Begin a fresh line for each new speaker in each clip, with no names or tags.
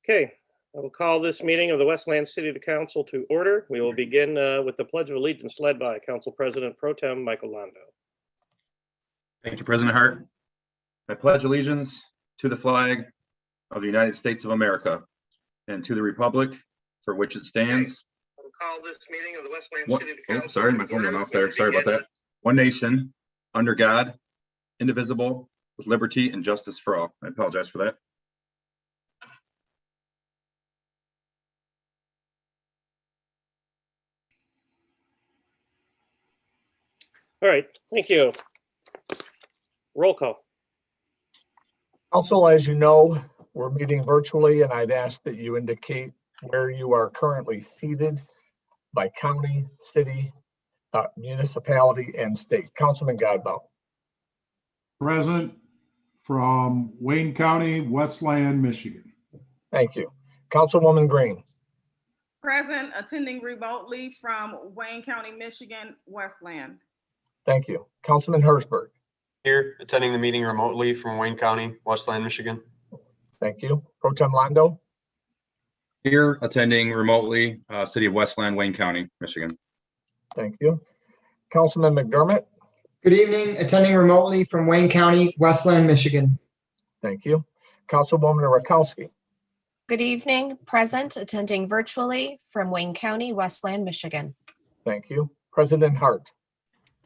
Okay, I will call this meeting of the Westland City Council to order. We will begin with the Pledge of Allegiance led by Council President Pro Tem Michael Londo.
Thank you, President Hart. I pledge allegiance to the flag of the United States of America and to the republic for which it stands.
I will call this meeting of the Westland City Council.
Sorry, my phone went off there. Sorry about that. One nation, under God, indivisible, with liberty and justice for all. I apologize for that.
All right, thank you. Roll call.
Council, as you know, we're meeting virtually, and I'd ask that you indicate where you are currently seated by county, city, municipality, and state. Councilman Godbout.
Present from Wayne County, Westland, Michigan.
Thank you. Councilwoman Green.
Present, attending remotely from Wayne County, Michigan, Westland.
Thank you. Councilman Herzberg.
Here, attending the meeting remotely from Wayne County, Westland, Michigan.
Thank you. Pro Tem Londo.
Here, attending remotely, City of Westland, Wayne County, Michigan.
Thank you. Councilman McDermott.
Good evening, attending remotely from Wayne County, Westland, Michigan.
Thank you. Councilwoman Rakowski.
Good evening, present, attending virtually from Wayne County, Westland, Michigan.
Thank you. President Hart.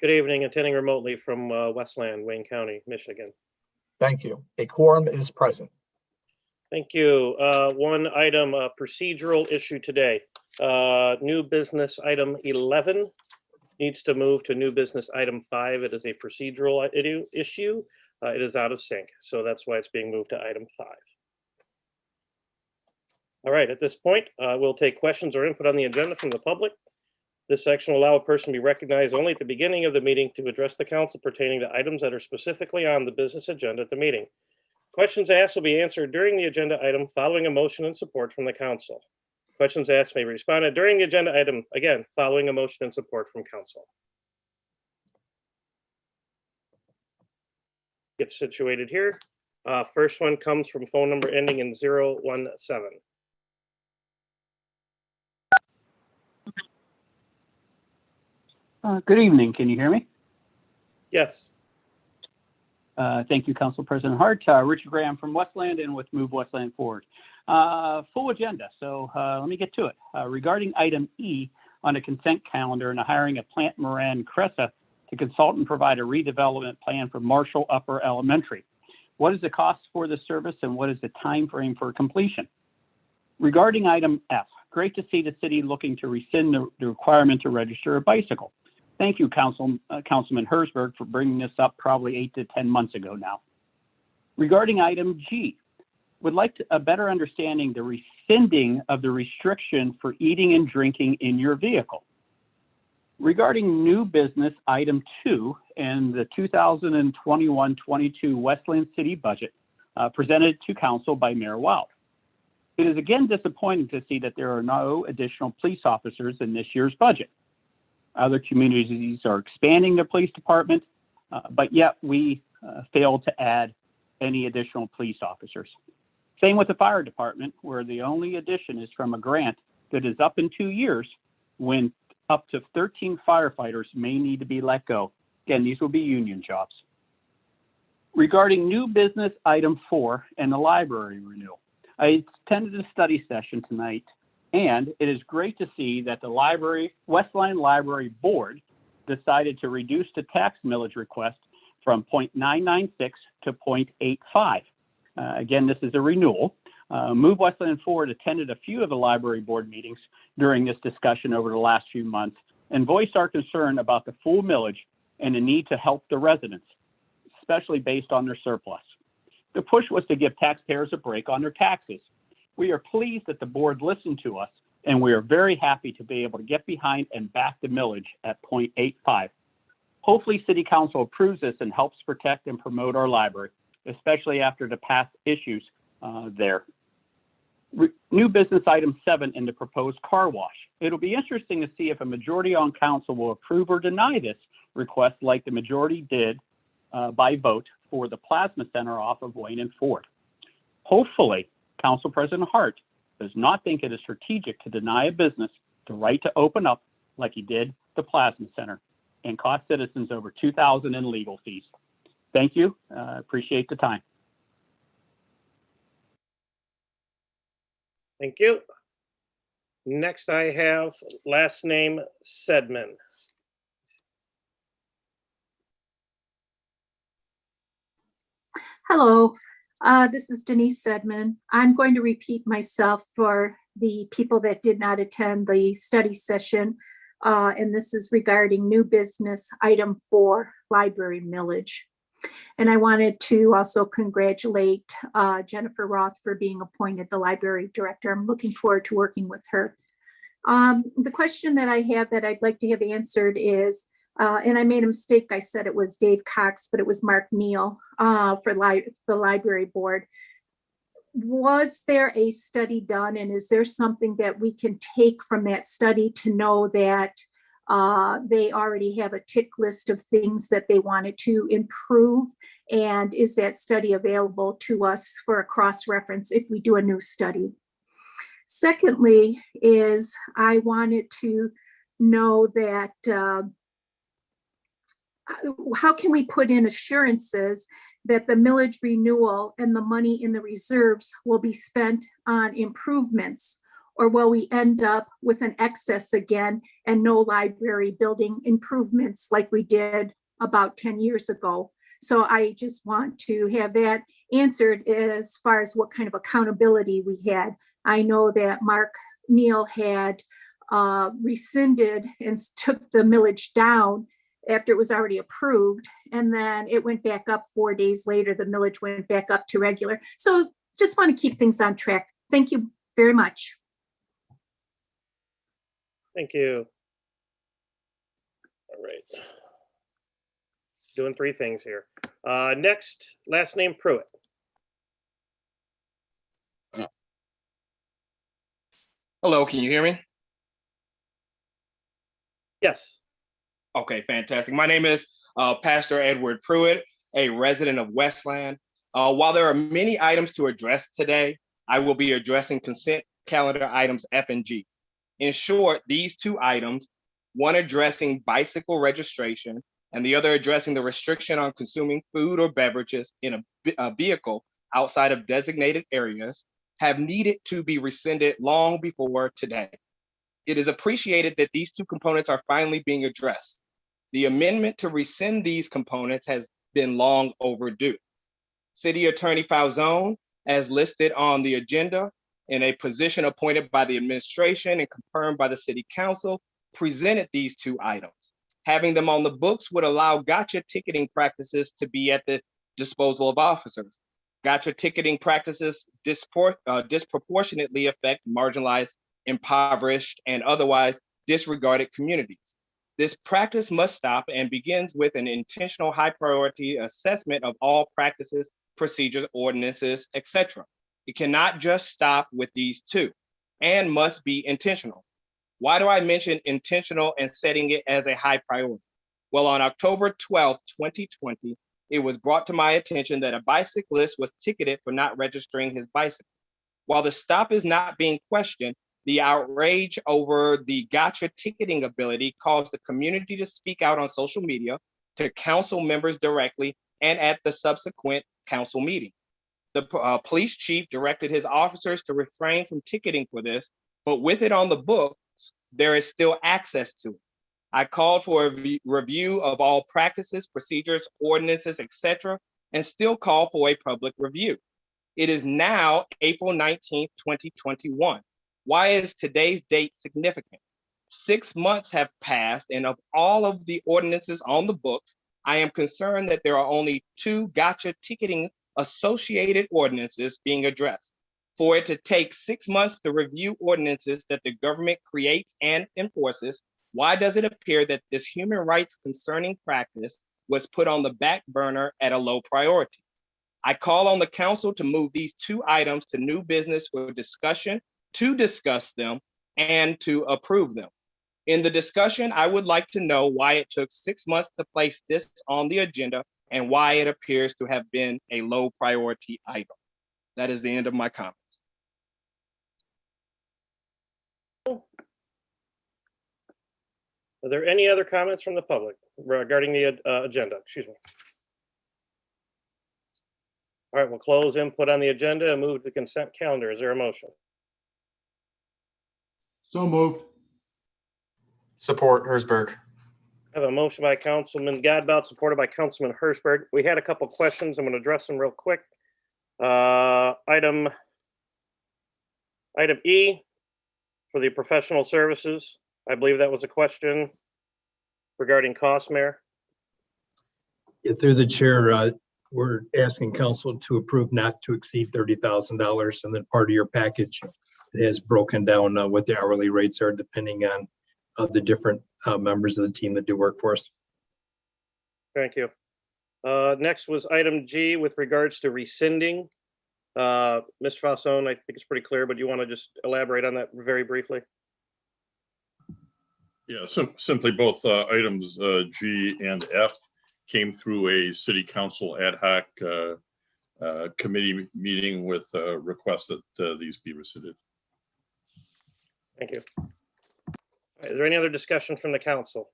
Good evening, attending remotely from Westland, Wayne County, Michigan.
Thank you. A quorum is present.
Thank you. One item, procedural issue today. New business item 11 needs to move to new business item 5. It is a procedural issue. It is out of sync, so that's why it's being moved to item 5. All right, at this point, we'll take questions or input on the agenda from the public. This section will allow a person to be recognized only at the beginning of the meeting to address the council pertaining to items that are specifically on the business agenda at the meeting. Questions asked will be answered during the agenda item following a motion and support from the council. Questions asked may be responded during the agenda item, again, following a motion and support from council. Get situated here. First one comes from phone number ending in 017.
Good evening. Can you hear me?
Yes.
Thank you, Council President Hart. Richard Graham from Westland and with Move Westland Forward. Full agenda, so let me get to it. Regarding item E on the consent calendar and the hiring of Plant Moran Cressa to consult and provide a redevelopment plan for Marshall Upper Elementary. What is the cost for the service and what is the time frame for completion? Regarding item F, great to see the city looking to rescind the requirement to register a bicycle. Thank you, Councilman Herzberg, for bringing this up probably 8 to 10 months ago now. Regarding item G, would like a better understanding the rescinding of the restriction for eating and drinking in your vehicle. Regarding new business item 2 and the 2021-22 Westland City budget presented to Council by Mayor Wild. It is again disappointing to see that there are no additional police officers in this year's budget. Other communities are expanding their police department, but yet we fail to add any additional police officers. Same with the fire department, where the only addition is from a grant that is up in 2 years when up to 13 firefighters may need to be let go. Again, these will be union jobs. Regarding new business item 4 and the library renewal, I attended a study session tonight, and it is great to see that the Westland Library Board decided to reduce the tax millage request from 0.996 to 0.85. Again, this is a renewal. Move Westland Forward attended a few of the library board meetings during this discussion over the last few months and voiced our concern about the full millage and the need to help the residents, especially based on their surplus. The push was to give taxpayers a break on their taxes. We are pleased that the board listened to us, and we are very happy to be able to get behind and back the millage at 0.85. Hopefully, City Council approves this and helps protect and promote our library, especially after the past issues there. New business item 7 in the proposed car wash. It'll be interesting to see if a majority on council will approve or deny this request like the majority did by vote for the Plasma Center off of Wayne and Ford. Hopefully, Council President Hart does not think it is strategic to deny a business the right to open up like he did the Plasma Center and cost citizens over $2,000 in legal fees. Thank you. Appreciate the time.
Thank you. Next, I have last name Sedman.
Hello, this is Denise Sedman. I'm going to repeat myself for the people that did not attend the study session. And this is regarding new business item 4, library millage. And I wanted to also congratulate Jennifer Roth for being appointed the library director. I'm looking forward to working with her. The question that I have that I'd like to have answered is, and I made a mistake, I said it was Dave Cox, but it was Mark Neal for the library board. Was there a study done, and is there something that we can take from that study to know that they already have a tick list of things that they wanted to improve? And is that study available to us for a cross-reference if we do a new study? Secondly, is I wanted to know that how can we put in assurances that the millage renewal and the money in the reserves will be spent on improvements, or will we end up with an excess again and no library building improvements like we did about 10 years ago? So I just want to have that answered as far as what kind of accountability we had. I know that Mark Neal had rescinded and took the millage down after it was already approved, and then it went back up 4 days later. The millage went back up to regular. So just want to keep things on track. Thank you very much.
Thank you. All right. Doing 3 things here. Next, last name Pruitt.
Hello, can you hear me?
Yes.
Okay, fantastic. My name is Pastor Edward Pruitt, a resident of Westland. While there are many items to address today, I will be addressing consent calendar items F and G. In short, these 2 items, one addressing bicycle registration and the other addressing the restriction on consuming food or beverages in a vehicle outside of designated areas, have needed to be rescinded long before today. It is appreciated that these 2 components are finally being addressed. The amendment to rescind these components has been long overdue. City Attorney Falzone, as listed on the agenda, in a position appointed by the administration and confirmed by the City Council, presented these 2 items. Having them on the books would allow gotcha ticketing practices to be at the disposal of officers. Gotcha ticketing practices disproportionately affect marginalized, impoverished, and otherwise disregarded communities. This practice must stop and begins with an intentional high priority assessment of all practices, procedures, ordinances, etc. It cannot just stop with these 2 and must be intentional. Why do I mention intentional and setting it as a high priority? Well, on October 12th, 2020, it was brought to my attention that a bicyclist was ticketed for not registering his bicycle. While the stop is not being questioned, the outrage over the gotcha ticketing ability caused the community to speak out on social media, to council members directly, and at the subsequent council meeting. The police chief directed his officers to refrain from ticketing for this, but with it on the books, there is still access to it. I called for a review of all practices, procedures, ordinances, etc., and still call for a public review. It is now April 19th, 2021. Why is today's date significant? 6 months have passed, and of all of the ordinances on the books, I am concerned that there are only 2 gotcha ticketing associated ordinances being addressed. For it to take 6 months to review ordinances that the government creates and enforces, why does it appear that this human rights concerning practice was put on the back burner at a low priority? I call on the council to move these 2 items to new business for discussion, to discuss them, and to approve them. In the discussion, I would like to know why it took 6 months to place this on the agenda and why it appears to have been a low priority item. That is the end of my comments.
Are there any other comments from the public regarding the agenda? Excuse me. All right, we'll close input on the agenda and move to the consent calendar. Is there a motion?
So moved.
Support Hersberg.
I have a motion by Councilman Godbout, supported by Councilman Hersberg. We had a couple questions. I'm going to address them real quick. Item E for the professional services. I believe that was a question regarding cost, Mayor.
Yeah, through the chair, we're asking council to approve not to exceed $30,000, and then part of your package has broken down what the hourly rates are depending on the different members of the team that do work for us.
Thank you. Next was item G with regards to rescinding. Mr. Fasson, I think it's pretty clear, but you want to just elaborate on that very briefly?
Yeah, simply both items G and F came through a city council ad hoc committee meeting with a request that these be rescinded.
Thank you. Is there any other discussion from the council?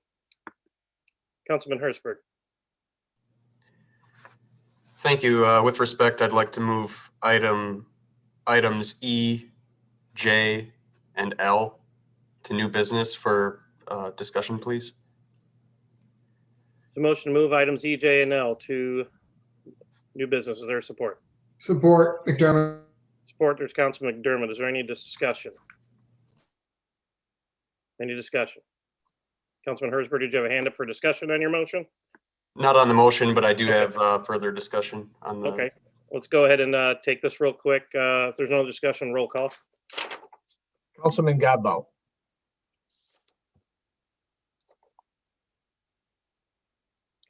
Councilman Hersberg.
Thank you. With respect, I'd like to move items E, J, and L to new business for discussion, please.
The motion to move items E, J, and L to new business. Is there support?
Support McDermott.
Support. There's Councilman McDermott. Is there any discussion? Any discussion? Councilman Hersberg, did you have a hand up for discussion on your motion?
Not on the motion, but I do have further discussion on the.
Okay, let's go ahead and take this real quick. If there's no discussion, roll call.
Councilman Godbout.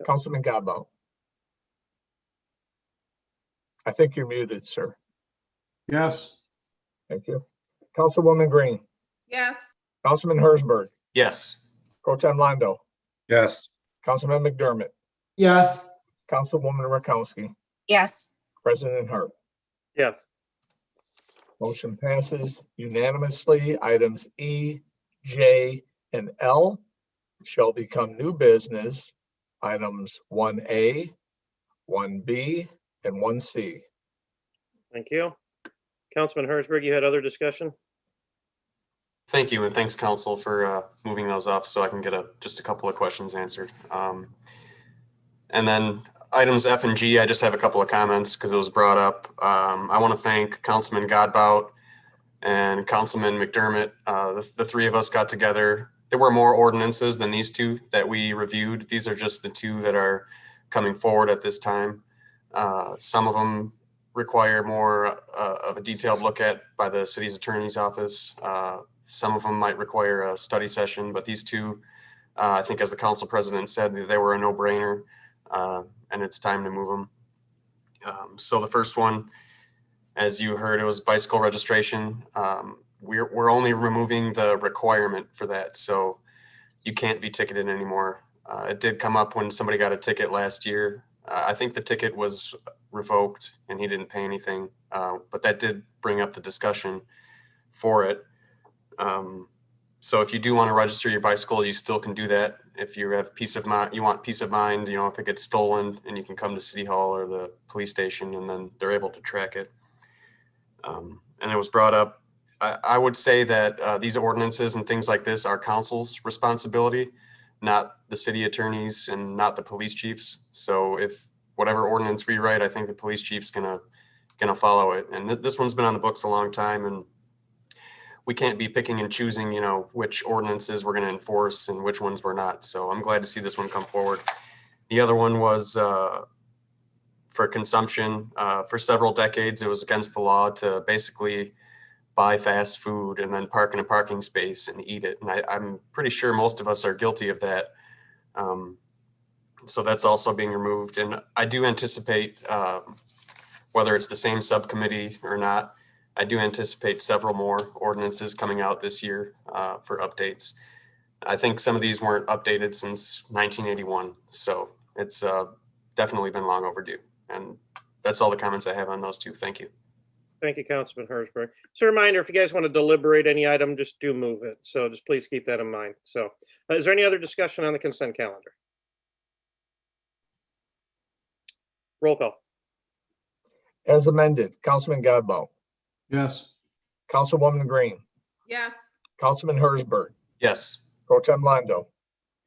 Councilman Godbout. I think you're muted, sir.
Yes.
Thank you. Councilwoman Green.
Yes.
Councilman Hersberg.
Yes.
Pro Tem Londo.
Yes.
Councilman McDermott.
Yes.
Councilwoman Rakowski.
Yes.
President Hart.
Yes.
Motion passes unanimously. Items E, J, and L shall become new business. Items 1A, 1B, and 1C.
Thank you. Councilman Hersberg, you had other discussion?
Thank you, and thanks, council, for moving those up so I can get just a couple of questions answered. And then items F and G, I just have a couple of comments because it was brought up. I want to thank Councilman Godbout and Councilman McDermott. The three of us got together. There were more ordinances than these two that we reviewed. These are just the two that are coming forward at this time. Some of them require more of a detailed look at by the city's attorney's office. Some of them might require a study session, but these two, I think as the council president said, they were a no-brainer, and it's time to move them. So the first one, as you heard, it was bicycle registration. We're only removing the requirement for that, so you can't be ticketed anymore. It did come up when somebody got a ticket last year. I think the ticket was revoked and he didn't pay anything, but that did bring up the discussion for it. So if you do want to register your bicycle, you still can do that. If you have peace of mind, you want peace of mind, you know, if it gets stolen, and you can come to City Hall or the police station and then they're able to track it. And it was brought up. I would say that these ordinances and things like this are council's responsibility, not the city attorneys and not the police chiefs. So if whatever ordinance we write, I think the police chief's gonna follow it. And this one's been on the books a long time, and we can't be picking and choosing, you know, which ordinances we're going to enforce and which ones we're not. So I'm glad to see this one come forward. The other one was for consumption. For several decades, it was against the law to basically buy fast food and then park in a parking space and eat it. And I'm pretty sure most of us are guilty of that. So that's also being removed. And I do anticipate, whether it's the same subcommittee or not, I do anticipate several more ordinances coming out this year for updates. I think some of these weren't updated since 1981. So it's definitely been long overdue. And that's all the comments I have on those two. Thank you.
Thank you, Councilman Hersberg. So a reminder, if you guys want to deliberate any item, just do move it. So just please keep that in mind. So Is there any other discussion on the consent calendar? Roll call.
As amended, Councilman Godbout,
Yes.
Councilwoman Green,
Yes.
Councilman Hersberg,
Yes.
Pro Tem Londo,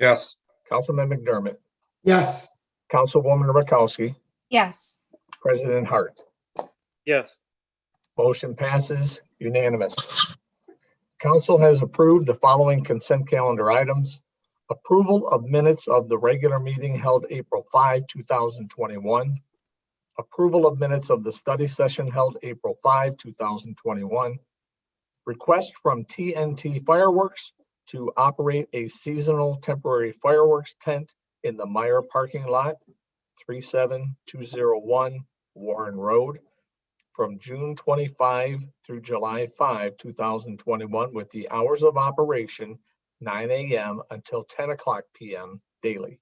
Yes.
Councilman McDermott,
yes,
Councilwoman Rakowski,
yes,
President Hart.
Yes.
Motion passes unanimously. Council has approved the following consent calendar items. Approval of minutes of the regular meeting held April 5, 2021. Approval of minutes of the study session held April 5, 2021. Request from TNT Fireworks to operate a seasonal temporary fireworks tent in the Meyer parking lot, 37201 Warren Road, from June 25 through July 5, 2021, with the hours of operation 9 a.m. until 10 o'clock p.m. daily.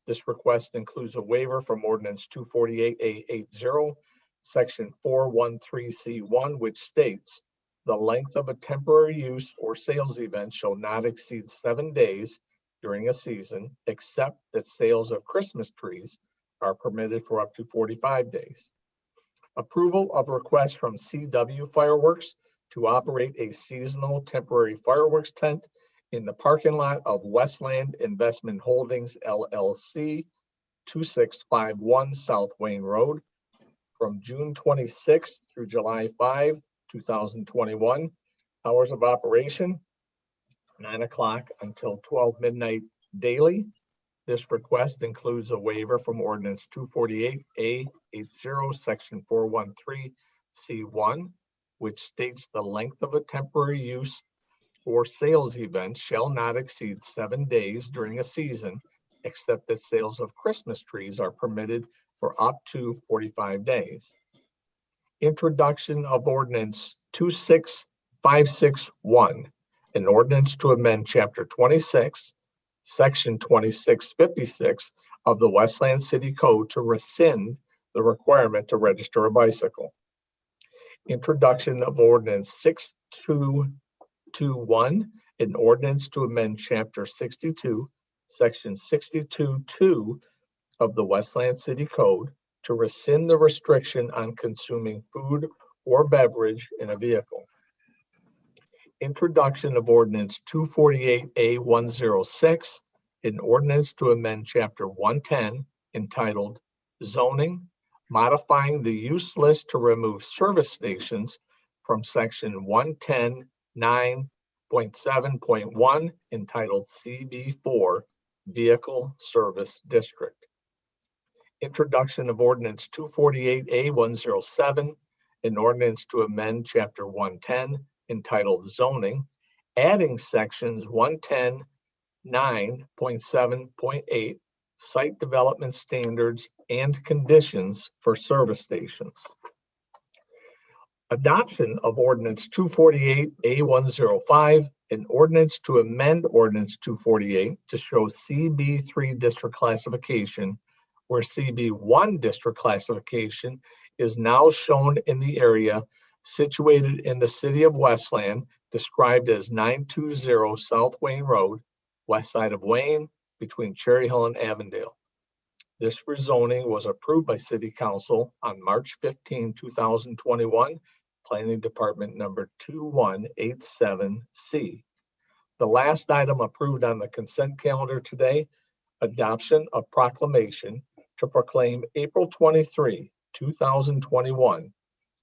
This request includes a waiver from Ordinance 248A80, Section 413C1, which states the length of a temporary use or sales event shall not exceed 7 days during a season, except that sales of Christmas trees are permitted for up to 45 days. Approval of request from CW Fireworks to operate a seasonal temporary fireworks tent in the parking lot of Westland Investment Holdings LLC, 2651 South Wayne Road, from June 26th through July 5, 2021. Hours of operation, 9 o'clock until 12 midnight daily. This request includes a waiver from Ordinance 248A80, Section 413C1, which states the length of a temporary use or sales event shall not exceed 7 days during a season, except that sales of Christmas trees are permitted for up to 45 days. Introduction of Ordinance 26561, an ordinance to amend Chapter 26, Section 2656 of the Westland City Code to rescind the requirement to register a bicycle. Introduction of Ordinance 6221, an ordinance to amend Chapter 62, Section 62.2 of the Westland City Code to rescind the restriction on consuming food or beverage in a vehicle. Introduction of Ordinance 248A106, an ordinance to amend Chapter 110 entitled Zoning, modifying the use list to remove service stations from Section 110.9.7.1 entitled CB4 Vehicle Service District. Introduction of Ordinance 248A107, an ordinance to amend Chapter 110 entitled Zoning, adding sections 110.9.7.8 Site Development Standards and Conditions for Service Stations. Adoption of Ordinance 248A105, an ordinance to amend Ordinance 248 to show CB3 district classification, where CB1 district classification is now shown in the area situated in the city of Westland, described as 920 South Wayne Road, west side of Wayne, between Cherry Hill and Avondale. This rezoning was approved by City Council on March 15, 2021, Planning Department number 2187C. The last item approved on the consent calendar today, adoption of proclamation to proclaim April 23, 2021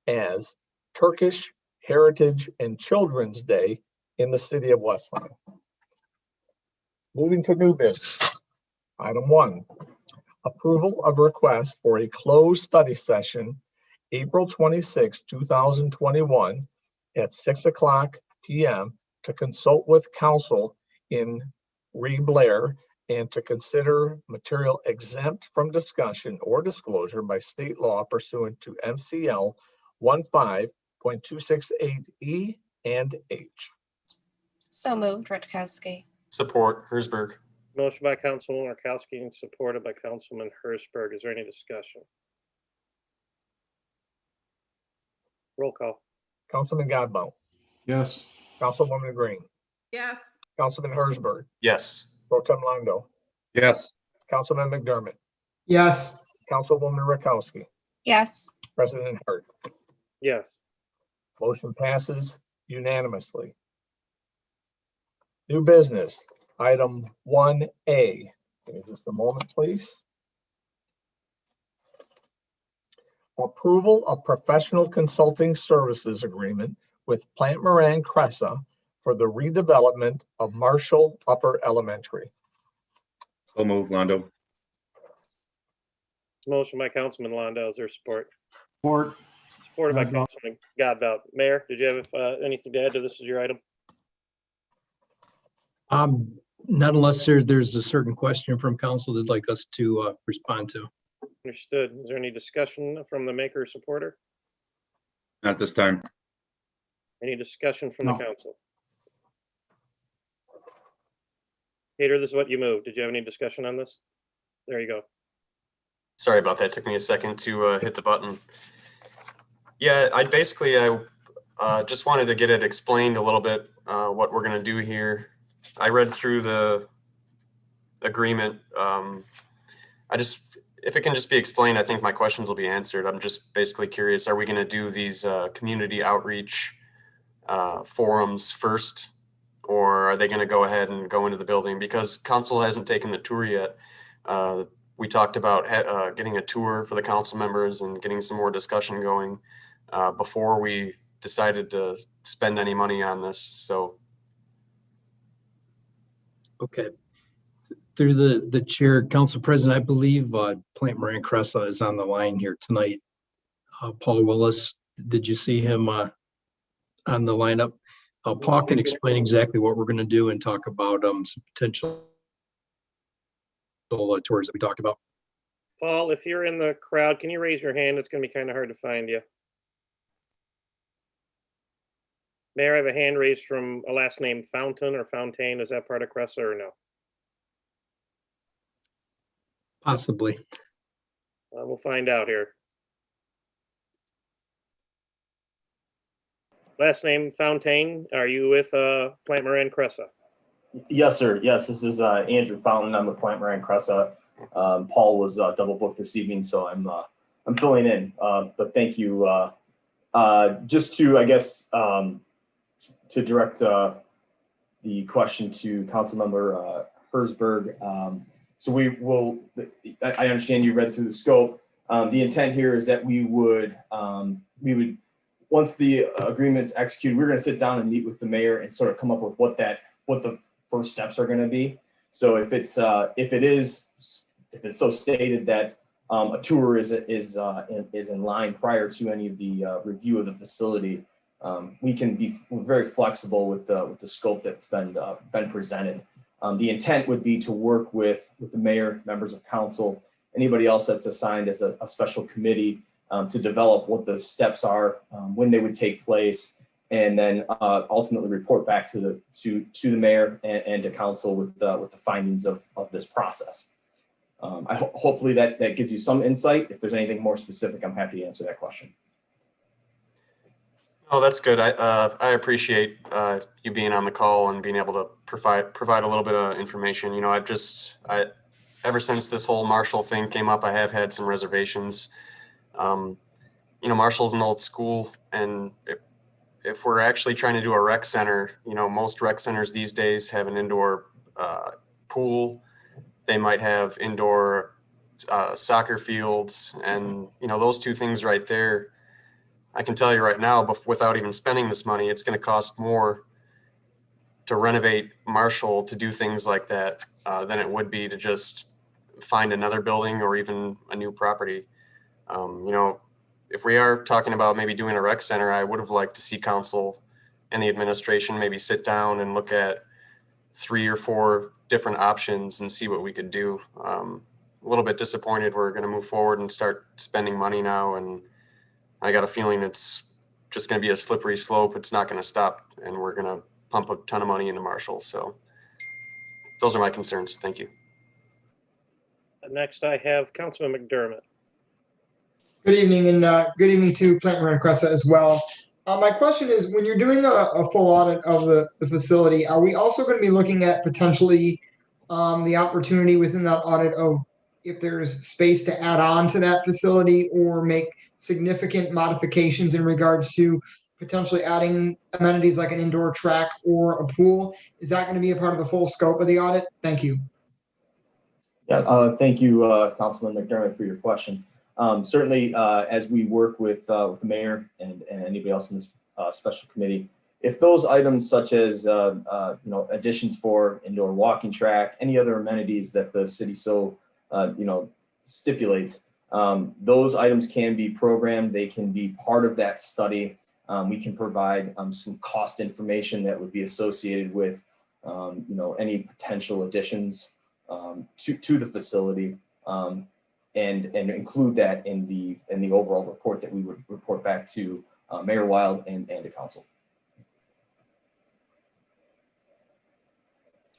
as Turkish Heritage and Children's Day in the city of Westland. Moving to new business. Item 1, approval of request for a closed study session, April 26, 2021 at 6 o'clock p.m. to consult with counsel in Blair and to consider material exempt from discussion or disclosure by state law pursuant to MCL 15.268E and H.
so moved, Rutkowski.
Support, Hersberg.
Motion by Councilwoman Rakowski and supported by Councilman Hersberg. Is there any discussion? Roll call.
Councilman Godbout,
Yes.
Councilwoman Green,
Yes.
Councilman Hersberg,
Yes.
Pro Tem Londo,
Yes.
Councilman McDermott,
yes,
Councilwoman Rakowski,
yes,
President Hart.
Yes.
Motion passes unanimously. New business, item 1A. Give me just a moment, please. Approval of professional consulting services agreement with Plant Moran Cressa for the redevelopment of Marshall Upper Elementary.
So move, Londo.
Motion by Councilman Londo. Is there support?
Support.
Supported by
Godbout.
Councilman Godbout. Mayor, did you have anything to add to this as your item?
Not unless there's a certain question from council they'd like us to respond to.
Understood. Is there any discussion from the maker or supporter?
Not this time.
Any discussion from the
No.
council? Peter, this is what you moved. Did you have any discussion on this? There you go.
Sorry about that. Took me a second to hit the button. Yeah, I just wanted to get it explained a little bit, what we're gonna do here. I read through the agreement. If it can just be explained, I think my questions will be answered. I'm just basically curious, are we gonna do these community outreach forums first? Or are they gonna go ahead and go into the building? Because council hasn't taken the tour yet. We talked about getting a tour for the council members and getting some more discussion going before we decided to spend any money on this. So
Okay. Through the chair, council president, I believe Plant Moran Cressa is on the line here tonight. Paul Willis, did you see him on the lineup? Paul can explain exactly what we're going to do and talk about some potential tours that we talked about.
Paul, if you're in the crowd, can you raise your hand? It's gonna be kind of hard to find you. Mayor, I have a hand raised from a last name Fountain or Fontaine. Is that part of Cressa or no?
Possibly.
We'll find out here. Last name Fontaine, are you with Plant Moran Cressa?
Yes, sir. Yes, this is Andrew Fountain. I'm with Plant Moran Cressa. Paul was double booked this evening, so I'm filling in. But thank you. Just to, I guess, to direct the question to Councilmember Hersberg. So we will. I understand you read through the scope. The intent here is that we would once the agreement's executed, we're going to sit down and meet with the mayor and sort of come up with what the first steps are going to be. So if it's so stated that a tour is in line prior to any of the review of the facility, we can be very flexible with the scope that's been presented. The intent would be to work with the mayor, members of council, anybody else that's assigned as a special committee to develop what the steps are, when they would take place, and then ultimately report back to the mayor and to council with the findings of this process. Hopefully that gives you some insight. If there's anything more specific, I'm happy to answer that question.
Oh, that's good. I appreciate you being on the call and being able to provide a little bit of information. You know, ever since this whole Marshall thing came up, I have had some reservations. You know, Marshall's an old school, and if we're actually trying to do a rec center, you know, most rec centers these days have an indoor pool. They might have indoor soccer fields, and you know, those two things right there. I can tell you right now, without even spending this money, it's going to cost more to renovate Marshall to do things like that than it would be to just find another building or even a new property. You know, if we are talking about maybe doing a rec center, I would have liked to see council and the administration maybe sit down and look at 3 or 4 different options and see what we could do. A little bit disappointed we're going to move forward and start spending money now, and I got a feeling it's just going to be a slippery slope. It's not going to stop, and we're going to pump a ton of money into Marshall. So those are my concerns. Thank you.
Next, I have Councilman McDermott.
good evening, and good evening to Plant Moran Cressa as well. My question is, when you're doing a full audit of the facility, are we also going to be looking at potentially the opportunity within that audit of if there's space to add on to that facility or make significant modifications in regards to potentially adding amenities like an indoor track or a pool? Is that going to be a part of the full scope of the audit? Thank you.
Yeah, thank you, Councilman McDermott, for your question. Certainly, as we work with the mayor and anybody else in this special committee, if those items such as additions for indoor walking track, any other amenities that the city so stipulates, those items can be programmed. They can be part of that study. We can provide some cost information that would be associated with any potential additions to the facility, and include that in the overall report that we would report back to Mayor Wild and to council.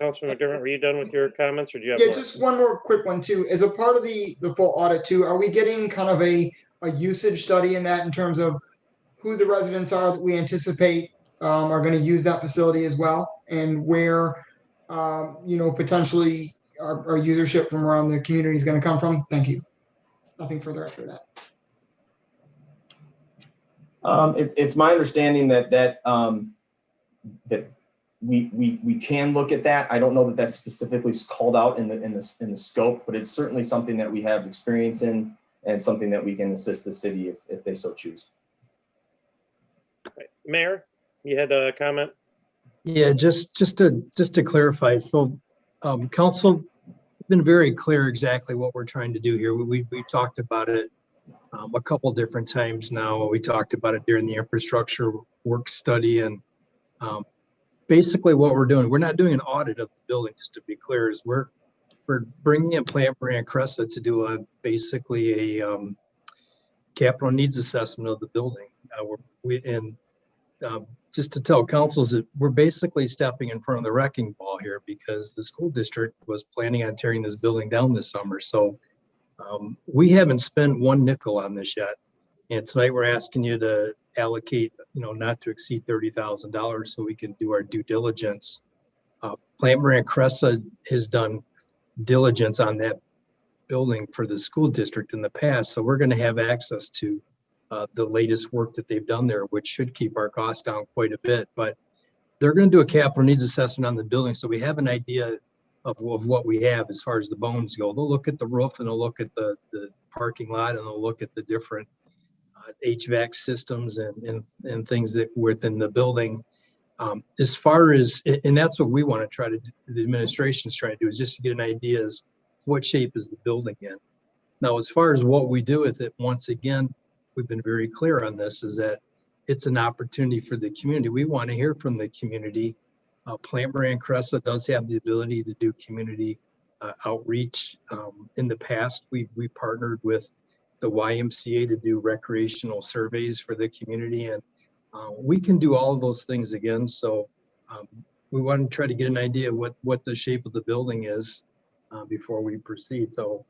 Councilman McDermott, were you done with your comments, or do you have
Yeah,
more?
just one more quick one too. As a part of the full audit too, are we getting kind of a usage study in that in terms of who the residents are that we anticipate are going to use that facility as well, and where potentially our usership from around the community is going to come from? Thank you. Nothing further after that.
It's my understanding that we can look at that. I don't know that that's specifically called out in the scope, but it's certainly something that we have experience in and something that we can assist the city if they so choose.
Right. Mayor, you had a comment?
Yeah, just to clarify. So council been very clear exactly what we're trying to do here. We've talked about it a couple different times now. We talked about it during the infrastructure work study, and basically what we're doing, we're not doing an audit of the building, just to be clear, is we're bringing in Plant Brand Cressa to do basically a capital needs assessment of the building. Just to tell councils that we're basically stepping in front of the wrecking ball here, because the school district was planning on tearing this building down this summer. So we haven't spent one nickel on this yet. And tonight we're asking you to allocate, not to exceed $30,000 so we can do our due diligence. Plant Brand Cressa has done diligence on that building for the school district in the past. So we're going to have access to the latest work that they've done there, which should keep our costs down quite a bit. But they're going to do a capital needs assessment on the building, so we have an idea of what we have as far as the bones go. They'll look at the roof, and they'll look at the parking lot, and they'll look at the different HVAC systems and things that within the building. As far as, and that's what we want to try to do, the administration's trying to do, is just to get an idea as what shape is the building in. Now, as far as what we do with it, once again, we've been very clear on this, is that it's an opportunity for the community. We want to hear from the community. Plant Brand Cressa does have the ability to do community outreach. In the past, we partnered with the YMCA to do recreational surveys for the community, and we can do all of those things again. So we want to try to get an idea of what the shape of the building is before we proceed. So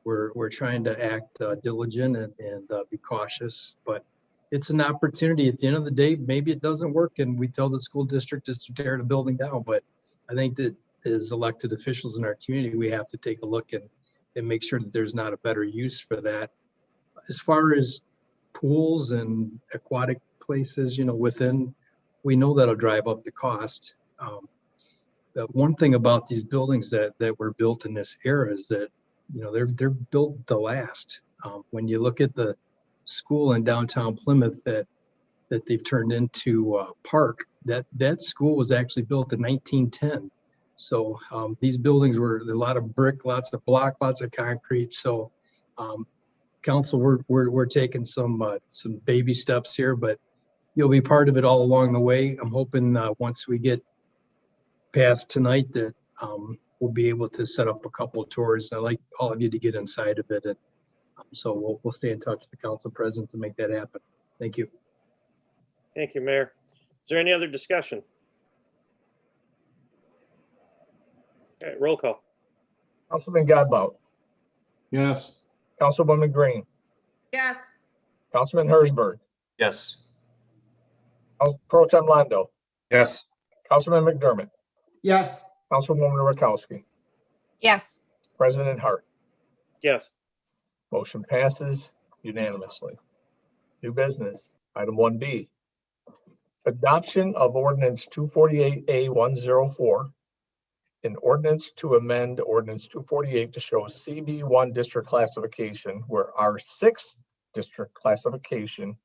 we're trying to act diligent and be cautious, but it's an opportunity. At the end of the day, maybe it doesn't work and we tell the school district just to tear the building down. But I think that as elected officials in our community, we have to take a look and make sure that there's not a better use for that. As far as pools and aquatic places, within, we know that'll drive up the cost. The one thing about these buildings that were built in this era is that they're built to last. When you look at the school in downtown Plymouth that they've turned into a park, that school was actually built in 1910. So these buildings were a lot of brick, lots of block, lots of concrete. So council, we're taking some baby steps here, but you'll be part of it all along the way. I'm hoping once we get past tonight that we'll be able to set up a couple of tours. I'd like all of you to get inside of it. And so we'll stay in touch with the council president to make that happen. Thank you.
Thank you, Mayor. Is there any other discussion? All right, roll call.
Councilman Godbout,
Yes.
Councilwoman Green,
Yes.
Councilman Hersberg,
Yes.
Pro Tem Londo,
Yes.
Councilman McDermott,
Yes.
Councilwoman Rakowski,
Yes.
President Hart.
Yes.
Motion passes unanimously. New business, item 1B. Adoption of ordinance 248A104. An ordinance to amend ordinance 248 to show CB1 district classification where R6 district classification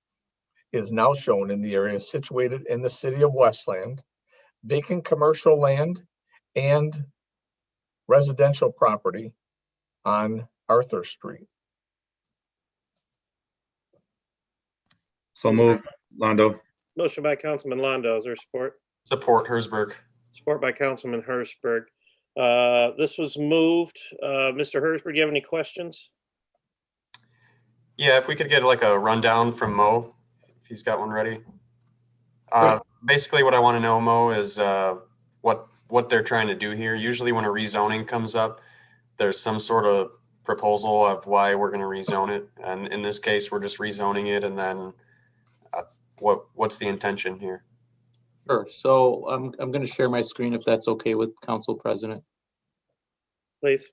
is now shown in the area situated in the city of Westland, vacant commercial land and residential property on Arthur Street.
So moved, Londo.
Motion by Councilman Londo. Is there support?
Support Hersberg.
Support by Councilman Hersberg. This was moved. Mr. Hersberg, do you have any questions?
Yeah, if we could get like a rundown from Mo, if he's got one ready. Basically what I want to know, Mo, is what they're trying to do here. Usually when a rezoning comes up, there's some sort of proposal of why we're going to rezone it. And in this case, we're just rezoning it. And then what's the intention here?
Sure. So I'm going to share my screen if that's okay with Council President.
Please.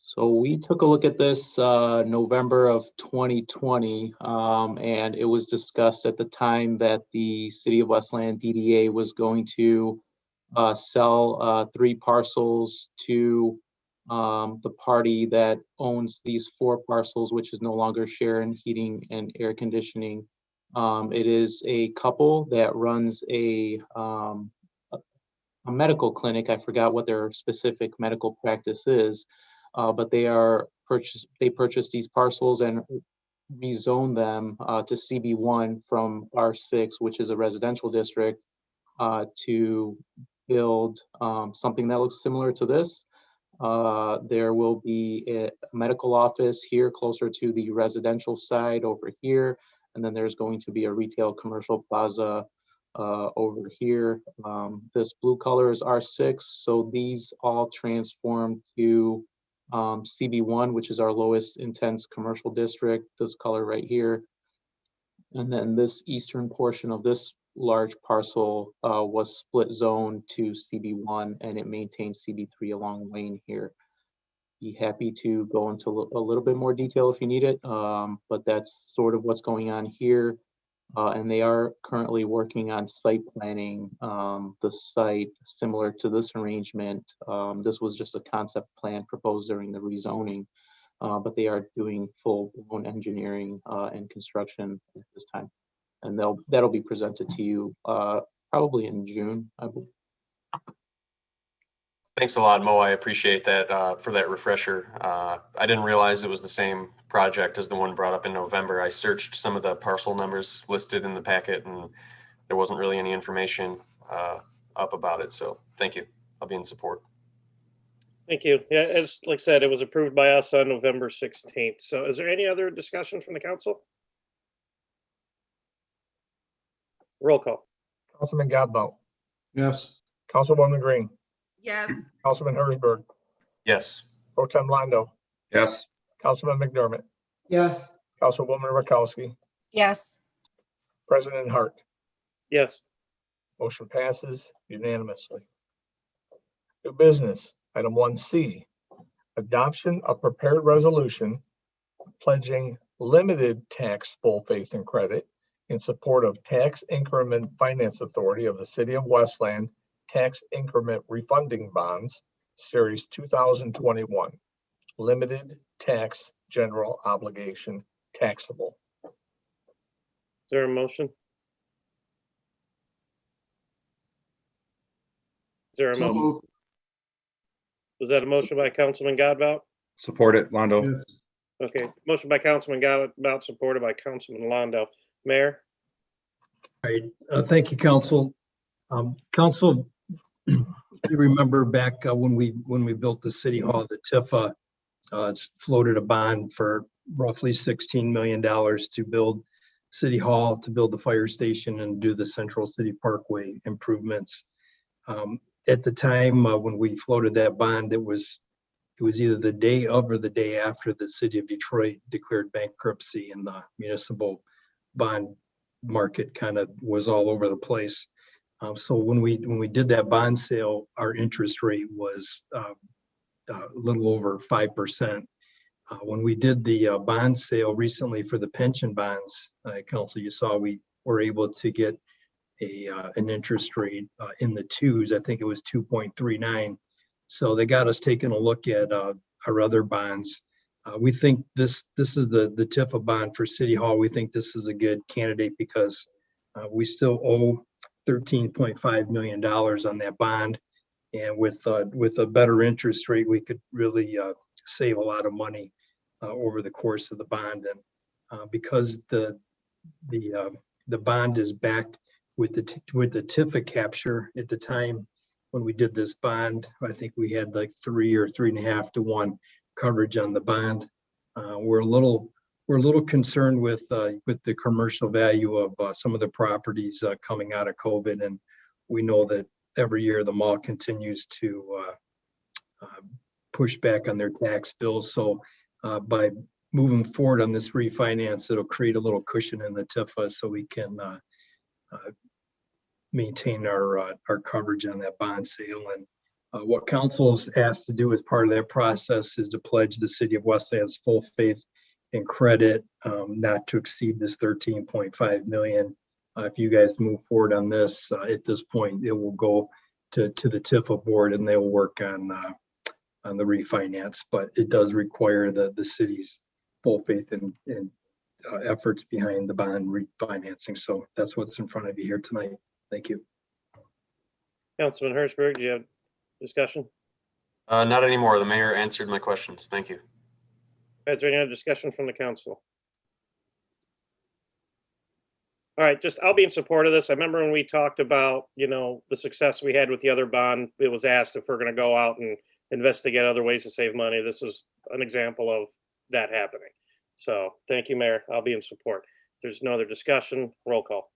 So we took a look at this November of 2020, and it was discussed at the time that the City of Westland DDA was going to sell 3 parcels to the party that owns these 4 parcels, which is no longer Sharon Heating and Air Conditioning. It is a couple that runs a medical clinic. I forgot what their specific medical practice is. But they purchased these parcels and rezoned them to CB1 from R6, which is a residential district, to build something that looks similar to this. There will be a medical office here closer to the residential side over here. And then there's going to be a retail commercial plaza over here. This blue color is R6. So these all transform to CB1, which is our lowest intense commercial district, this color right here. And then this eastern portion of this large parcel was split zone to CB1, and it maintains CB3 along Wayne here. Be happy to go into a little bit more detail if you need it, but that's sort of what's going on here. And they are currently working on site planning the site similar to this arrangement. This was just a concept plan proposed during the rezoning, but they are doing full-blown engineering and construction at this time. And that'll be presented to you probably in June, I believe.
Thanks a lot, Mo. I appreciate that for that refresher. I didn't realize it was the same project as the one brought up in November. I searched some of the parcel numbers listed in the packet and there wasn't really any information up about it. So thank you. I'll be in support.
Thank you. Yeah, as like I said, it was approved by us on November 16th. So is there any other discussion from the council? Roll call.
Councilman Godbout,
Yes.
Councilwoman Green,
Yes.
Councilman Hersberg,
Yes.
Pro Tem Londo,
Yes.
Councilman McDermott,
Yes.
Councilwoman Rakowski,
Yes.
President Hart.
Yes.
Motion passes unanimously. New business, item 1C, adoption of prepared resolution pledging limited tax full faith and credit in support of Tax Increment Finance Authority of the City of Westland Tax Increment Refunding Bonds, Series 2021, limited tax general obligation taxable.
Is there a motion? Is there a
So
motion?
moved.
Was that a motion by Councilman Godbout?
Support it, Londo.
Yes.
Okay, motion by Councilman Godbout, supported by Councilman Londo. Mayor?
All right, thank you, Council. Council, you remember back when we built the City Hall, the TIFA, it's floated a bond for roughly $16 million to build City Hall, to build the fire station and do the Central City Parkway improvements. At the time when we floated that bond, it was it was either the day of or the day after the city of Detroit declared bankruptcy, and the municipal bond market kind of was all over the place. So when we did that bond sale, our interest rate was a little over 5%. When we did the bond sale recently for the pension bonds, Council, you saw we were able to get an interest rate in the twos. I think it was 2.39. So they got us taking a look at our other bonds. We think this is the TIFA bond for City Hall. We think this is a good candidate because we still owe $13.5 million on that bond. And with a better interest rate, we could really save a lot of money over the course of the bond. And because the bond is backed with the TIFA capture, at the time when we did this bond, I think we had like 3 or 3.5 to 1 coverage on the bond. We're a little concerned with the commercial value of some of the properties coming out of COVID, and we know that every year the mall continues to push back on their tax bills. So by moving forward on this refinance, it'll create a little cushion in the TIFA so we can maintain our coverage on that bond sale. And what council's asked to do as part of that process is to pledge the city of Westland's full faith and credit not to exceed this 13.5 million. If you guys move forward on this, at this point, it will go to the TIFA board and they will work on the refinance, but it does require the city's full faith and efforts behind the bond refinancing. So that's what's in front of you here tonight. Thank you.
Councilman Hertzberg, do you have discussion?
Not anymore. The mayor answered my questions. Thank you.
Is there any other discussion from the council? All right, I'll be in support of this. I remember when we talked about, the success we had with the other bond, it was asked if we're going to go out and investigate other ways to save money. This is an example of that happening. So thank you, Mayor. I'll be in support. If there's no other discussion, roll call.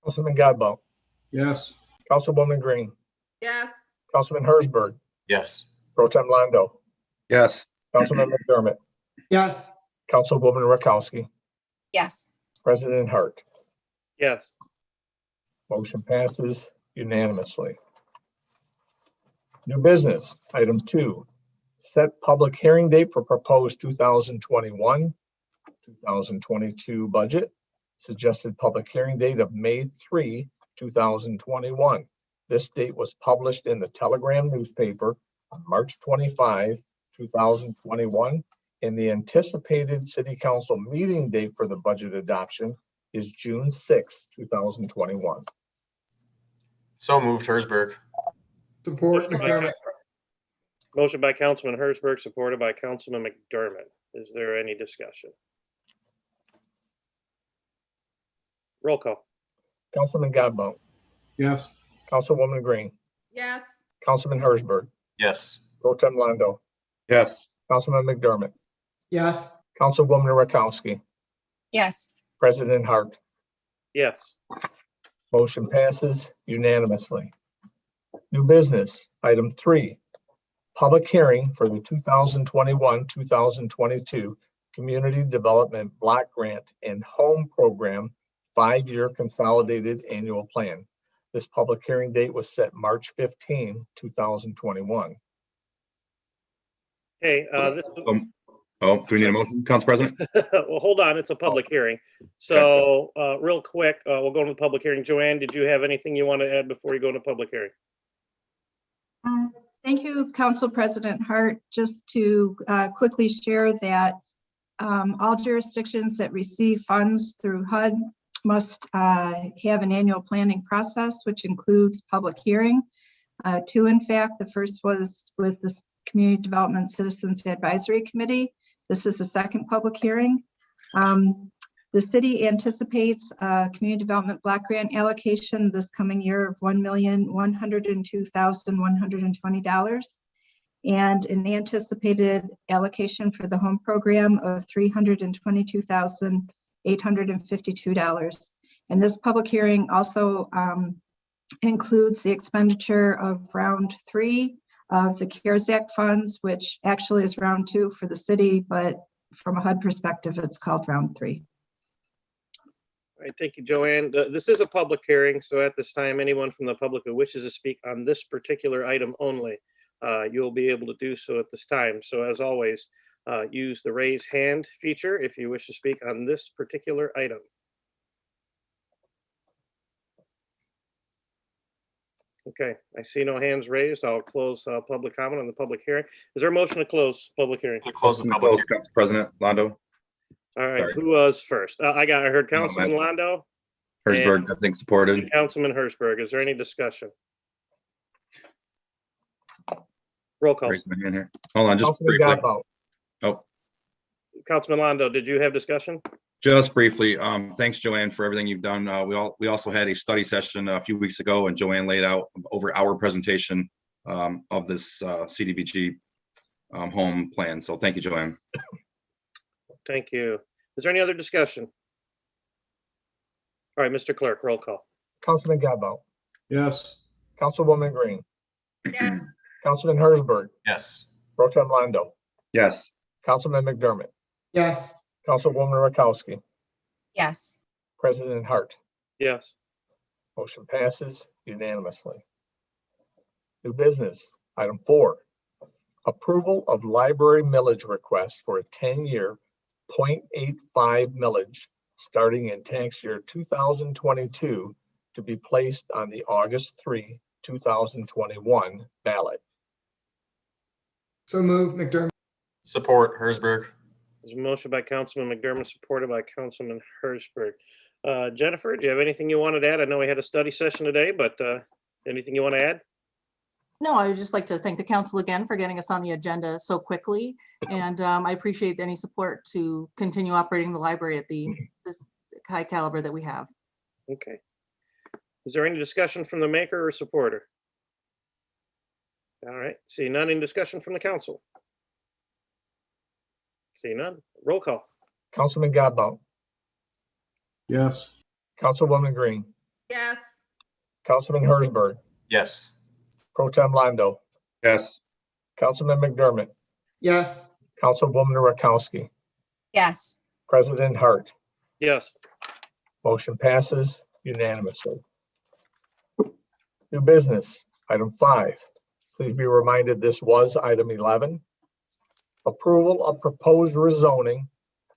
Councilman Godbout,
Yes.
Councilwoman Green,
Yes.
Councilman Hertzberg,
Yes.
Pro Tem Londo,
Yes.
Councilman McDermott,
Yes.
Councilwoman Rakowski,
Yes.
President Hart.
Yes.
Motion passes unanimously. New business, item 2, set public hearing date for proposed 2021-2022 budget. Suggested public hearing date of May 3, 2021. This date was published in the Telegram newspaper on March 25, 2021, and the anticipated city council meeting date for the budget adoption is June 6, 2021.
So moved, Hertzberg.
Support McDermott.
Motion by Councilman Hertzberg, supported by Councilman McDermott. Is there any discussion? Roll call.
Councilman Godbout,
Yes.
Councilwoman Green,
Yes.
Councilman Hertzberg,
Yes.
Pro Tem Londo,
Yes.
Councilman McDermott,
Yes.
Councilwoman Rakowski,
Yes.
President Hart.
Yes.
Motion passes unanimously. New business, item 3, public hearing for the 2021-2022 Community Development Block Grant and Home Program 5-year consolidated annual plan. This public hearing date was set March 15, 2021.
Okay,
Do we need a motion, Council President?
well, hold on, it's a public hearing. So real quick, we'll go to the public hearing. Joanne, did you have anything you want to add before you go into public hearing?
Thank you, Council President Hart. Just to quickly share that all jurisdictions that receive funds through HUD must have an annual planning process, which includes public hearing. 2, in fact, the first was with the Community Development Citizens Advisory Committee. This is the second public hearing. The city anticipates a community development block grant allocation this coming year of $1,102,120 and an anticipated allocation for the home program of $322,852. And this public hearing also includes the expenditure of round 3 of the CARES Act funds, which actually is round 2 for the city, but from a HUD perspective, it's called round 3.
All right, thank you, Joanne. This is a public hearing, so at this time, anyone from the public who wishes to speak on this particular item only, you'll be able to do so at this time. So as always, use the raise hand feature if you wish to speak on this particular item. Okay, I see no hands raised. I'll close public comment on the public hearing. Is there a motion to close public hearing?
Close the public hearing.
Council President Londo.
All right,
Sorry.
who was first? I heard Councilman Londo.
Herzberg, I think supported.
And Councilman Herzberg. Is there any discussion? Roll call.
Raise my hand here. Hold on, just
Councilman
briefly.
Godbout.
Oh,
Councilman Londo, did you have discussion?
just briefly. Thanks, Joanne, for everything you've done. We also had a study session a few weeks ago, and Joanne laid out over our presentation of this CDBG home plan. So thank you, Joanne.
Thank you. Is there any other discussion? All right, Mr. Clerk, roll call.
Councilman Godbout.
Yes.
Councilwoman Green.
Yes.
Councilman Herzberg.
Yes.
Pro Tem Londo.
Yes.
Councilman McDermott.
Yes.
Councilwoman Rakowski.
Yes.
President Hart.
Yes.
Motion passes unanimously. New business, item 4. Approval of library millage request for a 10-year 0.85 millage starting in tax year 2022 to be placed on the August 3, 2021 ballot.
So move, McDermott.
Support, Herzberg.
There's a motion by Councilman McDermott, supported by Councilman Herzberg. Jennifer, do you have anything you wanted to add? I know we had a study session today, but anything you want to add?
No, I would just like to thank the council again for getting us on the agenda so quickly. And I appreciate any support to continue operating the library at this high caliber that we have.
Okay. Is there any discussion from the maker or supporter? All right, see none. In discussion from the council? See none. Roll call.
Councilman Godbout.
Yes.
Councilwoman Green.
Yes.
Councilman Herzberg.
Yes.
Pro Tem Londo.
Yes.
Councilman McDermott.
Yes.
Councilwoman Rakowski.
Yes.
President Hart.
Yes.
Motion passes unanimously. New business, item 5. Please be reminded this was item 11. Approval of proposed rezoning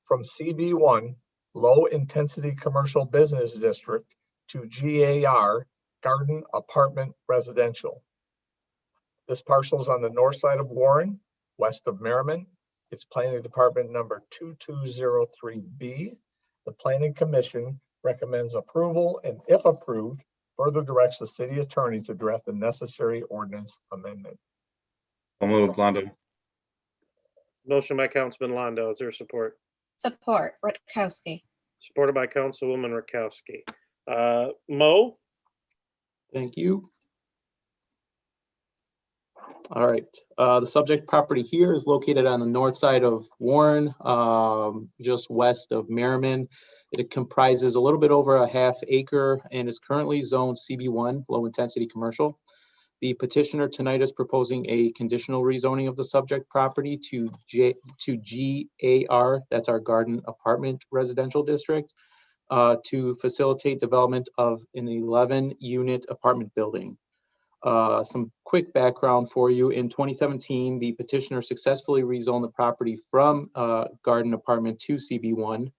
from CB1 Low Intensity Commercial Business District to GAR Garden Apartment Residential. This parcel is on the north side of Warren, west of Merritt. It's Planning Department number 2203B. The Planning Commission recommends approval, and if approved, further directs the city attorney to draft the necessary ordinance amendment.
I'll move, Londo.
Motion by Councilman Londo. Is there support?
Support, Rutkowski.
Supported by Councilwoman Rakowski. Mo?
Thank you. All right, the subject property here is located on the north side of Warren, just west of Merriman. It comprises a little bit over a half acre and is currently zoned CB1, low intensity commercial. The petitioner tonight is proposing a conditional rezoning of the subject property to GAR, that's our Garden Apartment Residential District, to facilitate development of an 11-unit apartment building. Some quick background for you. In 2017, the petitioner successfully rezoned the property from Garden Apartment to CB1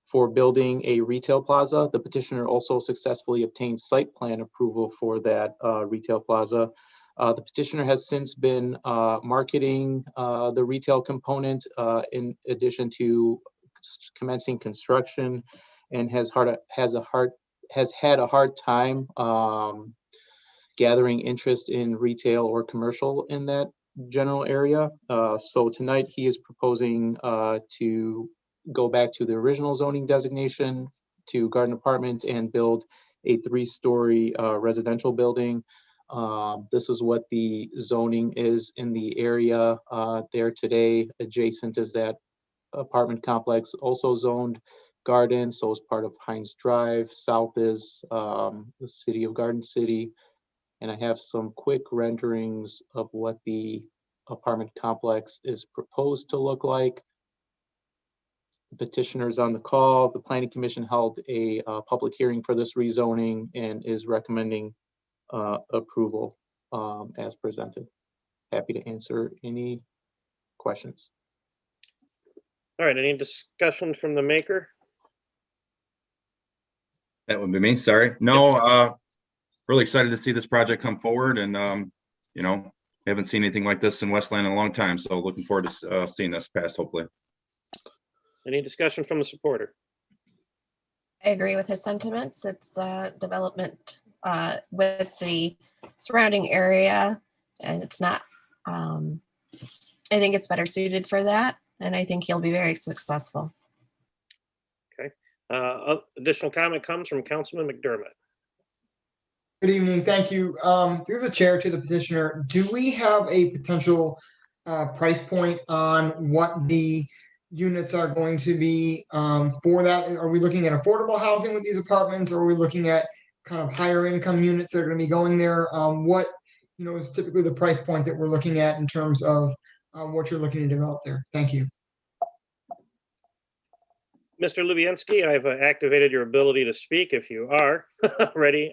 for building a retail plaza. The petitioner also successfully obtained site plan approval for that retail plaza. The petitioner has since been marketing the retail component in addition to commencing construction, and has had a hard time gathering interest in retail or commercial in that general area. So tonight he is proposing to go back to the original zoning designation to Garden Apartment and build a 3-story residential building. This is what the zoning is in the area there today. Adjacent is that apartment complex, also zoned garden, so it's part of Hines Drive. South is the city of Garden City, And I have some quick renderings of what the apartment complex is proposed to look like. Petitioners on the call. The Planning Commission held a public hearing for this rezoning and is recommending approval as presented. Happy to answer any questions.
All right, any discussion from the maker?
That would be me, sorry. No, really excited to see this project come forward and, you know, haven't seen anything like this in Westland in a long time. So looking forward to seeing this pass, hopefully.
Any discussion from the supporter?
I agree with his sentiments. It's development with the surrounding area, and it's not, I think it's better suited for that, and I think he'll be very successful.
Okay. Additional comment comes from Councilman McDermott.
Good evening. Thank you. Through the chair to the petitioner, do we have a potential price point on what the units are going to be for that? Are we looking at affordable housing with these apartments, or are we looking at kind of higher income units that are going to be going there? What, you know, is typically the price point that we're looking at in terms of what you're looking to develop there? Thank you.
Mr. Lubienski, I've activated your ability to speak if you are ready.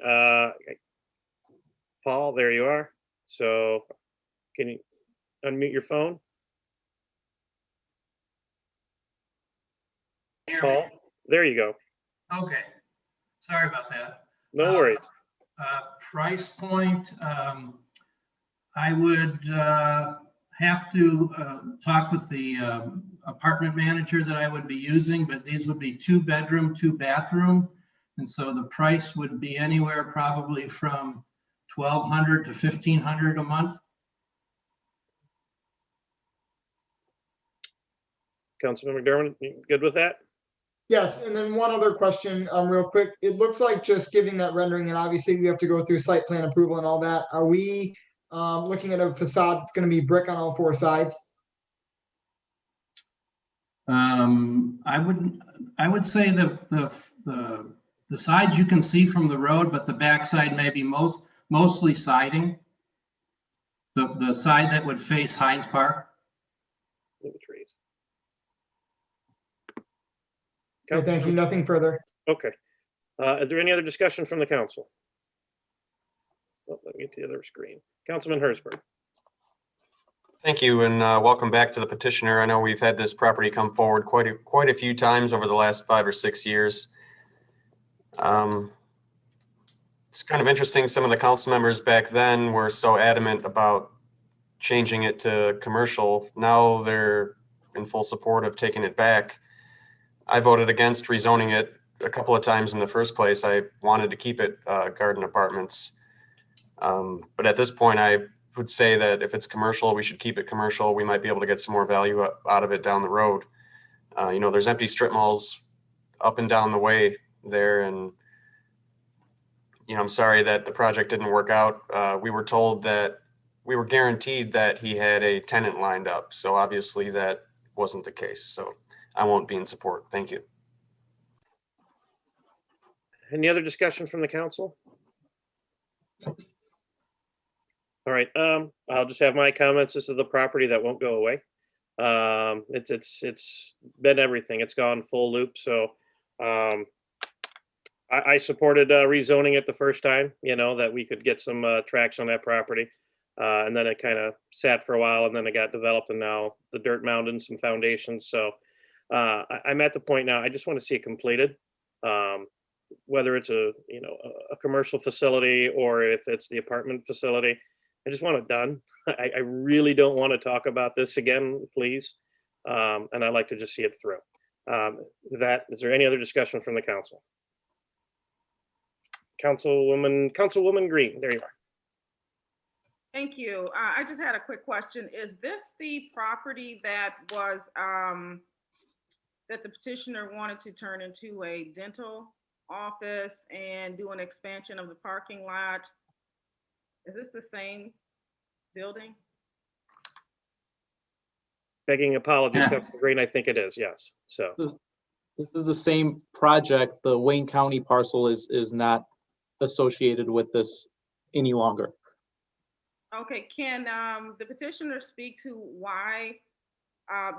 Paul, there you are. So can you unmute your phone? Paul, there you go.
Okay, sorry about that.
No worries.
Price point, I would have to talk with the apartment manager that I would be using, but these would be 2-bedroom, 2-bathroom. And so the price would be anywhere probably from $1,200 to $1,500 a month.
Councilman McDermott, you good with that?
Yes, and then one other question, real quick. It looks like just giving that rendering, and obviously we have to go through site plan approval and all that. Are we looking at a facade that's going to be brick on all 4 sides?
I would say the sides you can see from the road, but the backside may be mostly siding. The side that would face Heinz Park.
Trees.
Okay, thank you. Nothing further.
Okay. Is there any other discussion from the council? Oh, let me get to the other screen. Councilman Hersberg.
Thank you, and welcome back to the petitioner. I know we've had this property come forward quite a few times over the last 5 or 6 years. It's kind of interesting. Some of the council members back then were so adamant about changing it to commercial. Now they're in full support of taking it back. I voted against rezoning it a couple of times in the first place. I wanted to keep it garden apartments. But at this point, I would say that if it's commercial, we should keep it commercial. We might be able to get some more value out of it down the road. You know, there's empty strip malls up and down the way there. And, you know, I'm sorry that the project didn't work out. We were told that we were guaranteed that he had a tenant lined up. So obviously that wasn't the case. So I won't be in support. Thank you.
Any other discussion from the council? All right, I'll just have my comments. This is the property that won't go away. It's been everything. It's gone full loop. So I supported rezoning it the first time, you know, that we could get some traction on that property. And then it kind of sat for a while, and then it got developed, and now the dirt mounted, some foundations. So I'm at the point now, I just want to see it completed. Whether it's a commercial facility or if it's the apartment facility, I just want it done. I really don't want to talk about this again, please. And I'd like to just see it through. Is there any other discussion from the council? Councilwoman Green, there you are.
Thank you. I just had a quick question. Is this the property that was, that the petitioner wanted to turn into a dental office and do an expansion of the parking lot? Is this the same building?
Begging apologies, Councilman Green, I think it is, yes. So
This is the same project. The Wayne County parcel is not associated with this any longer.
Okay, can the petitioner speak to why?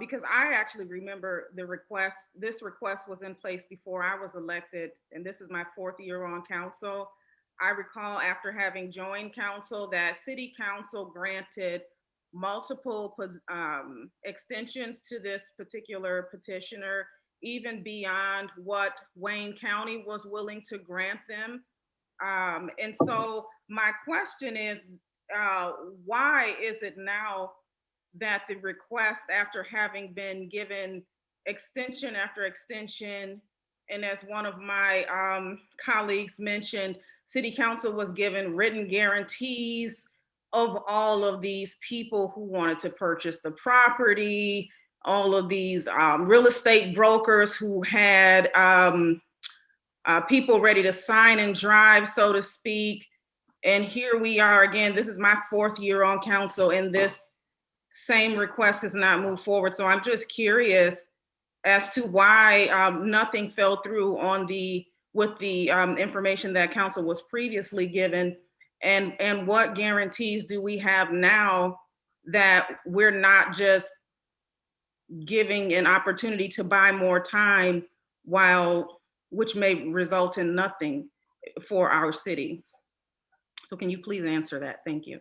Because I actually remember the request, this request was in place before I was elected, and this is my 4th year on council. I recall after having joined council that city council granted multiple extensions to this particular petitioner, even beyond what Wayne County was willing to grant them. And so my question is, why is it now that the request, after having been given extension after extension, and as one of my colleagues mentioned, City Council was given written guarantees of all of these people who wanted to purchase the property, all of these real estate brokers who had people ready to sign and drive, so to speak. And here we are again, this is my 4th year on council, and this same request has not moved forward. So I'm just curious as to why nothing fell through on with the information that council was previously given, and what guarantees do we have now that we're not just giving an opportunity to buy more time, which may result in nothing for our city. So can you please answer that? Thank you.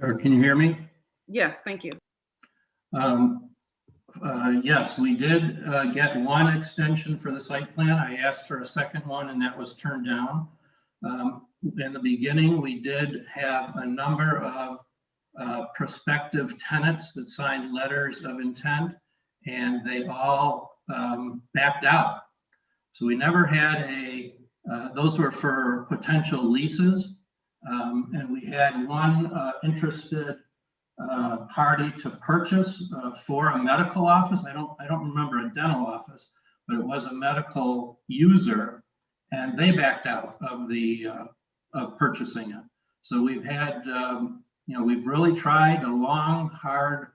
Or can you hear me?
Yes, thank you.
Yes, we did get one extension for the site plan. I asked for a second one and that was turned down. In the beginning, we did have a number of prospective tenants that signed letters of intent, and they all backed out. So we never had those were for potential leases. And we had one interested party to purchase for a medical office. I don't remember a dental office, but it was a medical user, and they backed out of of purchasing it. So we've had, we've really tried a long, hard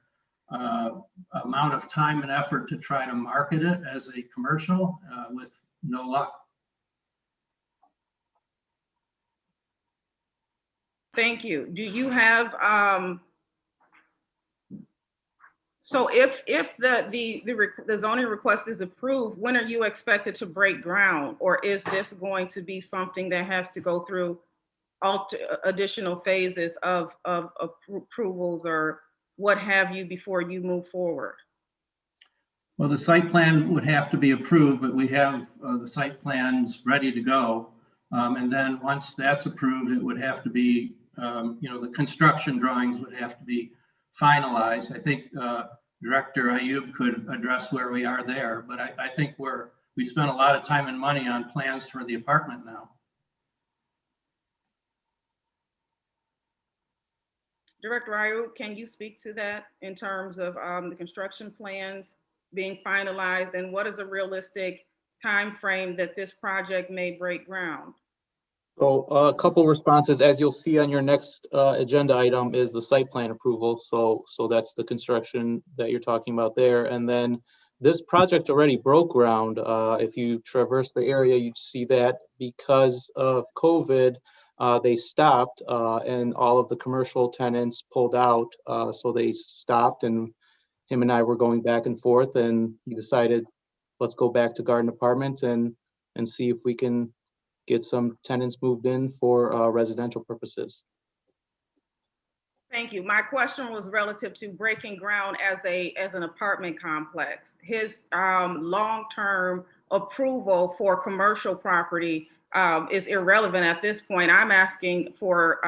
amount of time and effort to try to market it as a commercial with no luck.
Thank you. Do you have, so if the zoning request is approved, when are you expected to break ground? Or is this going to be something that has to go through additional phases of approvals or what have you before you move forward?
Well, the site plan would have to be approved, but we have the site plans ready to go. And then once that's approved, it would have to be, the construction drawings would have to be finalized. I think Director Ayub could address where we are there, but I think we spent a lot of time and money on plans for the apartment now.
Director Ayub, can you speak to that in terms of the construction plans being finalized, and what is a realistic time frame that this project may break ground?
So a couple responses, as you'll see on your next agenda item, is the site plan approval. So that's the construction that you're talking about there. And then this project already broke ground. If you traverse the area, you'd see that because of COVID, they stopped and all of the commercial tenants pulled out. So they stopped, and him and I were going back and forth, and he decided, let's go back to garden apartments and see if we can get some tenants moved in for residential purposes.
Thank you. My question was relative to breaking ground as an apartment complex. His long-term approval for commercial property is irrelevant at this point. I'm asking for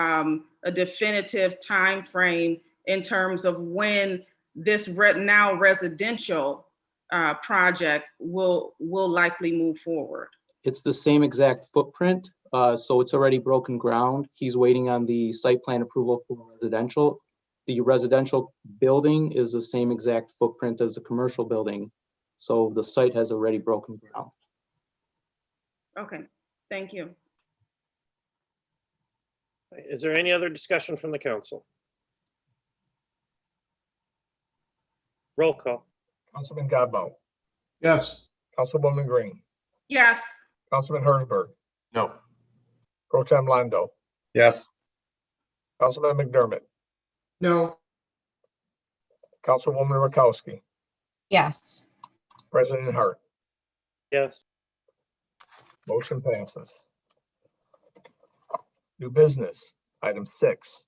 a definitive time frame in terms of when this now residential project will likely move forward.
It's the same exact footprint, so it's already broken ground. He's waiting on the site plan approval for residential. The residential building is the same exact footprint as the commercial building, so the site has already broken ground.
Okay, thank you.
Is there any other discussion from the council? Roll call.
Councilman Godbout,
Yes.
Councilwoman Green,
Yes.
Councilman Herzberg,
No.
Pro Tem Londo,
Yes.
Councilman McDermott,
No.
Councilwoman Rakowski,
Yes.
President Hart.
Yes.
Motion passes. New business, item 6.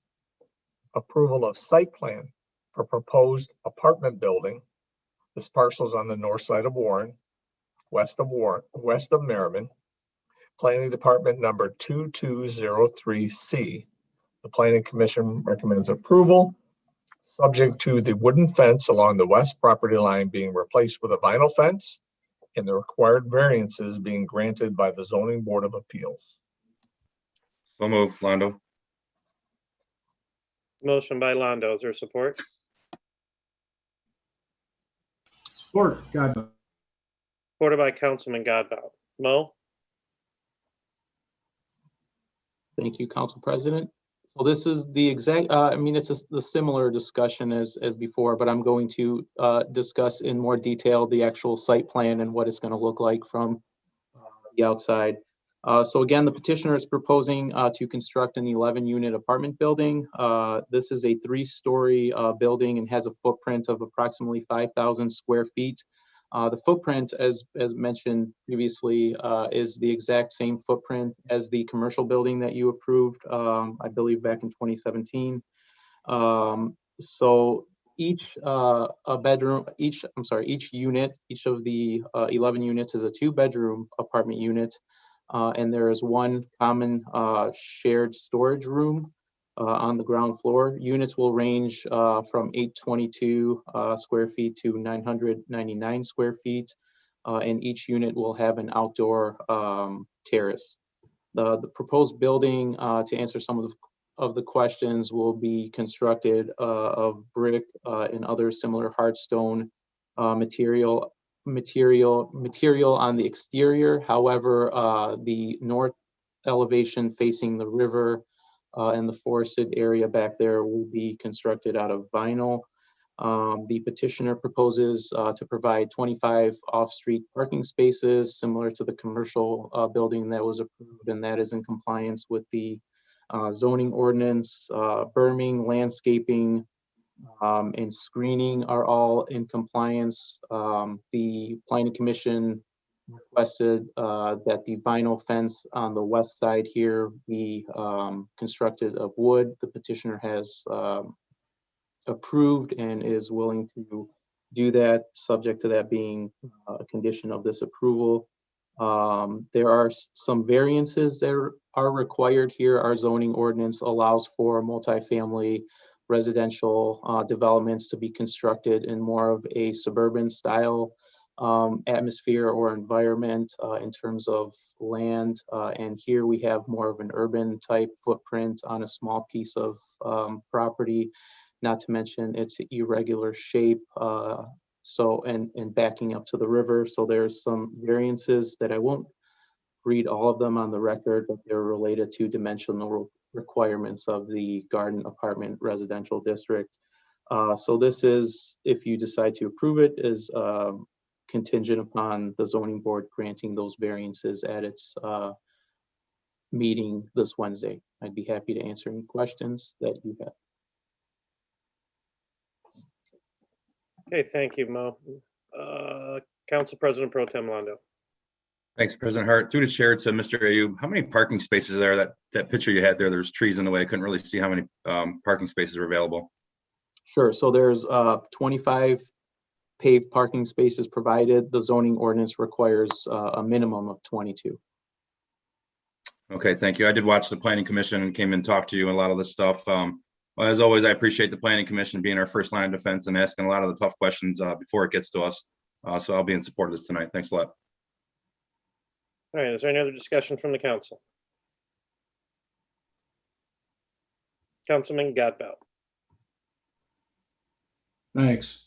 Approval of site plan for proposed apartment building. This parcel is on the north side of Warren, west of Merriman. Planning Department number 2203C. The Planning Commission recommends approval, subject to the wooden fence along the west property line being replaced with a vinyl fence and the required variances being granted by the Zoning Board of Appeals.
So moved, Londo.
Motion by Londo. Is there support?
Support, Godbout.
Supported by Councilman Godbout. Mo?
Thank you, Council President. So this is the exact, it's a similar discussion as before, but I'm going to discuss in more detail the actual site plan and what it's going to look like from the outside. So again, the petitioner is proposing to construct an 11-unit apartment building. This is a 3-story building and has a footprint of approximately 5,000 square feet. The footprint, as mentioned previously, is the exact same footprint as the commercial building that you approved, I believe, back in 2017. So each unit, each of the 11 units is a 2-bedroom apartment unit, and there is one common shared storage room on the ground floor. Units will range from 822 square feet to 999 square feet, and each unit will have an outdoor terrace. The proposed building, to answer some of the questions, will be constructed of brick and other similar hard stone material on the exterior. However, the north elevation facing the river and the forested area back there will be constructed out of vinyl. The petitioner proposes to provide 25 off-street parking spaces similar to the commercial building that was approved, and that is in compliance with the zoning ordinance. Berming, landscaping, and screening are all in compliance. The Planning Commission requested that the vinyl fence on the west side here be constructed of wood. The petitioner has approved and is willing to do that, subject to that being a condition of this approval. There are some variances that are required here. Our zoning ordinance allows for multifamily residential developments to be constructed in more of a suburban style atmosphere or environment in terms of land. And here we have more of an urban type footprint on a small piece of property, not to mention its irregular shape. And backing up to the river. So there's some variances that I won't read all of them on the record, but they're related to dimensional requirements of the garden apartment residential district. So this is, if you decide to approve it, is contingent upon the zoning board granting those variances at its meeting this Wednesday. I'd be happy to answer any questions that you have.
Okay, thank you, Mo. Council President Pro Tem Londo.
Thanks, President Hart. Through the chair to Mr. Ayub, how many parking spaces are there? That picture you had there, there's trees in the way. I couldn't really see how many parking spaces are available.
Sure. So there's 25 paved parking spaces provided. The zoning ordinance requires a minimum of 22.
Okay, thank you. I did watch the Planning Commission and came and talked to you on a lot of this stuff. Well, as always, I appreciate the Planning Commission being our first line of defense and asking a lot of the tough questions before it gets to us. So I'll be in support of this tonight. Thanks a lot.
All right, is there any other discussion from the council? Councilman Godbout.
Thanks.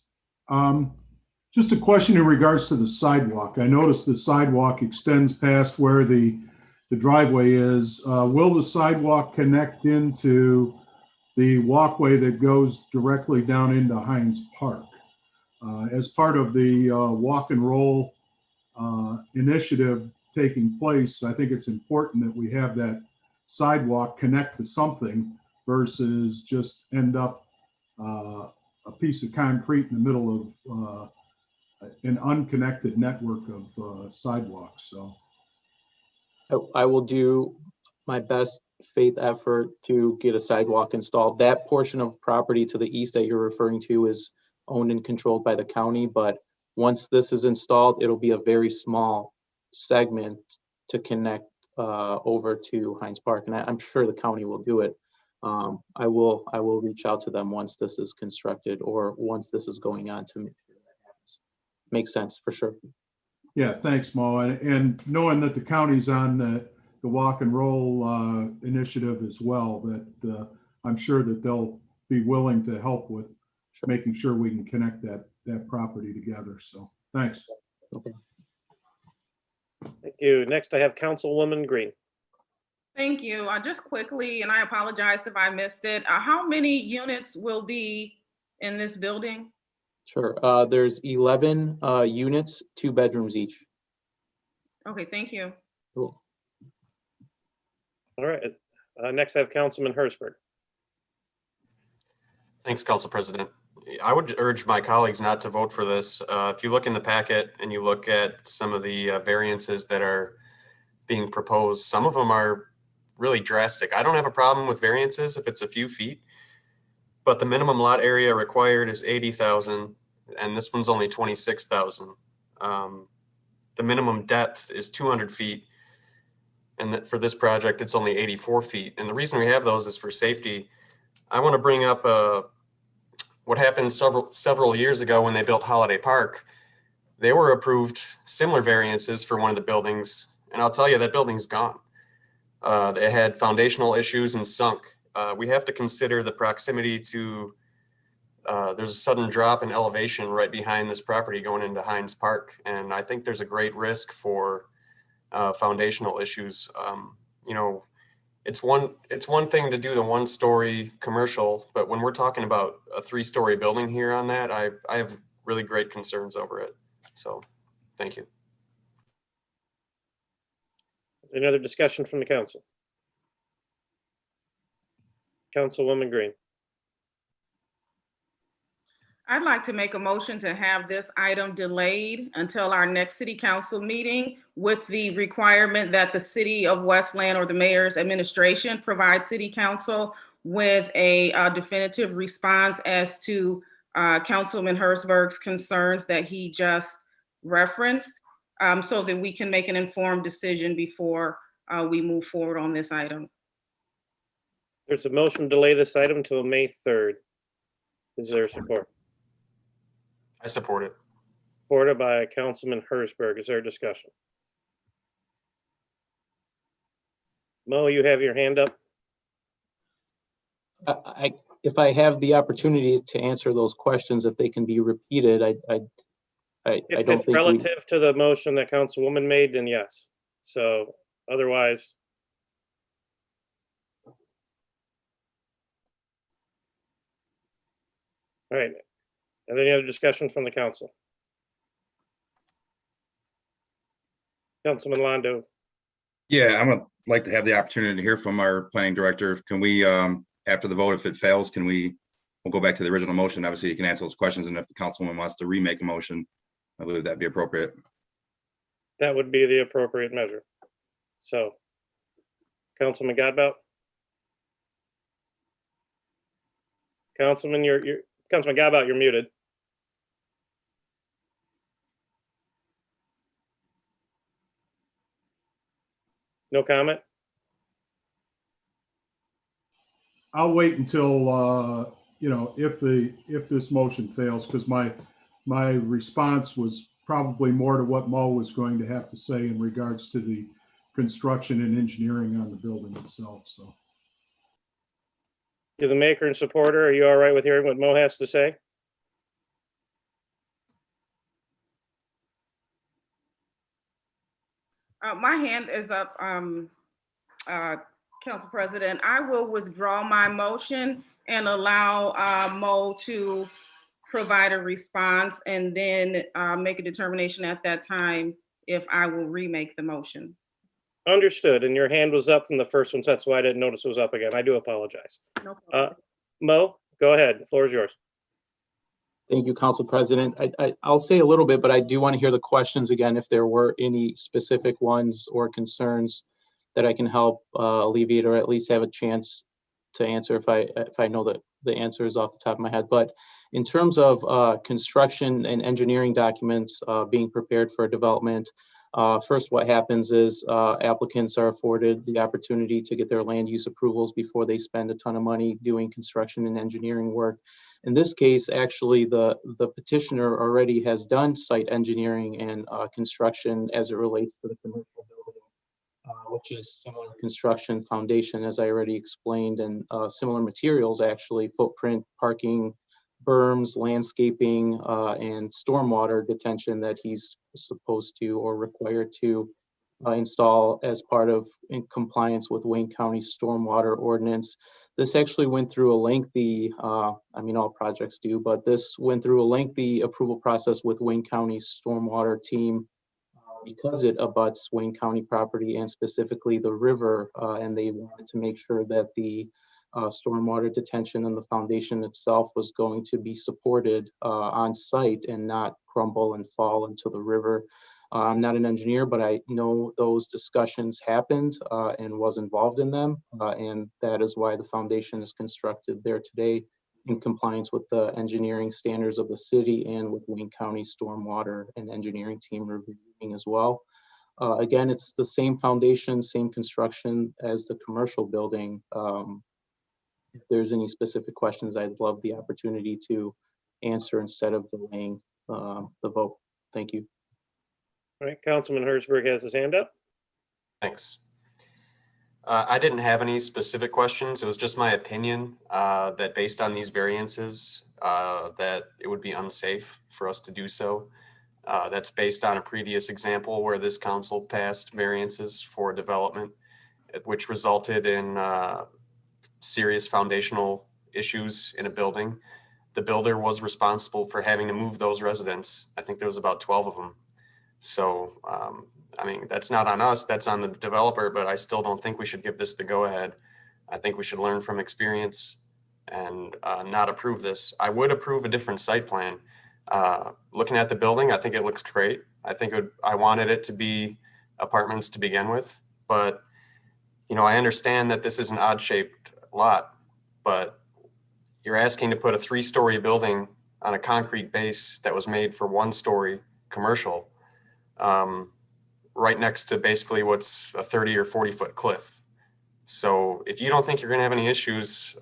Just a question in regards to the sidewalk. I noticed the sidewalk extends past where the driveway is. Will the sidewalk connect into the walkway that goes directly down into Hines Park? As part of the walk and roll initiative taking place, I think it's important that we have that sidewalk connect to something. versus just end up a piece of concrete in the middle of an unconnected network of sidewalks. So
I will do my best faith effort to get a sidewalk installed. That portion of property to the east that you're referring to is owned and controlled by the county, but once this is installed, it'll be a very small segment to connect over to Hines Park, and I'm sure the county will do it. I will reach out to them once this is constructed or once this is going on to make sure that happens. Makes sense for sure.
yeah, thanks, Mo. And knowing that the county's on the walk and roll initiative as well, that I'm sure that they'll be willing to help with making sure we can connect that property together. So thanks.
Okay.
Thank you. Next, I have Councilwoman Green.
Thank you. Just quickly, and I apologize if I missed it. How many units will be in this building?
Sure. There's 11 units, 2 bedrooms each.
Okay, thank you.
Cool.
All right. Next, I have Councilman Hertzberg.
Thanks, Council President. I would urge my colleagues not to vote for this. If you look in the packet and you look at some of the variances that are being proposed, some of them are really drastic. I don't have a problem with variances if it's a few feet, but the minimum lot area required is 80,000 and this one's only 26,000. The minimum depth is 200 feet. And that for this project, it's only 84 feet. And the reason we have those is for safety. I want to bring up what happened several years ago when they built Holiday Park. They were approved similar variances for one of the buildings. And I'll tell you, that building's gone. They had foundational issues and sunk. We have to consider the proximity to, there's a sudden drop in elevation right behind this property going into Hines Park. And I think there's a great risk for foundational issues. You know, it's one thing to do the 1-story commercial, but when we're talking about a 3-story building here on that, I have really great concerns over it. So, thank you.
Any other discussion from the council? Councilwoman Green.
I'd like to make a motion to have this item delayed until our next city council meeting with the requirement that the city of Westland or the mayor's administration provide city council with a definitive response as to Councilman Hertzberg's concerns that he just referenced, so that we can make an informed decision before we move forward on this item.
There's a motion to delay this item until May 3rd. Is there support?
I support it.
Supported by Councilman Hertzberg. Is there discussion? Mo, you have your hand up.
If I have the opportunity to answer those questions, if they can be repeated, I
If
don't
it's
think
relative to the motion that Councilwoman made, then yes. So otherwise. All right. Are there any other discussion from the council? Councilman Londo.
Yeah, I would like to have the opportunity to hear from our planning director. Can we, after the vote, if it fails, we'll go back to the original motion. Obviously, you can answer those questions. And if the councilwoman wants to remake a motion, I believe that'd be appropriate.
That would be the appropriate measure. So, Councilman Godbout. Councilman, Councilman Godbout, you're muted. No comment?
I'll wait until, if this motion fails, because my response was probably more to what Mo was going to have to say in regards to the construction and engineering on the building itself, so.
To the maker and supporter, are you all right with hearing what Mo has to say?
My hand is up, Council President. I will withdraw my motion and allow Mo to provide a response and then make a determination at that time if I will remake the motion.
Understood, and your hand was up from the first one, so that's why I didn't notice it was up again. I do apologize.
No problem.
Mo, go ahead. The floor is yours.
Thank you, Council President. I'll say a little bit, but I do want to hear the questions again if there were any specific ones or concerns that I can help alleviate or at least have a chance to answer if I know that the answer is off the top of my head. But in terms of construction and engineering documents being prepared for development, first what happens is applicants are afforded the opportunity to get their land use approvals before they spend a ton of money doing construction and engineering work. In this case, actually, the petitioner already has done site engineering and construction as it relates to the commercial building, which is similar construction foundation, as I already explained, and similar materials, actually, footprint, parking, berms, landscaping, and stormwater detention that he's supposed to or required to install as part of in compliance with Wayne County stormwater ordinance. This actually went through a lengthy, I mean, all projects do, but this went through a lengthy approval process with Wayne County's stormwater team because it abuts Wayne County property and specifically the river, and they wanted to make sure that the stormwater detention and the foundation itself was going to be supported on site and not crumble and fall into the river. I'm not an engineer, but I know those discussions happened and was involved in them. And that is why the foundation is constructed there today in compliance with the engineering standards of the city and with Wayne County Stormwater and Engineering team reviewing as well. Again, it's the same foundation, same construction as the commercial building. If there's any specific questions, I'd love the opportunity to answer instead of delaying the vote. Thank you.
All right, Councilman Hertzberg has his hand up.
Thanks. I didn't have any specific questions. It was just my opinion that based on these variances, that it would be unsafe for us to do so. That's based on a previous example where this council passed variances for development, which resulted in serious foundational issues in a building. The builder was responsible for having to move those residents. I think there was about 12 of them. So, I mean, that's not on us, that's on the developer, but I still don't think we should give this the go-ahead. I think we should learn from experience and not approve this. I would approve a different site plan. Looking at the building, I think it looks great. I wanted it to be apartments to begin with, but you know, I understand that this is an odd-shaped lot, but you're asking to put a 3-story building on a concrete base that was made for 1-story commercial, right next to basically what's a 30 or 40-foot cliff. So if you don't think you're going to have any issues,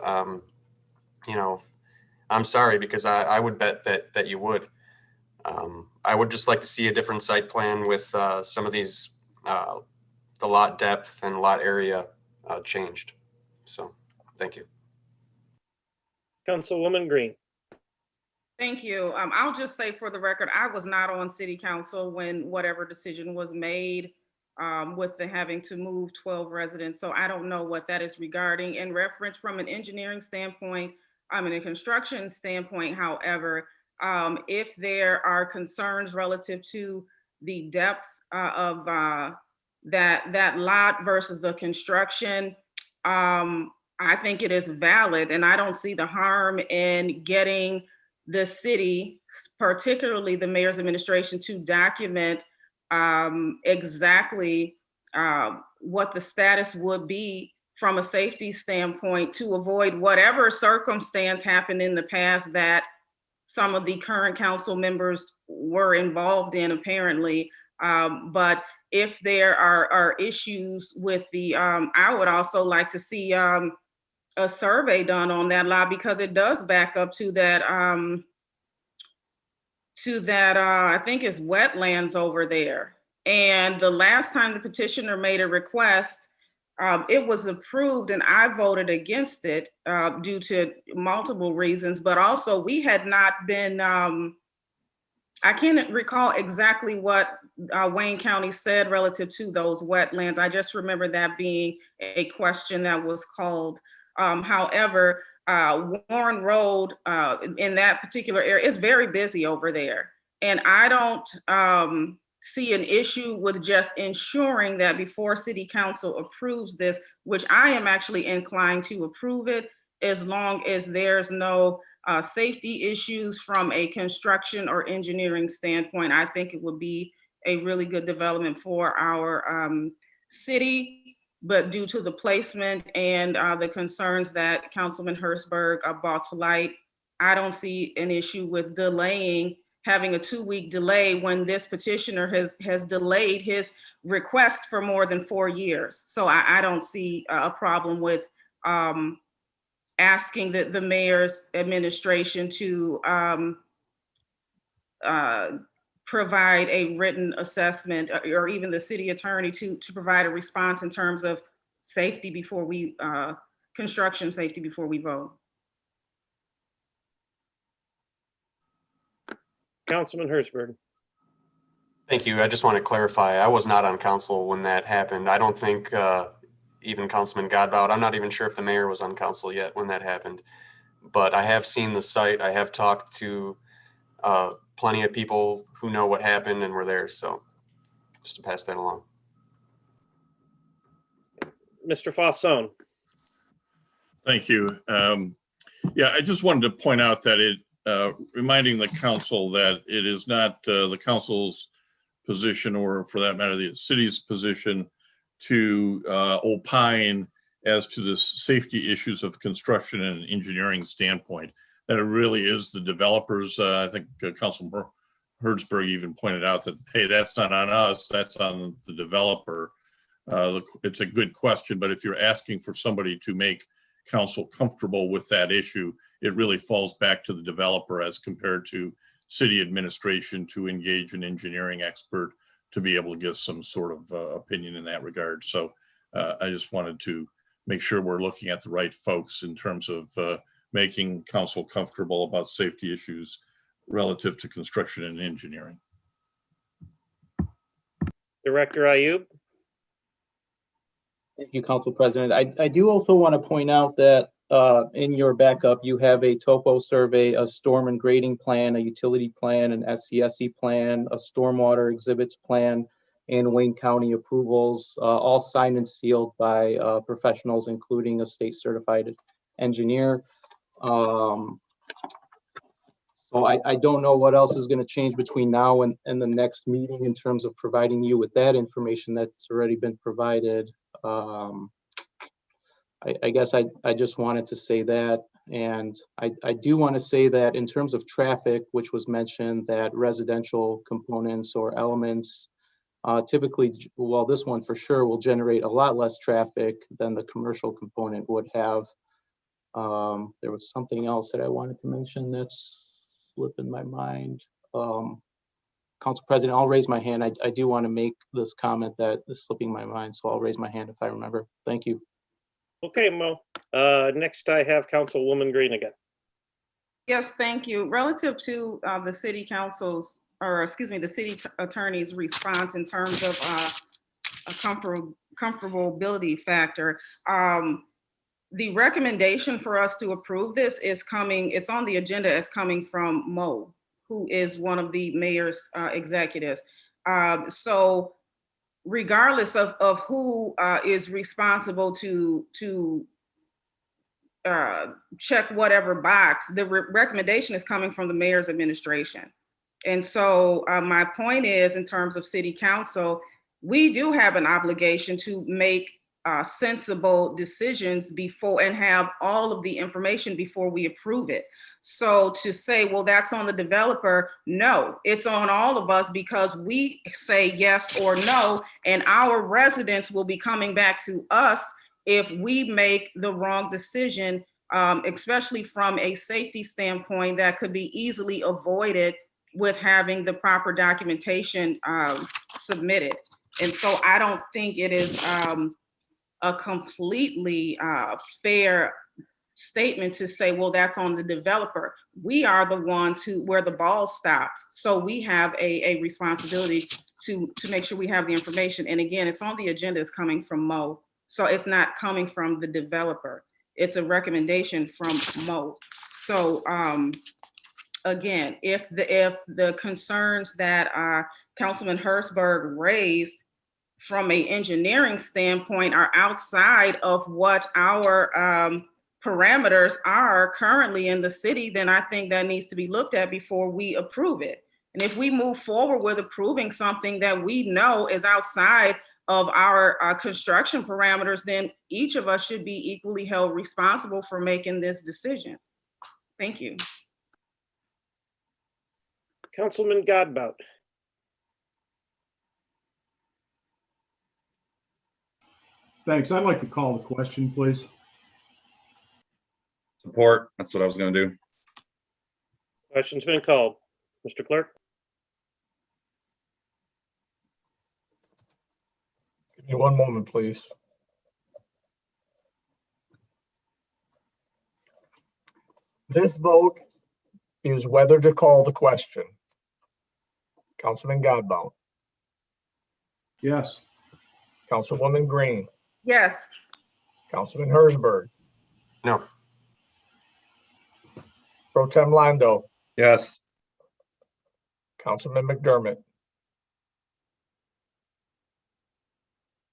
you know, I'm sorry, because I would bet that you would. I would just like to see a different site plan with some of these, the lot depth and lot area changed. So, thank you.
Councilwoman Green.
Thank you. I'll just say for the record, I was not on city council when whatever decision was made with the having to move 12 residents. So I don't know what that is regarding. In reference from an engineering standpoint, and a construction standpoint, however, if there are concerns relative to the depth of that lot versus the construction, I think it is valid, and I don't see the harm in getting the city, particularly the mayor's administration, to document exactly what the status would be from a safety standpoint to avoid whatever circumstance happened in the past that some of the current council members were involved in, apparently. But if there are issues with the, I would also like to see a survey done on that lot, because it does back up to that, I think it's wetlands over there. And the last time the petitioner made a request, it was approved and I voted against it due to multiple reasons, but also we had not been, I can't recall exactly what Wayne County said relative to those wetlands. I just remember that being a question that was called. However, Warren Road in that particular area is very busy over there. And I don't, see an issue with just ensuring that before city council approves this, which I am actually inclined to approve it, as long as there's no safety issues from a construction or engineering standpoint. I think it would be a really good development for our city, but due to the placement and the concerns that Councilman Hertzberg brought to light, I don't see an issue with delaying, having a 2-week delay when this petitioner has delayed his request for more than 4 years. So I don't see a problem with asking the mayor's administration to provide a written assessment, or even the city attorney to provide a response in terms of safety before we, construction safety before we vote.
Councilman Hertzberg.
Thank you. I just want to clarify, I was not on council when that happened. I don't think even Councilman Godbout, I'm not even sure if the mayor was on council yet when that happened. But I have seen the site. I have talked to plenty of people who know what happened and were there. So just to pass that along.
Mr. Fasson.
Thank you. Yeah, I just wanted to point out that reminding the council that it is not the council's position, or for that matter, the city's position, to opine as to the safety issues of construction and engineering standpoint. That it really is the developers. I think Councilman Hertzberg even pointed out that, hey, that's not on us, that's on the developer. It's a good question, but if you're asking for somebody to make council comfortable with that issue, it really falls back to the developer as compared to city administration to engage an engineering expert to be able to give some sort of opinion in that regard. So I just wanted to make sure we're looking at the right folks in terms of making council comfortable about safety issues relative to construction and engineering.
Director Ayub.
Thank you, Council President. I do also want to point out that in your backup, you have a topo survey, a storm and grading plan, a utility plan, an SCSE plan, a stormwater exhibits plan, and Wayne County approvals, all signed and sealed by professionals, including a state certified engineer. So I don't know what else is going to change between now and the next meeting in terms of providing you with that information that's already been provided. I guess I just wanted to say that. And I do want to say that in terms of traffic, which was mentioned, that residential components or elements typically, well, this one for sure will generate a lot less traffic than the commercial component would have. There was something else that I wanted to mention that's slipping my mind. Council President, I'll raise my hand. I do want to make this comment that is slipping my mind, so I'll raise my hand if I remember. Thank you.
Okay, Mo. Next I have Councilwoman Green again.
Yes, thank you. Relative to the city council's, or excuse me, the city attorney's response in terms of a comfortability factor, the recommendation for us to approve this is coming, it's on the agenda as coming from Mo, who is one of the mayor's executives. So regardless of who is responsible to check whatever box, the recommendation is coming from the mayor's administration. And so my point is, in terms of city council, we do have an obligation to make sensible decisions before and have all of the information before we approve it. So to say, well, that's on the developer, no, it's on all of us, because we say yes or no, and our residents will be coming back to us if we make the wrong decision, especially from a safety standpoint that could be easily avoided with having the proper documentation submitted. And so I don't think it is a completely fair statement to say, well, that's on the developer. We are the ones where the ball stops. So we have a responsibility to make sure we have the information. And again, it's on the agenda, it's coming from Mo. So it's not coming from the developer. It's a recommendation from Mo. So again, if the concerns that Councilman Hertzberg raised from a engineering standpoint are outside of what our parameters are currently in the city, then I think that needs to be looked at before we approve it. And if we move forward with approving something that we know is outside of our construction parameters, then each of us should be equally held responsible for making this decision. Thank you.
Councilman Godbout.
Thanks. I'd like to call the question, please.
Support. That's what I was going to do.
Question's been called. Mr. Clerk?
Give me one moment, please. This vote is whether to call the question. Councilman Godbout.
Yes.
Councilwoman Green.
Yes.
Councilman Hertzberg.
No.
Pro Tem Londo.
Yes.
Councilman McDermott.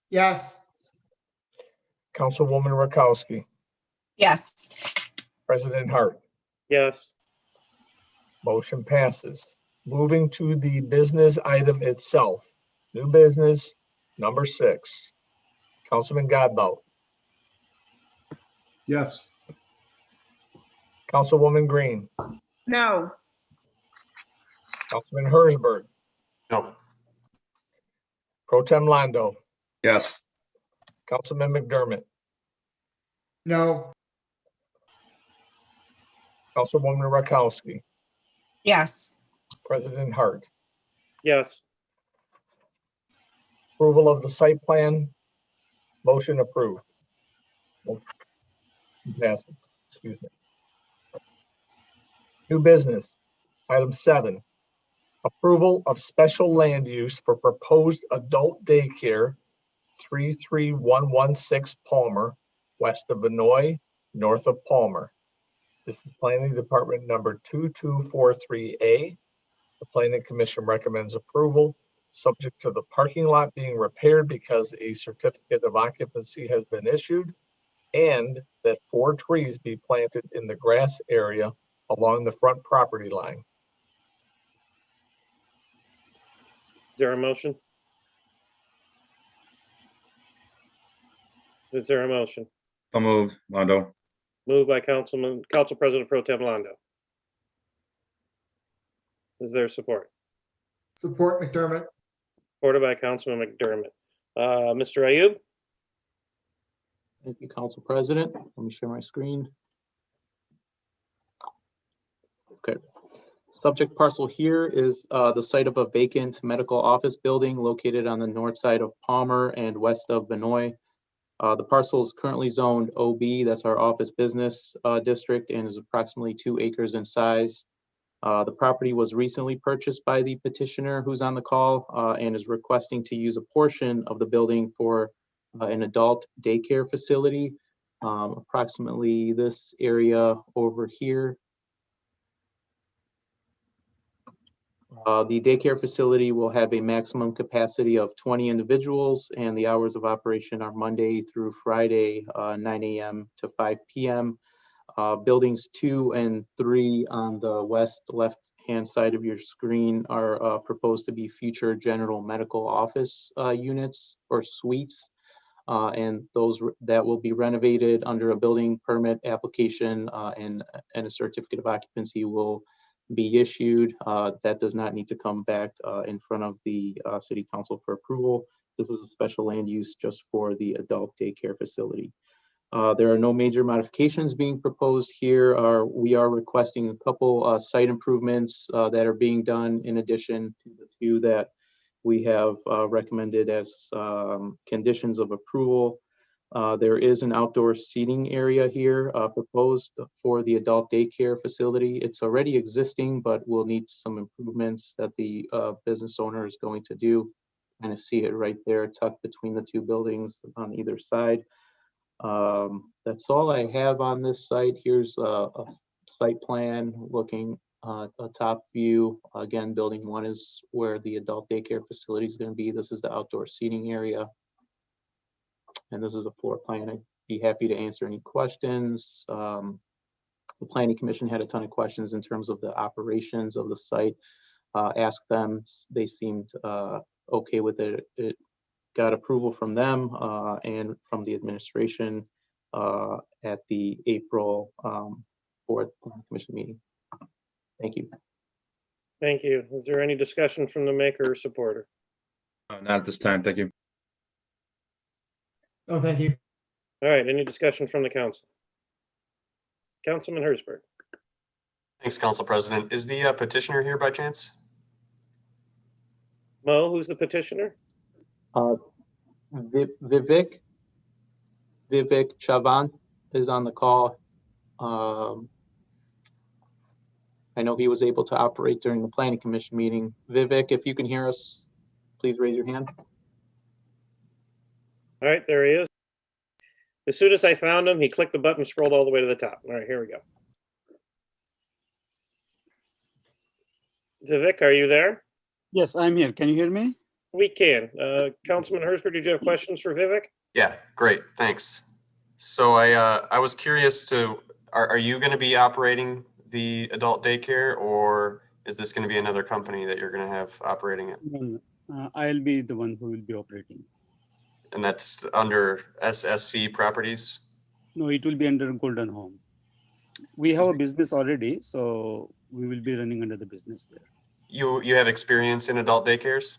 Yes.
Councilwoman Rakowski.
Yes.
President Hart.
Yes.
Motion passes. Moving to the business item itself. New business number 6. Councilman Godbout.
Yes.
Councilwoman Green.
No.
Councilman Hertzberg.
No.
Pro Tem Londo.
Yes.
Councilman McDermott.
No.
Councilwoman Rakowski.
Yes.
President Hart.
Yes.
Approval of the site plan. Motion approved. Passes. Excuse me. New business. Item 7. Approval of special land use for proposed adult daycare 33116 Palmer, west of Benoit, north of Palmer. This is Planning Department number 2243A. The Planning Commission recommends approval, subject to the parking lot being repaired because a certificate of occupancy has been issued, and that 4 trees be planted in the grass area along the front property line.
Is there a motion? Is there a motion?
So moved. Londo.
Moved by Council President Pro Tem Londo. Is there support?
Support McDermott.
Supported by Councilman McDermott. Mr. Ayub?
Thank you, Council President. Let me share my screen. Okay. Subject parcel here is the site of a vacant medical office building located on the north side of Palmer and west of Benoit. The parcel is currently zoned OB, that's our office business district, and is approximately 2 acres in size. The property was recently purchased by the petitioner who's on the call and is requesting to use a portion of the building for an adult daycare facility, approximately this area over here. The daycare facility will have a maximum capacity of 20 individuals, and the hours of operation are Monday through Friday, 9 a.m. to 5 p.m. Buildings 2 and 3 on the west left-hand side of your screen are proposed to be future general medical office units or suites, and those that will be renovated under a building permit application, and a certificate of occupancy will be issued. That does not need to come back in front of the City Council for approval. This is a special land use just for the adult daycare facility. There are no major modifications being proposed here. We are requesting a couple site improvements that are being done in addition to the 2 that we have recommended as conditions of approval. There is an outdoor seating area here proposed for the adult daycare facility. It's already existing, but will need some improvements that the business owner is going to do. Kind of see it right there tucked between the 2 buildings on either side. That's all I have on this site. Here's a site plan looking a top view. Again, building 1 is where the adult daycare facility is going to be. This is the outdoor seating area. And this is a floor plan. I'd be happy to answer any questions. The Planning Commission had a ton of questions in terms of the operations of the site. Asked them, they seemed okay with it. It got approval from them and from the administration at the April 4th Planning Commission meeting. Thank you.
Thank you. Is there any discussion from the maker or supporter?
Not at this time. Thank you.
Oh, thank you.
All right, any discussion from the council? Councilman Hersberg.
Thanks, Council President. Is the petitioner here by chance?
Mo, who's the petitioner?
Vivek Chavan is on the call. I know he was able to operate during the Planning Commission meeting. Vivek, if you can hear us, please raise your hand.
All right, there he is. As soon as I found him, he clicked the button, scrolled all the way to the top. All right, here we go. Vivek, are you there?
Yes, I'm here. Can you hear me?
We can. Councilman Hersberg, did you have questions for Vivek?
Yeah, great, thanks. So I was curious to, are you going to be operating the adult daycare, or is this going to be another company that you're going to have operating it?
No, I'll be the one who will be operating.
And that's under SSC Properties?
No, it will be under Golden Home. We have a business already, so we will be running under the business there.
You have experience in adult daycares?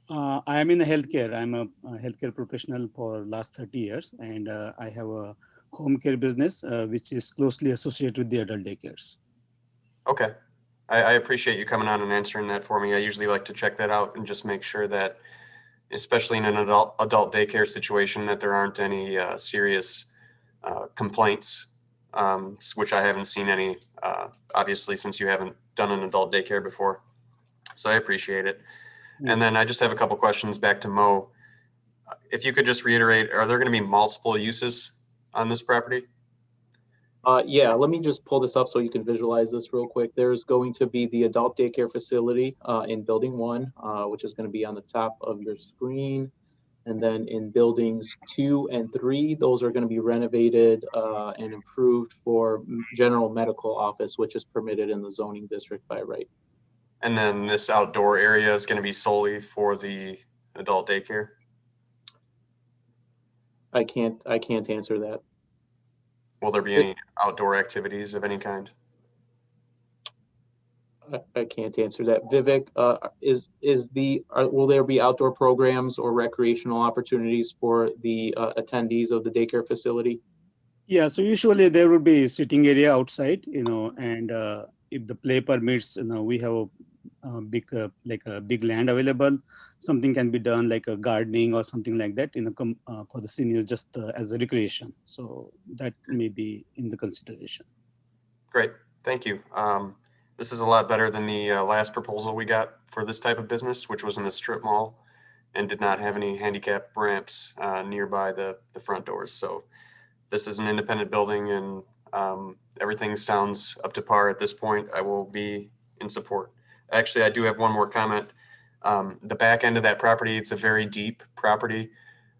I am in the healthcare. I'm a healthcare professional for last 30 years, and I have a home care business, which is closely associated with the adult daycares.
Okay. I appreciate you coming on and answering that for me. I usually like to check that out and just make sure that, especially in an adult daycare situation, that there aren't any serious complaints, which I haven't seen any, obviously, since you haven't done an adult daycare before. So I appreciate it. And then I just have a couple questions back to Mo. If you could just reiterate, are there going to be multiple uses on this property?
Yeah, let me just pull this up so you can visualize this real quick. There's going to be the adult daycare facility in building 1, which is going to be on the top of your screen. And then in buildings 2 and 3, those are going to be renovated and improved for general medical office, which is permitted in the zoning district by right.
And then this outdoor area is going to be solely for the adult daycare?
I can't answer that.
Will there be any outdoor activities of any kind?
I can't answer that. Vivek, will there be outdoor programs or recreational opportunities for the attendees of the daycare facility?
Yeah, so usually there will be sitting area outside, and if the play permits, we have a big big land available. Something can be done like a gardening or something like that for the seniors, just as a recreation. So that may be in the consideration.
Great, thank you. This is a lot better than the last proposal we got for this type of business, which was in the strip mall and did not have any handicap ramps nearby the front doors. So this is an independent building, and everything sounds up to par at this point. I will be in support. Actually, I do have one more comment. The back end of that property, it's a very deep property.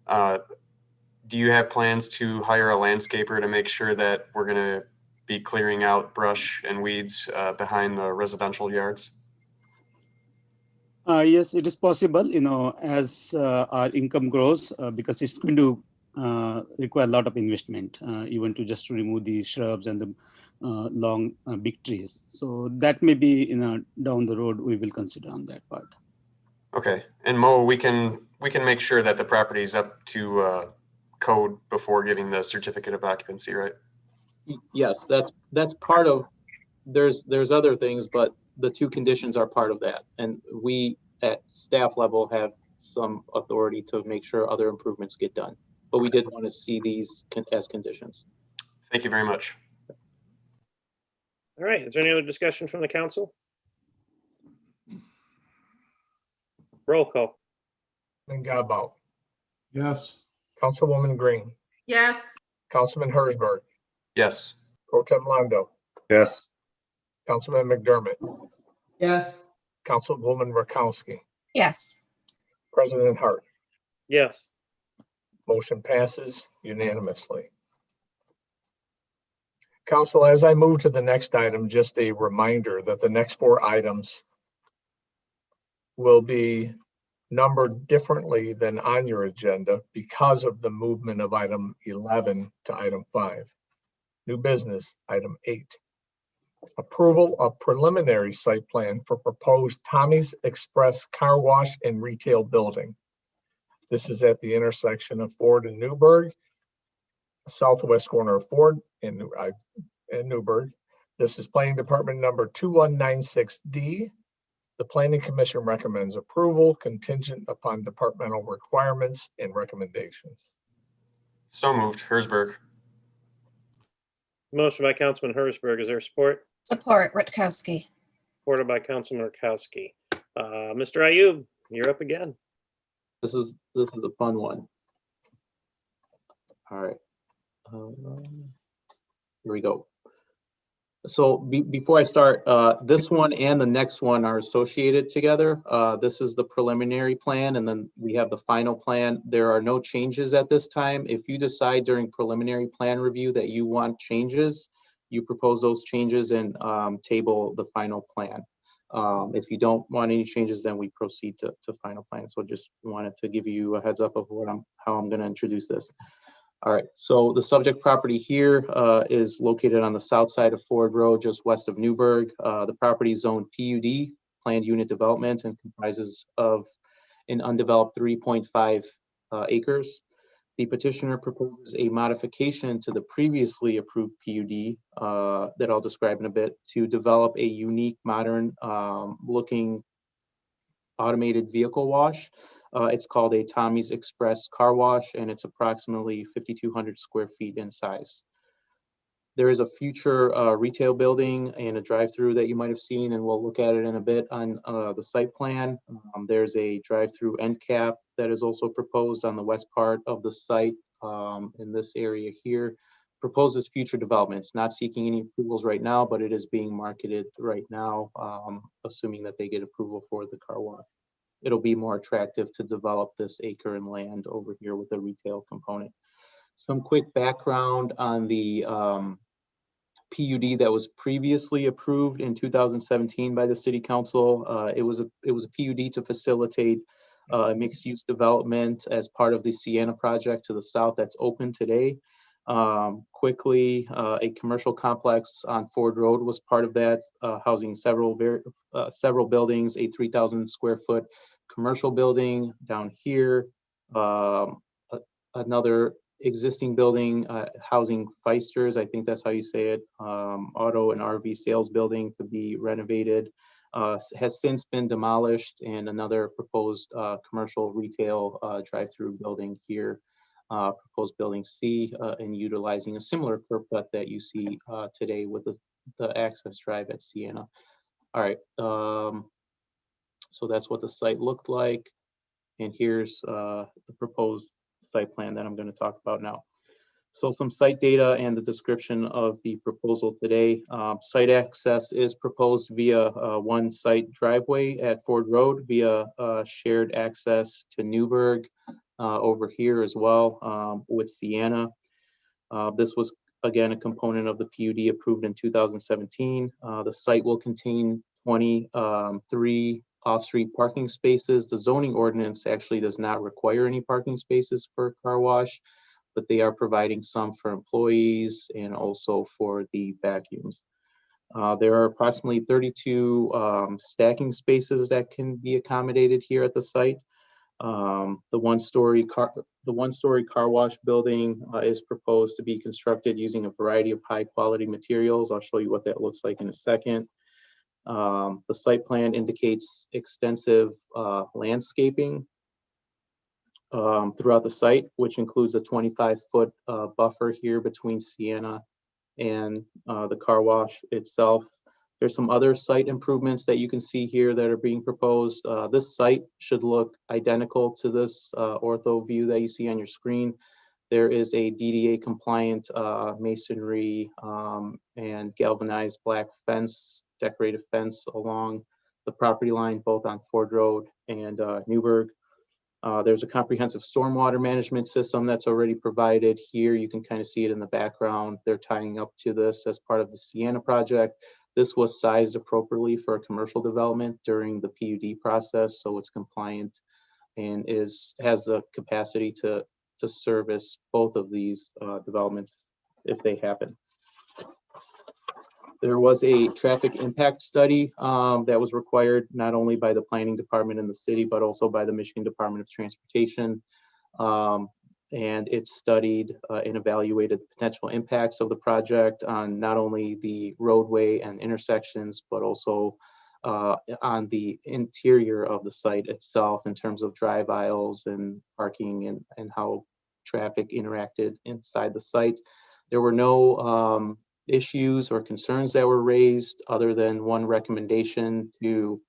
Do you have plans to hire a landscaper to make sure that we're going to be clearing out brush and weeds behind the residential yards?
Yes, it is possible, as our income grows, because it's going to require a lot of investment, even to just remove the shrubs and the long big trees. So that may be, down the road, we will consider on that part.
Okay, and Mo, we can make sure that the property is up to code before giving the certificate of occupancy, right?
Yes, that's part of. There's other things, but the 2 conditions are part of that, and we at staff level have some authority to make sure other improvements get done. But we did want to see these as conditions.
Thank you very much.
All right, is there any other discussion from the council? Roll call.
Gabao.
Yes.
Councilwoman Green.
Yes.
Councilman Hersberg.
Yes.
Pro Tem Londo.
Yes.
Councilman McDermott,
Yes.
Councilwoman Rakowski,
Yes.
President Hart.
Yes.
Motion passes unanimously. Council, as I move to the next item, just a reminder that the next 4 items will be numbered differently than on your agenda because of the movement of item 11 to item 5. New business, item 8. Approval of preliminary site plan for proposed Tommy's Express Car Wash and Retail Building. This is at the intersection of Ford and Newburgh, southwest corner of Ford and Newburgh. This is Planning Department number 2196D. The Planning Commission recommends approval contingent upon departmental requirements and recommendations.
So moved. Hersberg.
Motion by Councilman Hersberg. Is there support?
Support, Rutkowski.
Supported by Councilman Rakowski. Mr. Ayub, you're up again.
This is a fun one. All right. Here we go. So before I start, this one and the next one are associated together. This is the preliminary plan, and then we have the final plan. There are no changes at this time. If you decide during preliminary plan review that you want changes, you propose those changes and table the final plan. If you don't want any changes, then we proceed to final plan. So just wanted to give you a heads up of how I'm going to introduce this. All right, so the subject property here is located on the south side of Ford Road, just west of Newburgh. The property is zoned PUD, planned unit development, and comprises of an undeveloped 3.5 acres. The petitioner proposes a modification to the previously approved PUD that I'll describe in a bit to develop a unique, modern looking automated vehicle wash. It's called a Tommy's Express Car Wash, and it's approximately 5,200 square feet in size. There is a future retail building and a drive-through that you might have seen, and we'll look at it in a bit on the site plan. There's a drive-through end cap that is also proposed on the west part of the site in this area here. Proposes future developments, not seeking any approvals right now, but it is being marketed right now, assuming that they get approval for the car wash. It'll be more attractive to develop this acre and land over here with a retail component. Some quick background on the PUD that was previously approved in 2017 by the City Council. It was a PUD to facilitate mixed-use development as part of the Sienna project to the south that's open today. Quickly, a commercial complex on Ford Road was part of that, housing several buildings, a 3,000 square foot commercial building down here, another existing building housing Feisters, I think that's how you say it, auto and RV sales building to be renovated, has since been demolished, and another proposed commercial retail drive-through building here. Proposed building C, and utilizing a similar curb cut that you see today with the access drive at Sienna. All right, so that's what the site looked like. And here's the proposed site plan that I'm going to talk about now. So some site data and the description of the proposal today. Site access is proposed via one site driveway at Ford Road via shared access to Newburgh over here as well with Sienna. This was again a component of the PUD approved in 2017. The site will contain 23 off-street parking spaces. The zoning ordinance actually does not require any parking spaces for a car wash, but they are providing some for employees and also for the vacuums. There are approximately 32 stacking spaces that can be accommodated here at the site. The one-story car wash building is proposed to be constructed using a variety of high-quality materials. I'll show you what that looks like in a second. The site plan indicates extensive landscaping throughout the site, which includes a 25-foot buffer here between Sienna and the car wash itself. There's some other site improvements that you can see here that are being proposed. This site should look identical to this ortho view that you see on your screen. There is a DDA compliant masonry and galvanized black fence decorative fence along the property line, both on Ford Road and Newburgh. There's a comprehensive stormwater management system that's already provided here. You can kind of see it in the background. They're tying up to this as part of the Sienna project. This was sized appropriately for a commercial development during the PUD process, so it's compliant and has the capacity to service both of these developments if they happen. There was a traffic impact study that was required not only by the planning department in the city, but also by the Michigan Department of Transportation. And it studied and evaluated the potential impacts of the project on not only the roadway and intersections, but also on the interior of the site itself in terms of drive aisles and parking and how traffic interacted inside the site. There were no issues or concerns that were raised other than one recommendation to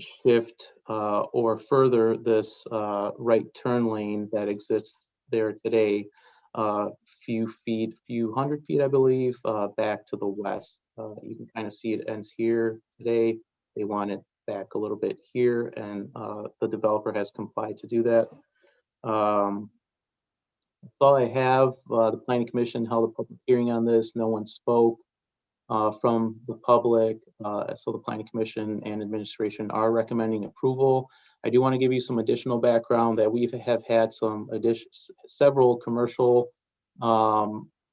shift or further this right turn lane that exists there today few hundred feet, I believe, back to the west. You can kind of see it ends here today. They want it back a little bit here, and the developer has complied to do that. That's all I have. The Planning Commission held a public hearing on this. No one spoke from the public. So the Planning Commission and administration are recommending approval. I do want to give you some additional background that we have had several commercial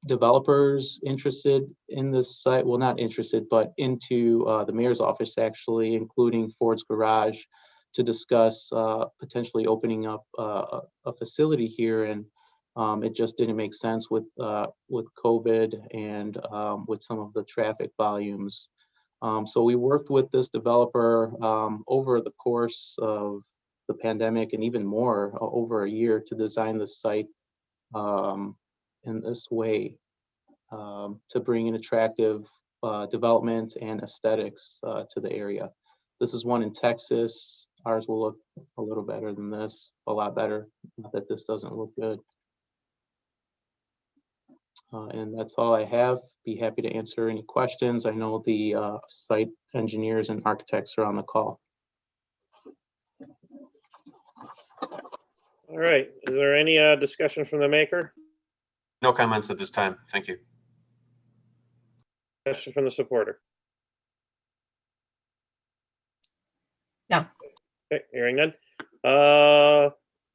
developers interested in this site. Well, not interested, but into the mayor's office, actually, including Ford's Garage, to discuss potentially opening up a facility here. And it just didn't make sense with COVID and with some of the traffic volumes. So we worked with this developer over the course of the pandemic and even more, over a year, to design the site in this way to bring in attractive development and aesthetics to the area. This is one in Texas. Ours will look a little better than this, a lot better. Not that this doesn't look good. And that's all I have. Be happy to answer any questions. I know the site engineers and architects are on the call.
All right. Is there any discussion from the maker?
No comments at this time. Thank you.
Question from the supporter?
No.
Okay, hearing none.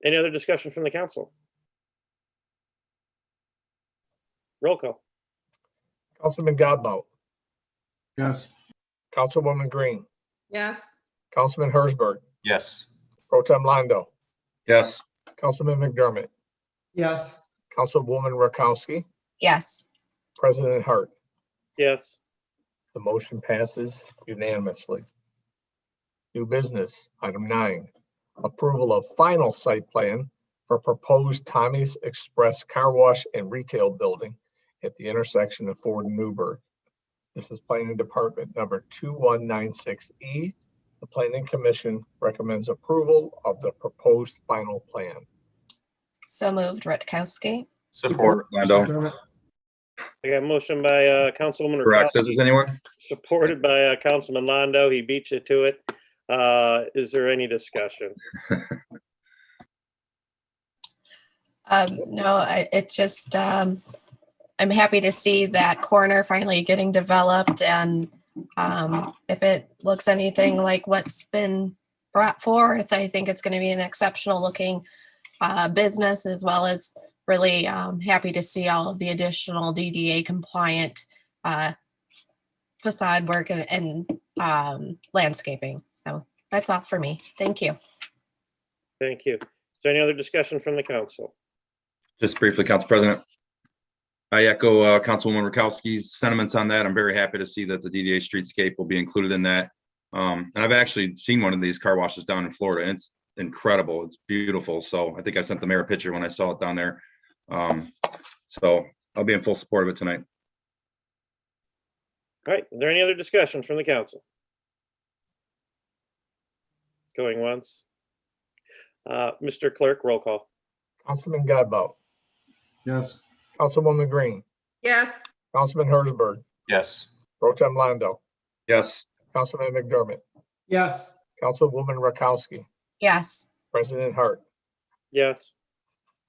Any other discussion from the council? Roll call.
Councilman Godbout,
Yes.
Councilwoman Green,
Yes.
Councilman Hersberg,
Yes.
Pro Tem Londo,
Yes.
Councilman McDermott,
Yes.
Councilwoman Rakowski,
Yes.
President Hart.
Yes.
The motion passes unanimously. New business, item 9, approval of final site plan for proposed Tommy's Express Car Wash and Retail Building at the intersection of Ford and Newburgh. This is Planning Department number 2196E. The Planning Commission recommends approval of the proposed final plan.
So moved, Rutkowski.
Support.
Lando.
I got a motion by Councilwoman
Rock,
Rakowski,
scissors, anyone?
supported by Councilman Londo. He beat you to it. Is there any discussion?
No, it just, I'm happy to see that corner finally getting developed, and if it looks anything like what's been brought forth, I think it's going to be an exceptional looking business, as well as really happy to see all of the additional DDA compliant facade work and landscaping. So that's all for me. Thank you.
Thank you. Is there any other discussion from the council?
Just briefly, Council President. I echo Councilwoman Rakowski's sentiments on that. I'm very happy to see that the DDA streetscape will be included in that. And I've actually seen one of these car washes down in Florida, and it's incredible. It's beautiful. So I think I sent the mayor a picture when I saw it down there. So I'll be in full support of it tonight.
All right. Is there any other discussion from the council? Going once. Mr. Clerk, roll call.
Councilman Godbout,
Yes.
Councilwoman Green,
Yes.
Councilman Hersberg,
Yes.
Pro Tem Londo,
Yes.
Councilman McDermott,
Yes.
Councilwoman Rakowski,
Yes.
President Hart.
Yes.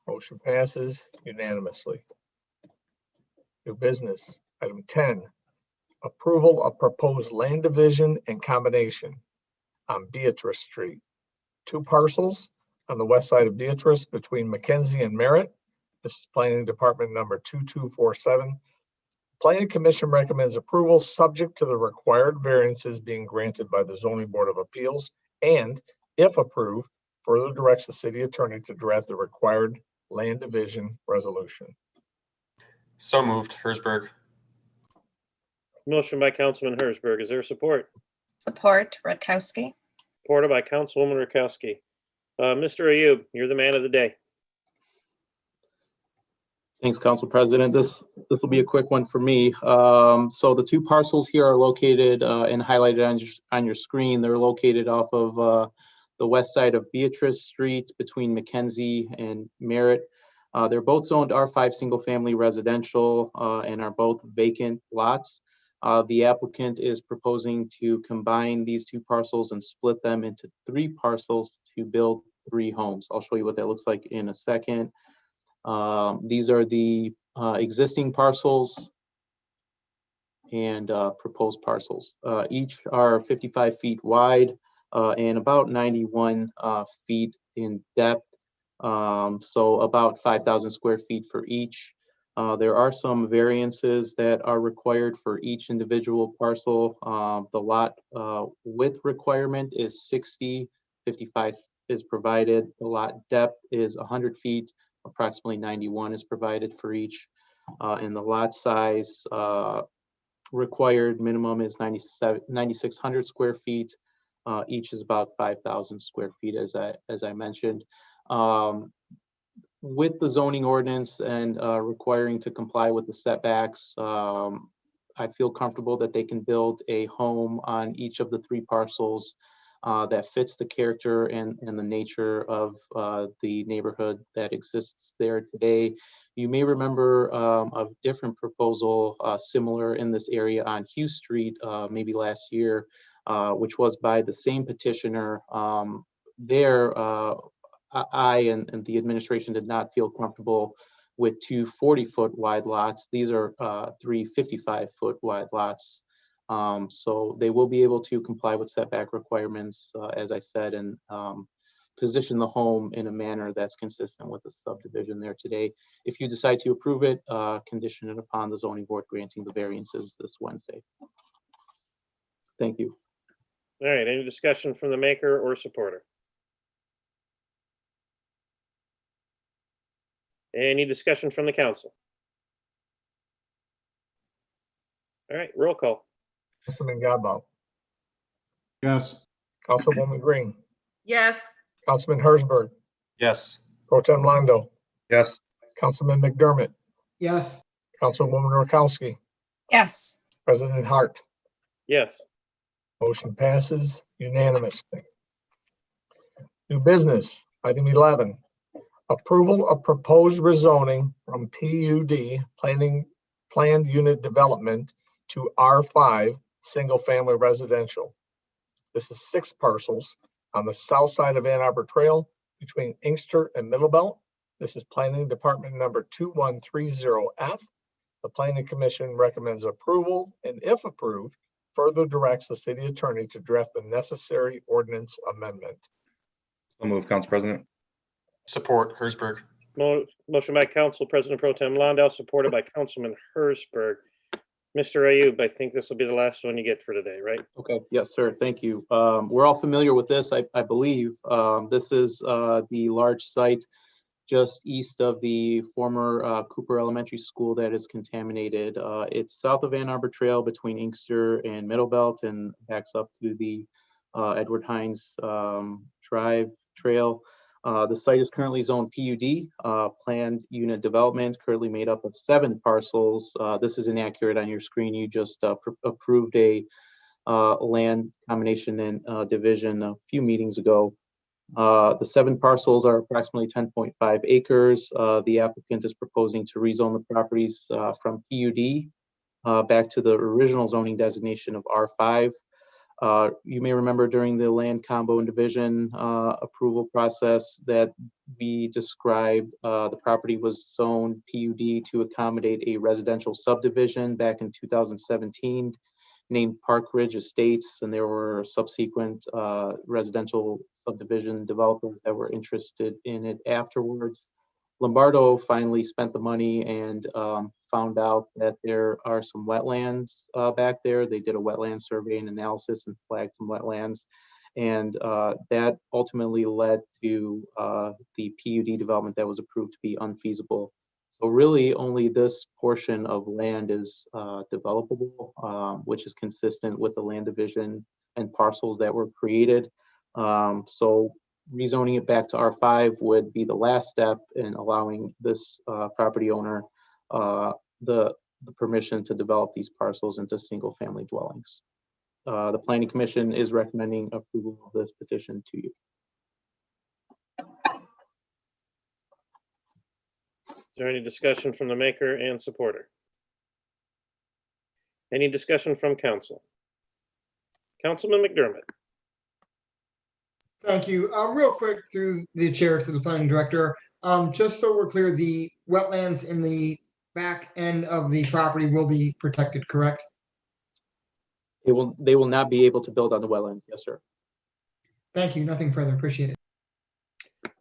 Motion passes unanimously. New business, item 10, approval of proposed land division and combination on Beatrice Street. 2 parcels on the west side of Beatrice between Mackenzie and Merritt. This is Planning Department number 2247. Planning Commission recommends approval subject to the required variances being granted by the Zoning Board of Appeals, and if approved, further directs the city attorney to draft the required land division resolution.
So moved. Hersberg.
Motion by Councilman Hersberg. Is there support?
Support, Rutkowski.
Supported by Councilwoman Rakowski. Mr. Ayub, you're the man of the day.
Thanks, Council President. This will be a quick one for me. So the 2 parcels here are located and highlighted on your screen. They're located off of the west side of Beatrice Street between Mackenzie and Merritt. They're both zoned R5 single family residential and are both vacant lots. The applicant is proposing to combine these 2 parcels and split them into 3 parcels to build 3 homes. I'll show you what that looks like in a second. These are the existing parcels and proposed parcels. Each are 55 feet wide and about 91 feet in depth. So about 5,000 square feet for each. There are some variances that are required for each individual parcel. The lot width requirement is 60, 55 is provided. The lot depth is 100 feet, approximately 91 is provided for each. And the lot size required minimum is 9,600 square feet. Each is about 5,000 square feet, as I mentioned. With the zoning ordinance and requiring to comply with the setbacks, I feel comfortable that they can build a home on each of the 3 parcels that fits the character and the nature of the neighborhood that exists there today. You may remember a different proposal similar in this area on Hugh Street, maybe last year, which was by the same petitioner. I and the administration did not feel comfortable with 2 40-foot wide lots. These are 3 55-foot wide lots. So they will be able to comply with setback requirements, as I said, and position the home in a manner that's consistent with the subdivision there today. If you decide to approve it, condition it upon the zoning board granting the variances this Wednesday. Thank you.
All right, any discussion from the maker or supporter? Any discussion from the council? All right, roll call.
Councilman Gadbout,
Yes.
Councilwoman Green,
Yes.
Councilman Hersberg,
Yes.
Pro Tem Londo,
Yes.
Councilman McDermott,
Yes.
Councilwoman Rakowski,
Yes.
President Hart.
Yes.
Motion passes unanimously. New business, item 11, approval of proposed rezoning from PUD, planned unit development, to R5, single family residential. This is 6 parcels on the south side of Ann Arbor Trail between Inkster and Middlebelt. This is Planning Department number 2130F. The Planning Commission recommends approval, and if approved, further directs the city attorney to draft the necessary ordinance amendment.
So move, Council President.
Support. Hersberg.
Motion by Council President Pro Tem Londo, supported by Councilman Hersberg. Mr. Ayub, I think this will be the last one you get for today, right?
Okay, yes, sir, thank you. We're all familiar with this, I believe. This is the large site just east of the former Cooper Elementary School that is contaminated. It's south of Ann Arbor Trail between Inkster and Middlebelt and backs up to the Edward Hines Drive Trail. The site is currently zoned PUD, planned unit development, currently made up of 7 parcels. This is inaccurate on your screen. You just approved a land combination and division a few meetings ago. The 7 parcels are approximately 10.5 acres. The applicant is proposing to rezone the properties from PUD back to the original zoning designation of R5. You may remember during the land combo and division approval process that we described the property was zoned PUD to accommodate a residential subdivision back in 2017 named Park Ridge Estates, and there were subsequent residential subdivision developers that were interested in it afterwards. Lombardo finally spent the money and found out that there are some wetlands back there. They did a wetland survey and analysis and flagged some wetlands. And that ultimately led to the PUD development that was approved to be unfeasible. So really only this portion of land is developable, which is consistent with the land division and parcels that were created. So rezoning it back to R5 would be the last step in allowing this property owner the permission to develop these parcels into single family dwellings. The Planning Commission is recommending approval of this petition to you.
Is there any discussion from the maker and supporter? Any discussion from council? Councilman McDermott.
Thank you. Real quick through the chair to the planning director, just so we're clear, the wetlands in the back end of the property will be protected, correct?
They will not be able to build on the wetlands. Yes, sir.
Thank you. Nothing further. Appreciate it.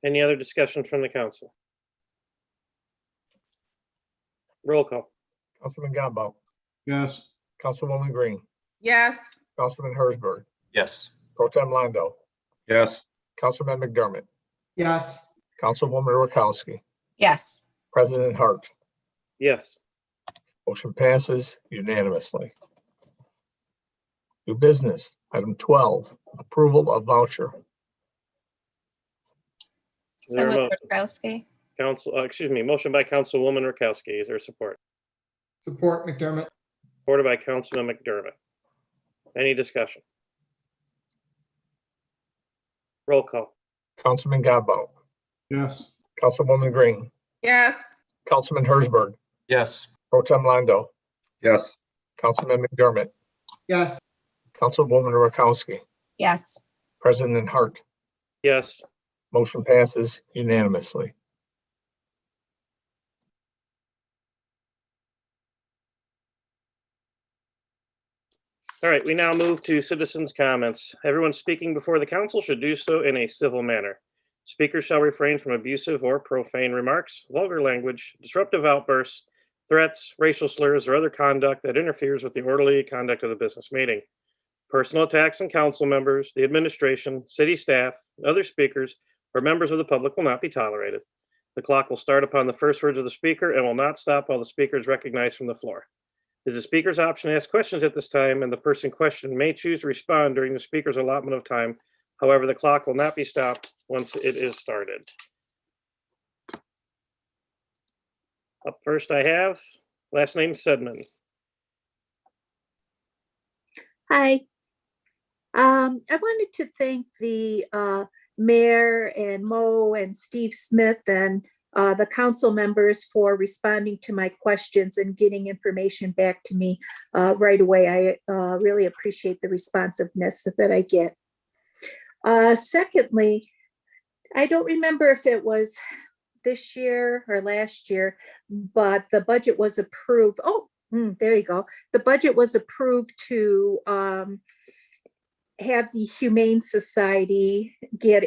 Any other discussion from the council? Roll call.
Councilman Gombo,
Yes.
Councilwoman Green,
Yes.
Councilman Hersberg,
Yes.
Pro Tem Londo,
Yes.
Councilman McDermott,
Yes.
Councilwoman Rakowski,
Yes.
President Hart.
Yes.
Motion passes unanimously. New business, item 12, approval of voucher.
Is there a
So
motion?
Rakowski.
Motion by Councilwoman Rakowski. Is there support?
Support McDermott.
Supported by Councilman McDermott. Any discussion? Roll call.
Councilman Gombo,
Yes.
Councilwoman Green,
Yes.
Councilman Hersberg,
Yes.
Pro Tem Londo,
Yes.
Councilman McDermott,
Yes.
Councilwoman Rakowski,
Yes.
President Hart.
Yes.
Motion passes unanimously.
All right, we now move to citizens' comments. Everyone speaking before the council should do so in a civil manner. Speakers shall refrain from abusive or profane remarks, vulgar language, disruptive outbursts, threats, racial slurs, or other conduct that interferes with the orderly conduct of the business meeting. Personal attacks on council members, the administration, city staff, other speakers, or members of the public will not be tolerated. The clock will start upon the first words of the speaker and will not stop while the speaker is recognized from the floor. It is the speaker's option to ask questions at this time, and the person questioned may choose to respond during the speaker's allotment of time. However, the clock will not be stopped once it is started. Up first I have, last name Sedman.
Hi. I wanted to thank the mayor and Mo and Steve Smith and the council members for responding to my questions and getting information back to me right away. I really appreciate the responsiveness that I get. Secondly, I don't remember if it was this year or last year, but the budget was approved. Oh, there you go. The budget was approved to have the Humane Society get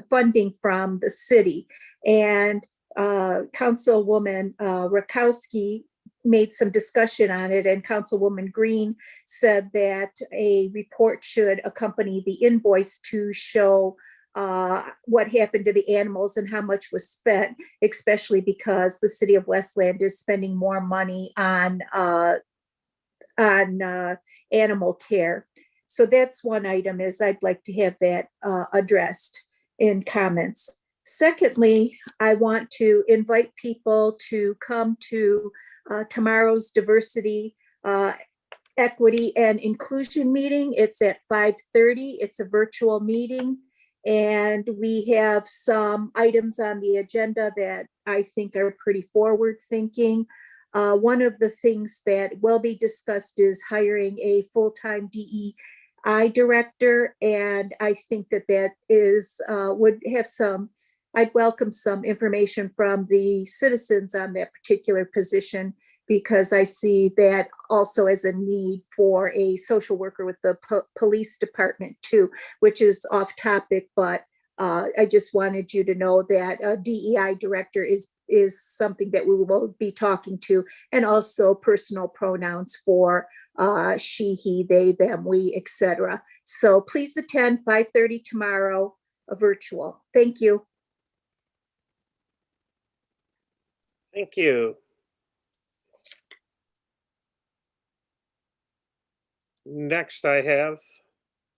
funding from the city. And Councilwoman Rakowski made some discussion on it, and Councilwoman Green said that a report should accompany the invoice to show what happened to the animals and how much was spent, especially because the city of Westland is spending more money on animal care. So that's one item, is I'd like to have that addressed in comments. Secondly, I want to invite people to come to tomorrow's diversity, equity, and inclusion meeting. It's at 5:30. It's a virtual meeting. And we have some items on the agenda that I think are pretty forward thinking. One of the things that will be discussed is hiring a full-time DEI director, and I think that that is would have some. I'd welcome some information from the citizens on that particular position, because I see that also as a need for a social worker with the police department too, which is off topic, but I just wanted you to know that a DEI director is something that we will be talking to, and also personal pronouns for she, he, they, them, we, etc. So please attend 5:30 tomorrow, virtual. Thank you.
Thank you. Next, I have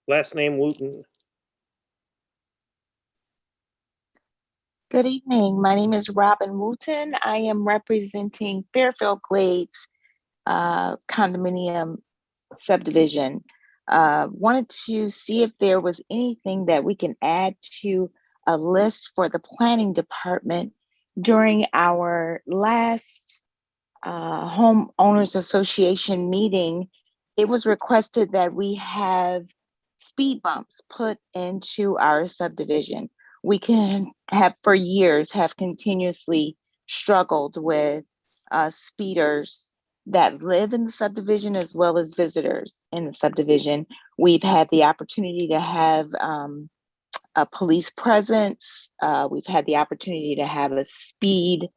last name Wooten.
Good evening. My name is Robin Wooten. I am representing Fairfield Glades condominium subdivision. Wanted to see if there was anything that we can add to a list for the planning department. During our last homeowners association meeting, it was requested that we have speed bumps put into our subdivision. We can have for years have continuously struggled with speeders that live in the subdivision as well as visitors in the subdivision. We've had the opportunity to have a police presence. We've had the opportunity to have a speed,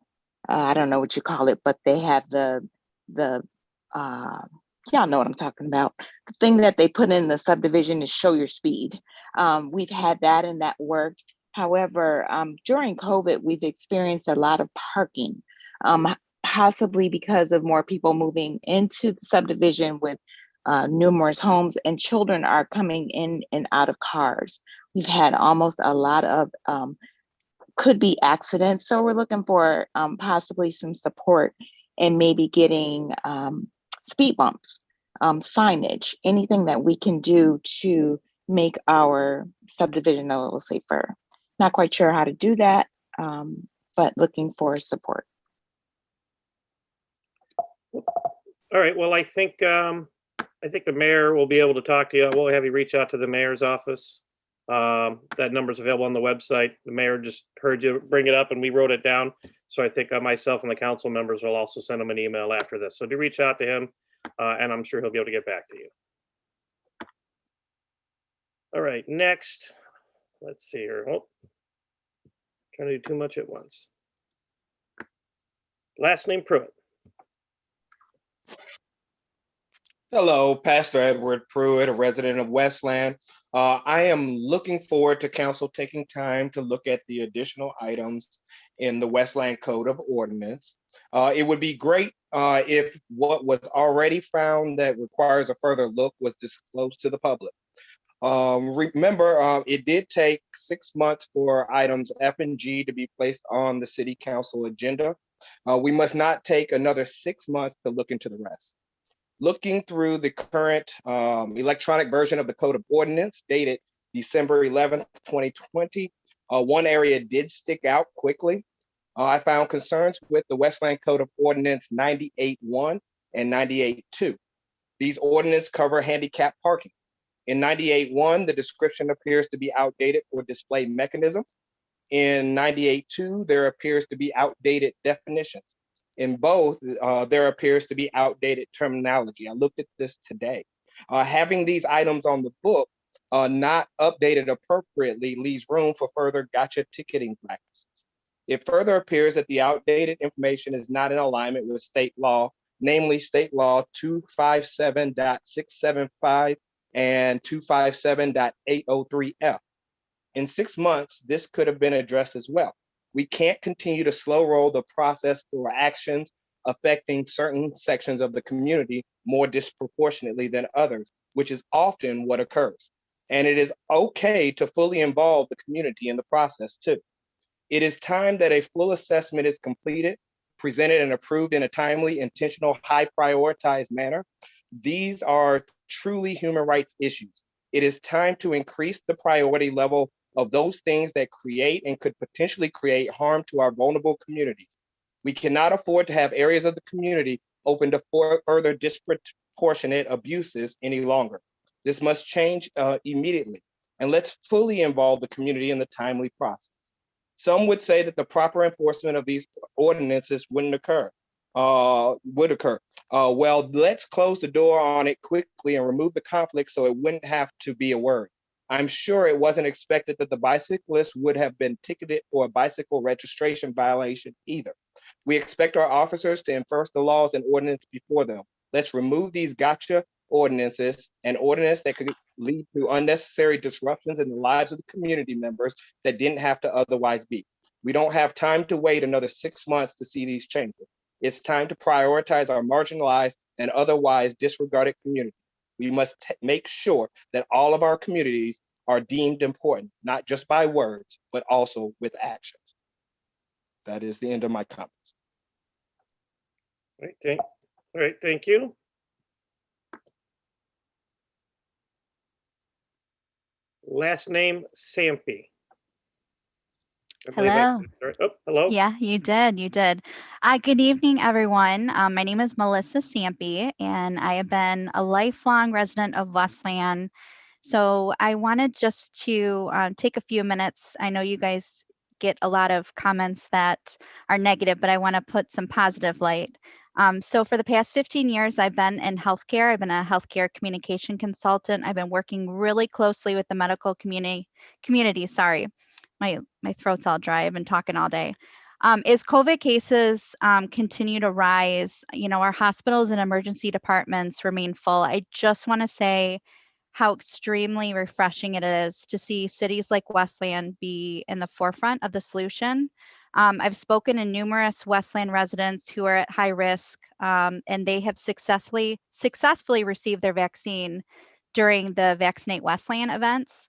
I don't know what you call it, but they have the y'all know what I'm talking about. The thing that they put in the subdivision to show your speed. We've had that and that worked. However, during COVID, we've experienced a lot of parking, possibly because of more people moving into the subdivision with numerous homes, and children are coming in and out of cars. We've had almost a lot of could be accidents. So we're looking for possibly some support and maybe getting speed bumps, signage, anything that we can do to make our subdivision a little safer. Not quite sure how to do that, but looking for support.
All right, well, I think the mayor will be able to talk to you. We'll have you reach out to the mayor's office. That number's available on the website. The mayor just heard you bring it up and we wrote it down. So I think myself and the council members will also send him an email after this. So do reach out to him and I'm sure he'll be able to get back to you. All right, next, let's see here. Oh, trying to do too much at once. Last name Pruitt.
Hello, Pastor Edward Pruitt, a resident of Westland. I am looking forward to council taking time to look at the additional items in the Westland Code of Ordinance. It would be great if what was already found that requires a further look was disclosed to the public. Remember, it did take 6 months for items F and G to be placed on the city council agenda. We must not take another 6 months to look into the rest. Looking through the current electronic version of the Code of Ordinance dated December 11th, 2020, one area did stick out quickly. I found concerns with the Westland Code of Ordinance 98.1 and 98.2. These ordinances cover handicap parking. In 98.1, the description appears to be outdated for display mechanisms. In 98.2, there appears to be outdated definitions. In both, there appears to be outdated terminology. I looked at this today. Having these items on the book not updated appropriately leaves room for further gotcha ticketing practices. It further appears that the outdated information is not in alignment with state law, namely state law 257.675 and 257.803F. In 6 months, this could have been addressed as well. We can't continue to slow roll the process for actions affecting certain sections of the community more disproportionately than others, which is often what occurs. And it is okay to fully involve the community in the process too. It is time that a full assessment is completed, presented and approved in a timely, intentional, high prioritized manner. These are truly human rights issues. It is time to increase the priority level of those things that create and could potentially create harm to our vulnerable communities. We cannot afford to have areas of the community open to further disproportionate abuses any longer. This must change immediately, and let's fully involve the community in the timely process. Some would say that the proper enforcement of these ordinances would occur. Well, let's close the door on it quickly and remove the conflict so it wouldn't have to be a worry. I'm sure it wasn't expected that the bicyclists would have been ticketed for a bicycle registration violation either. We expect our officers to enforce the laws and ordinance before them. Let's remove these gotcha ordinances, an ordinance that could lead to unnecessary disruptions in the lives of the community members that didn't have to otherwise be. We don't have time to wait another 6 months to see these changes. It's time to prioritize our marginalized and otherwise disregarded communities. We must make sure that all of our communities are deemed important, not just by words, but also with actions. That is the end of my comments.
All right, thank you. Last name, Sampy.
Hello.
Oh, hello.
Yeah, you did. Good evening, everyone. My name is Melissa Sampy, and I have been a lifelong resident of Westland. So I wanted just to take a few minutes. I know you guys get a lot of comments that are negative, but I want to put some positive light. So for the past 15 years, I've been in healthcare. I've been a healthcare communication consultant. I've been working really closely with the medical community. Sorry, my throat's all dry. I've been talking all day. As COVID cases continue to rise, our hospitals and emergency departments remain full. I just want to say how extremely refreshing it is to see cities like Westland be in the forefront of the solution. I've spoken to numerous Westland residents who are at high risk, and they have successfully received their vaccine during the Vaccinate Westland events.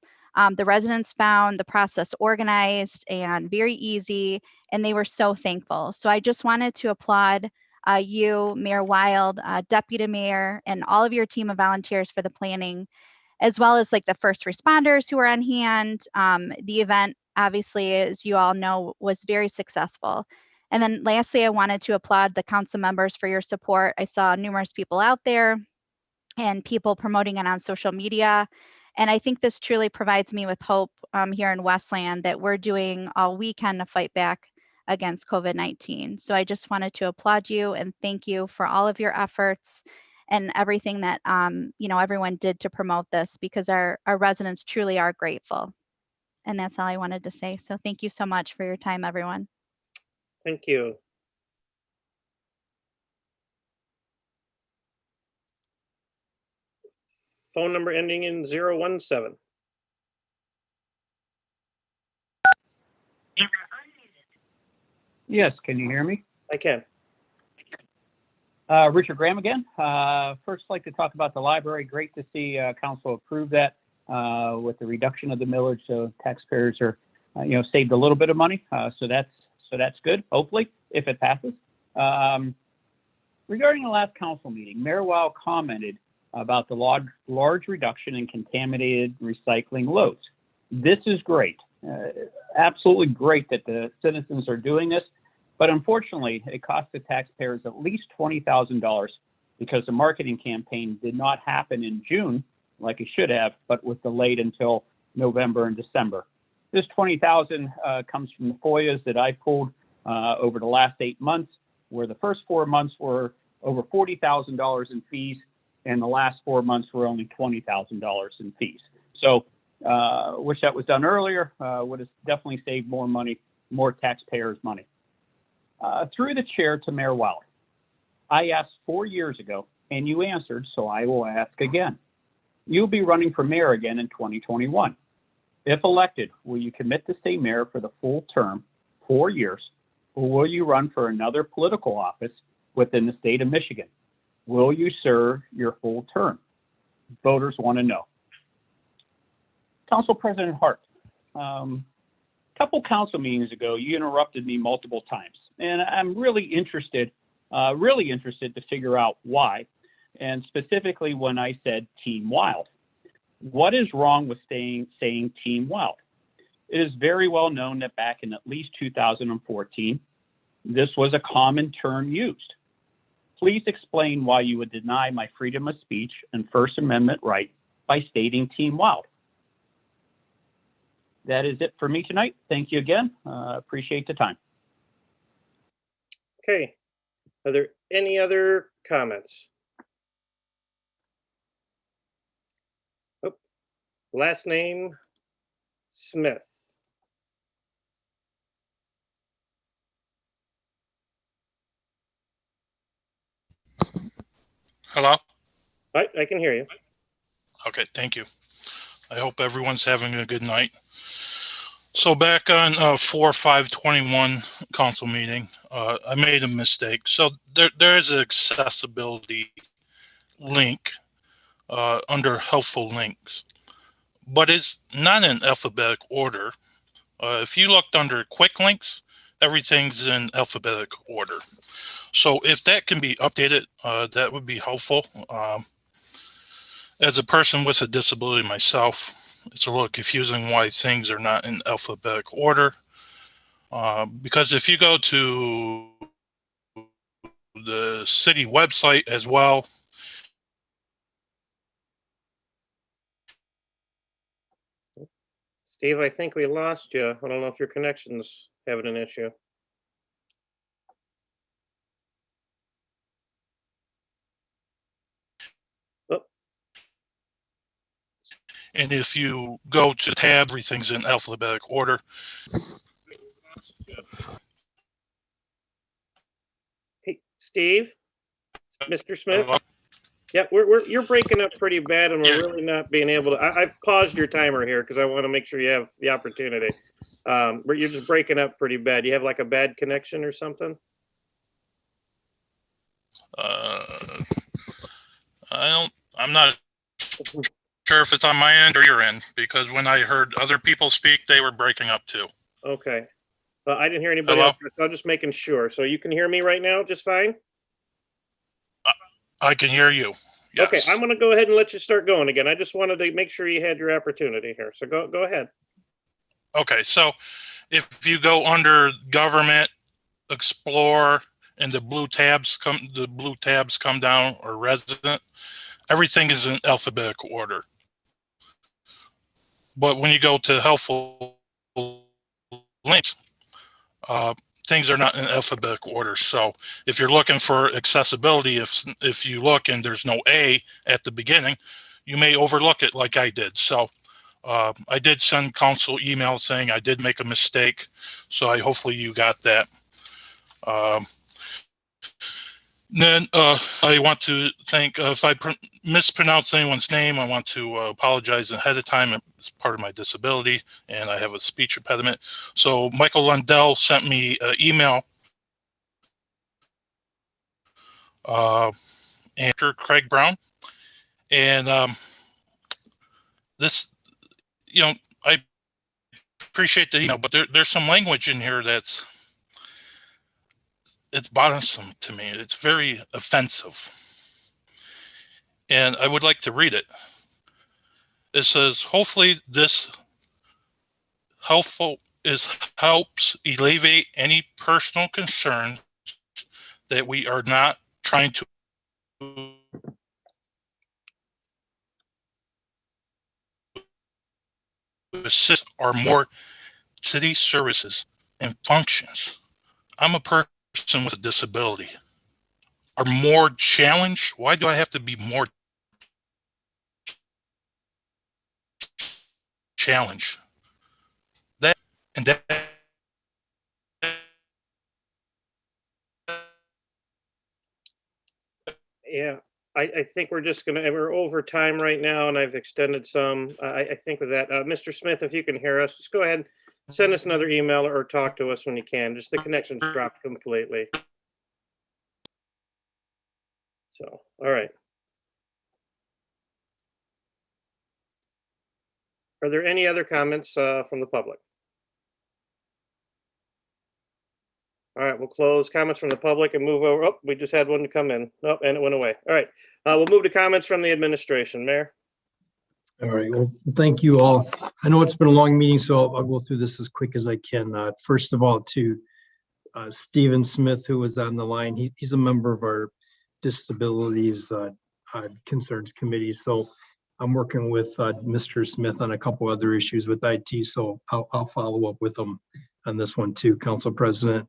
The residents found the process organized and very easy, and they were so thankful. So I just wanted to applaud you, Mayor Wild, Deputy Mayor, and all of your team of volunteers for the planning, as well as like the first responders who were on hand. The event, obviously, as you all know, was very successful. And then lastly, I wanted to applaud the council members for your support. I saw numerous people out there and people promoting it on social media. And I think this truly provides me with hope here in Westland that we're doing all we can to fight back against COVID-19. So I just wanted to applaud you and thank you for all of your efforts and everything that everyone did to promote this, because our residents truly are grateful. And that's all I wanted to say. So thank you so much for your time, everyone.
Thank you. Phone number ending in 017.
Yes, can you hear me?
I can.
Richard Graham again. First, like to talk about the library. Great to see council approve that with the reduction of the millage, so taxpayers are, saved a little bit of money. So that's good. Hopefully, if it passes. Regarding the last council meeting, Mayor Wild commented about the large reduction in contaminated recycling loads. This is great. Absolutely great that the citizens are doing this. But unfortunately, it cost the taxpayers at least $20,000 because the marketing campaign did not happen in June like it should have, but was delayed until November and December. This $20,000 comes from the FOIAs that I pulled over the last 8 months, where the first 4 months were over $40,000 in fees, and the last 4 months were only $20,000 in fees. So wish that was done earlier, would have definitely saved more money, more taxpayers' money. Through the chair to Mayor Wild, I asked 4 years ago, and you answered, so I will ask again. You'll be running for mayor again in 2021. If elected, will you commit to stay mayor for the full term, 4 years, or will you run for another political office within the state of Michigan? Will you serve your full term? Voters want to know. Council President Hart, couple council meetings ago, you interrupted me multiple times, and I'm really interested to figure out why, and specifically when I said Team Wild. What is wrong with saying Team Wild? It is very well known that back in at least 2014, This was a common term used. Please explain why you would deny my freedom of speech and First Amendment right by stating Team Wild. That is it for me tonight. Thank you again. Appreciate the time.
Okay. Are there any other comments? Oh, last name, Smith.
Hello?
I can hear you.
Okay, thank you. I hope everyone's having a good night. So back on 4/5/21 council meeting, I made a mistake. So there is an accessibility link under helpful links, but it's not in alphabetic order. If you looked under quick links, everything's in alphabetic order. So if that can be updated, that would be helpful. As a person with a disability myself, it's a little confusing why things are not in alphabetic order. Because if you go to the city website as well,
Steve, I think we lost you. I don't know if your connection's having an issue.
and if you go to tab, everything's in alphabetic order.
Hey, Steve, Mr. Smith.
Hello?
Yeah, you're breaking up pretty bad, and we're really not being able to. I've paused your timer here because I want to make sure you have the opportunity. But you're just breaking up pretty bad. You have like a bad connection or something?
I'm not sure if it's on my end or your end, because when I heard other people speak, they were breaking up too.
Okay. I didn't hear anybody
Hello?
else, so I'm just making sure. So you can hear me right now just fine?
I can hear you. Yes.
Okay, I'm going to go ahead and let you start going again. I just wanted to make sure you had your opportunity here. So go ahead.
Okay, so if you go under government, explore, and the blue tabs come down, or resident, everything is in alphabetical order. But when you go to helpful links, things are not in alphabetical order. So if you're looking for accessibility, if you look and there's no A at the beginning, you may overlook it like I did. So I did send council email saying I did make a mistake. So hopefully you got that. Then I want to thank, if I mispronounce anyone's name, I want to apologize ahead of time. It's part of my disability and I have a speech impediment. So Michael Lundell sent me an email. Andrew Craig Brown. And this, I appreciate the email, but there's some language in here it's bothersome to me. It's very offensive. And I would like to read it. It says, hopefully this helps alleviate any personal concerns that we are not trying to assist our more city services and functions. I'm a person with a disability. Are more challenged? Why do I have to be more challenged?
Yeah, I think we're over time right now, and I've extended some. I think with that, Mr. Smith, if you can hear us, just go ahead and send us another email or talk to us when you can. Just the connection's dropped completely. So, all right. Are there any other comments from the public? All right, we'll close comments from the public and move over. Oh, we just had one to come in. Oh, and it went away. All right, we'll move to comments from the administration. Mayor.
All right, well, thank you all. I know it's been a long meeting, so I'll go through this as quick as I can. First of all, to Stephen Smith, who was on the line. He's a member of our Disabilities Concerns Committee. So I'm working with Mr. Smith on a couple other issues with IT. So I'll follow up with him on this one too, Council President.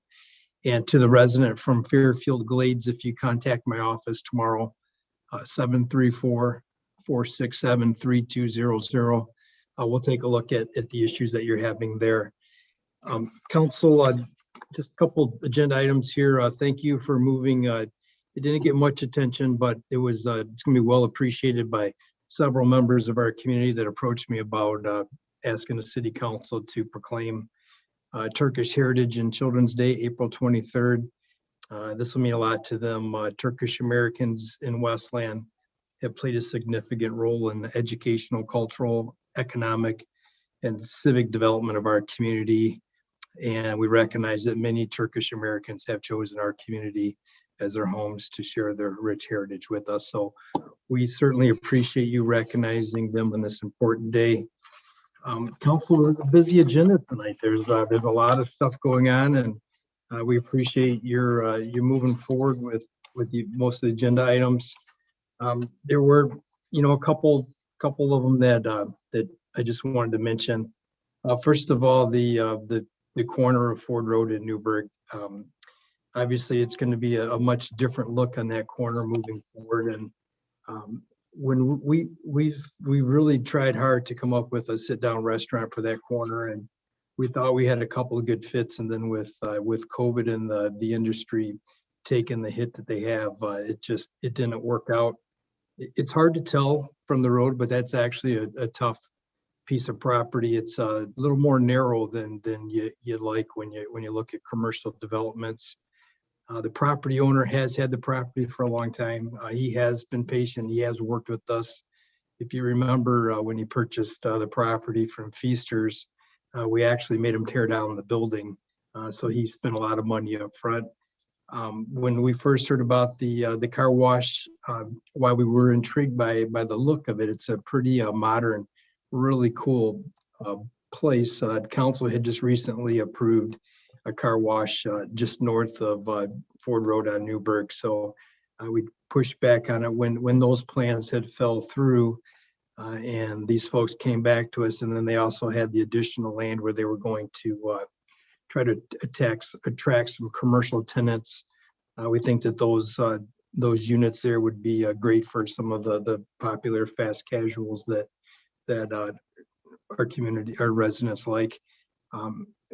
And to the resident from Fairfield Glades, if you contact my office tomorrow, 734-467-3200, we'll take a look at the issues that you're having there. Council, just a couple agenda items here. Thank you for moving. It didn't get much attention, but it's going to be well appreciated by several members of our community that approached me about asking the city council to proclaim Turkish Heritage and Children's Day, April 23rd. This will mean a lot to them. Turkish Americans in Westland have played a significant role in the educational, cultural, economic, and civic development of our community. And we recognize that many Turkish Americans have chosen our community as their homes to share their rich heritage with us. So we certainly appreciate you recognizing them on this important day. Council, there's a busy agenda tonight. There's a lot of stuff going on, and we appreciate your moving forward with most of the agenda items. There were, a couple of them that I just wanted to mention. First of all, the corner of Ford Road in Newburgh. Obviously, it's going to be a much different look on that corner moving forward. And when we've really tried hard to come up with a sit-down restaurant for that corner, and we thought we had a couple of good fits. And then with COVID and the industry taking the hit that they have, it didn't work out. It's hard to tell from the road, but that's actually a tough piece of property. It's a little more narrow than you'd like when you look at commercial developments. The property owner has had the property for a long time. He has been patient. He has worked with us. If you remember when he purchased the property from Feasters, we actually made him tear down the building. So he spent a lot of money up front. When we first heard about the car wash, while we were intrigued by the look of it, it's a pretty modern, really cool place. Council had just recently approved a car wash just north of Ford Road on Newburgh. So we pushed back on it when those plans had fell through, and these folks came back to us, and then they also had the additional land where they were going to try to attract some commercial tenants. We think that those units there would be great for some of the popular fast casuals that our community, our residents like.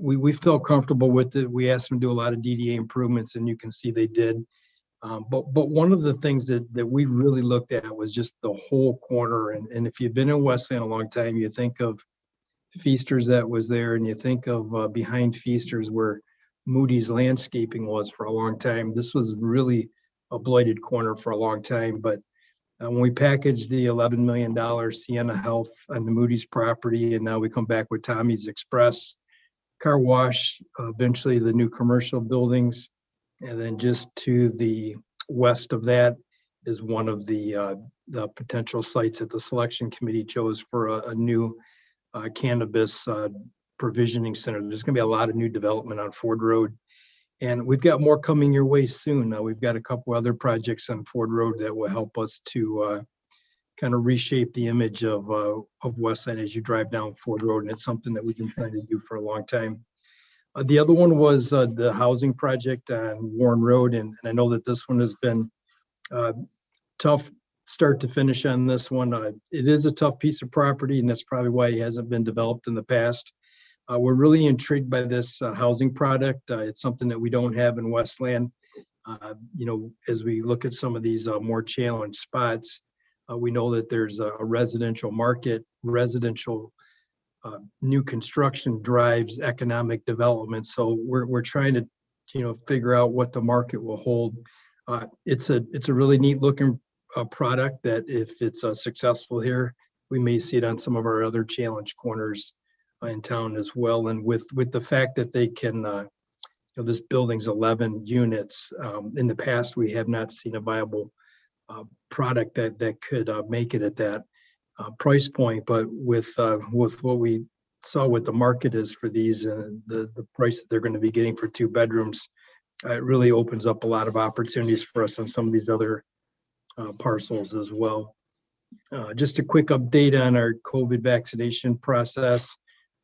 We felt comfortable with it. We asked them to do a lot of DDA improvements, and you can see they did. But one of the things that we really looked at was just the whole corner. And if you've been in Westland a long time, you think of Feasters that was there, and you think of behind Feasters where Moody's Landscaping was for a long time. This was really a blighted corner for a long time. But when we packaged the $11 million Sienna Health on the Moody's property, and now we come back with Tommy's Express, car wash, eventually the new commercial buildings, and then just to the west of that is one of the potential sites that the selection committee chose for a new cannabis provisioning center. There's going to be a lot of new development on Ford Road, and we've got more coming your way soon. We've got a couple other projects on Ford Road that will help us to kind of reshape the image of Westland as you drive down Ford Road, and it's something that we've been trying to do for a long time. The other one was the housing project on Warren Road, and I know that this one has been tough start to finish on this one. It is a tough piece of property, and that's probably why it hasn't been developed in the past. We're really intrigued by this housing product. It's something that we don't have in Westland. As we look at some of these more challenged spots, we know that there's a residential market. Residential new construction drives economic development. So we're trying to, figure out what the market will hold. It's a really neat looking product that if it's successful here, we may see it on some of our other challenge corners in town as well. And with the fact that they can, this building's 11 units. In the past, we have not seen a viable product that could make it at that price point. But with what we saw what the market is for these and the price that they're going to be getting for 2 bedrooms, it really opens up a lot of opportunities for us on some of these other parcels as well. Just a quick update on our COVID vaccination process.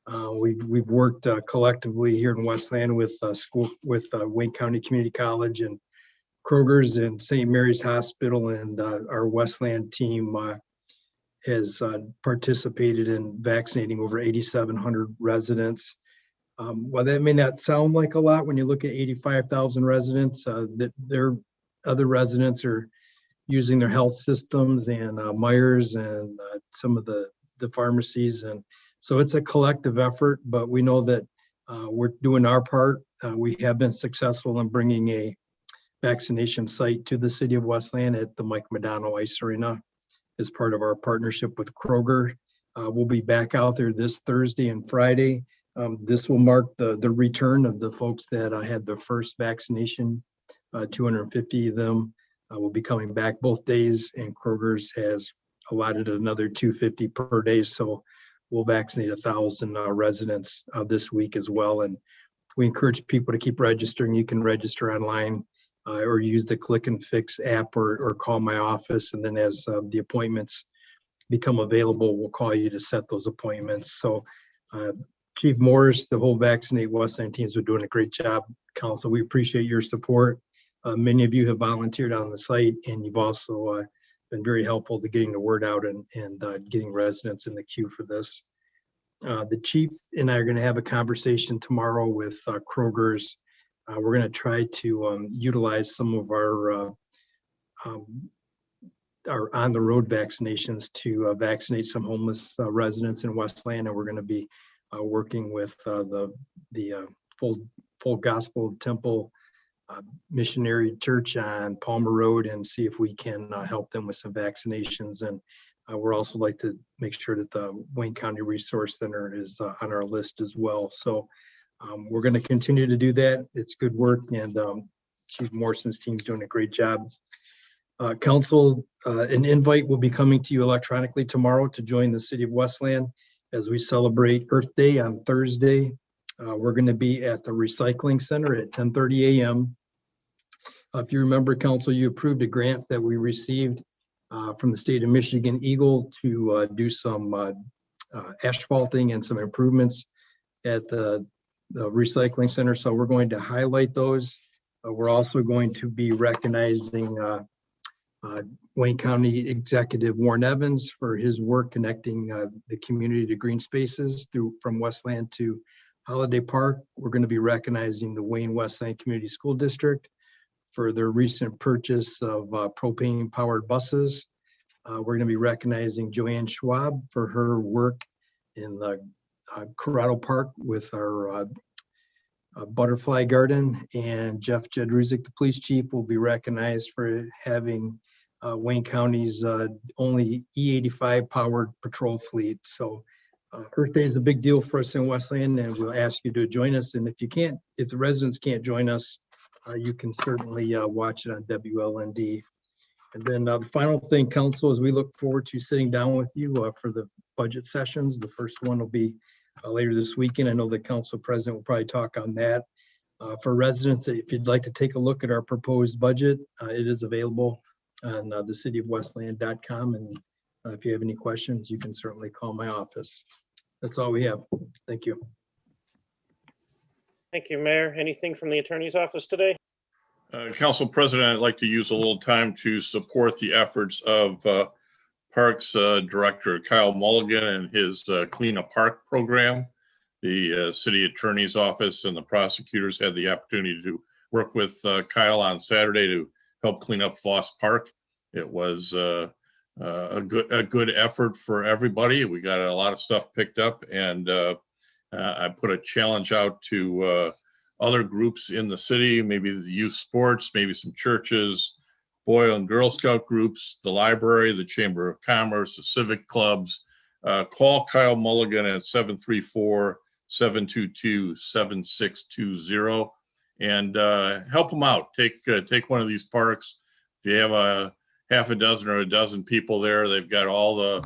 We've worked collectively here in Westland with Wayne County Community College and Kroger's and St. Mary's Hospital, and our Westland team has participated in vaccinating over 8,700 residents. While that may not sound like a lot when you look at 85,000 residents, that their other residents are using their health systems and Myers and some of the pharmacies. And so it's a collective effort, but we know that we're doing our part. We have been successful in bringing a vaccination site to the city of Westland at the Mike Madonna Ice Arena as part of our partnership with Kroger. We'll be back out there this Thursday and Friday. This will mark the return of the folks that had their first vaccination. 250 of them will be coming back both days, and Kroger's has allotted another 250 per day. So we'll vaccinate 1,000 residents this week as well. And we encourage people to keep registering. You can register online or use the Click and Fix app or call my office. And then as the appointments become available, we'll call you to set those appointments. So Chief Morris, the whole Vaccinate Westland teams are doing a great job. Council, we appreciate your support. Many of you have volunteered on the site, and you've also been very helpful to getting the word out and getting residents in the queue for this. The chief and I are going to have a conversation tomorrow with Kroger's. We're going to try to utilize some of our on-the-road vaccinations to vaccinate some homeless residents in Westland, and we're going to be working with the Full Gospel Temple Missionary Church on Palmer Road and see if we can help them with some vaccinations. And we're also like to make sure that the Wayne County Resource Center is on our list as well. So we're going to continue to do that. It's good work, and Chief Morrison's team's doing a great job. Council, an invite will be coming to you electronically tomorrow to join the City of Westland as we celebrate Earth Day on Thursday. We're going to be at the Recycling Center at 10:30 a.m. If you remember, Council, you approved a grant that we received from the state of Michigan Eagle to do some asphalting and some improvements at the Recycling Center. So we're going to highlight those. We're also going to be recognizing Wayne County Executive Warren Evans for his work connecting the community to green spaces from Westland to Holiday Park. We're going to be recognizing the Wayne Westland Community School District for their recent purchase of propane powered buses. We're going to be recognizing Joanne Schwab for her work in the Corrado Park with our butterfly garden, and Jeff Jedruzik, the police chief, will be recognized for having Wayne County's only E85 powered patrol fleet. So Earth Day is a big deal for us in Westland, and we'll ask you to join us. And if the residents can't join us, you can certainly watch it on WLND. And then the final thing, Council, is we look forward to sitting down with you for the budget sessions. The first one will be later this weekend. I know the Council President will probably talk on that. For residents, if you'd like to take a look at our proposed budget, it is available on the cityofwestland.com. And if you have any questions, you can certainly call my office. That's all we have. Thank you.
Thank you, Mayor. Anything from the attorney's office today?
Council President, I'd like to use a little time to support the efforts of Parks Director Kyle Mulligan and his Clean a Park program. The city attorney's office and the prosecutors had the opportunity to work with Kyle on Saturday to help clean up Foss Park. It was a good effort for everybody. We got a lot of stuff picked up, and I put a challenge out to other groups in the city, maybe the youth sports, maybe some churches, Boy and Girl Scout groups, the library, the Chamber of Commerce, the civic clubs. Call Kyle Mulligan at 734-722-7620 and help them out. Take one of these parks. If you have a half a dozen or a dozen people there, they've got all the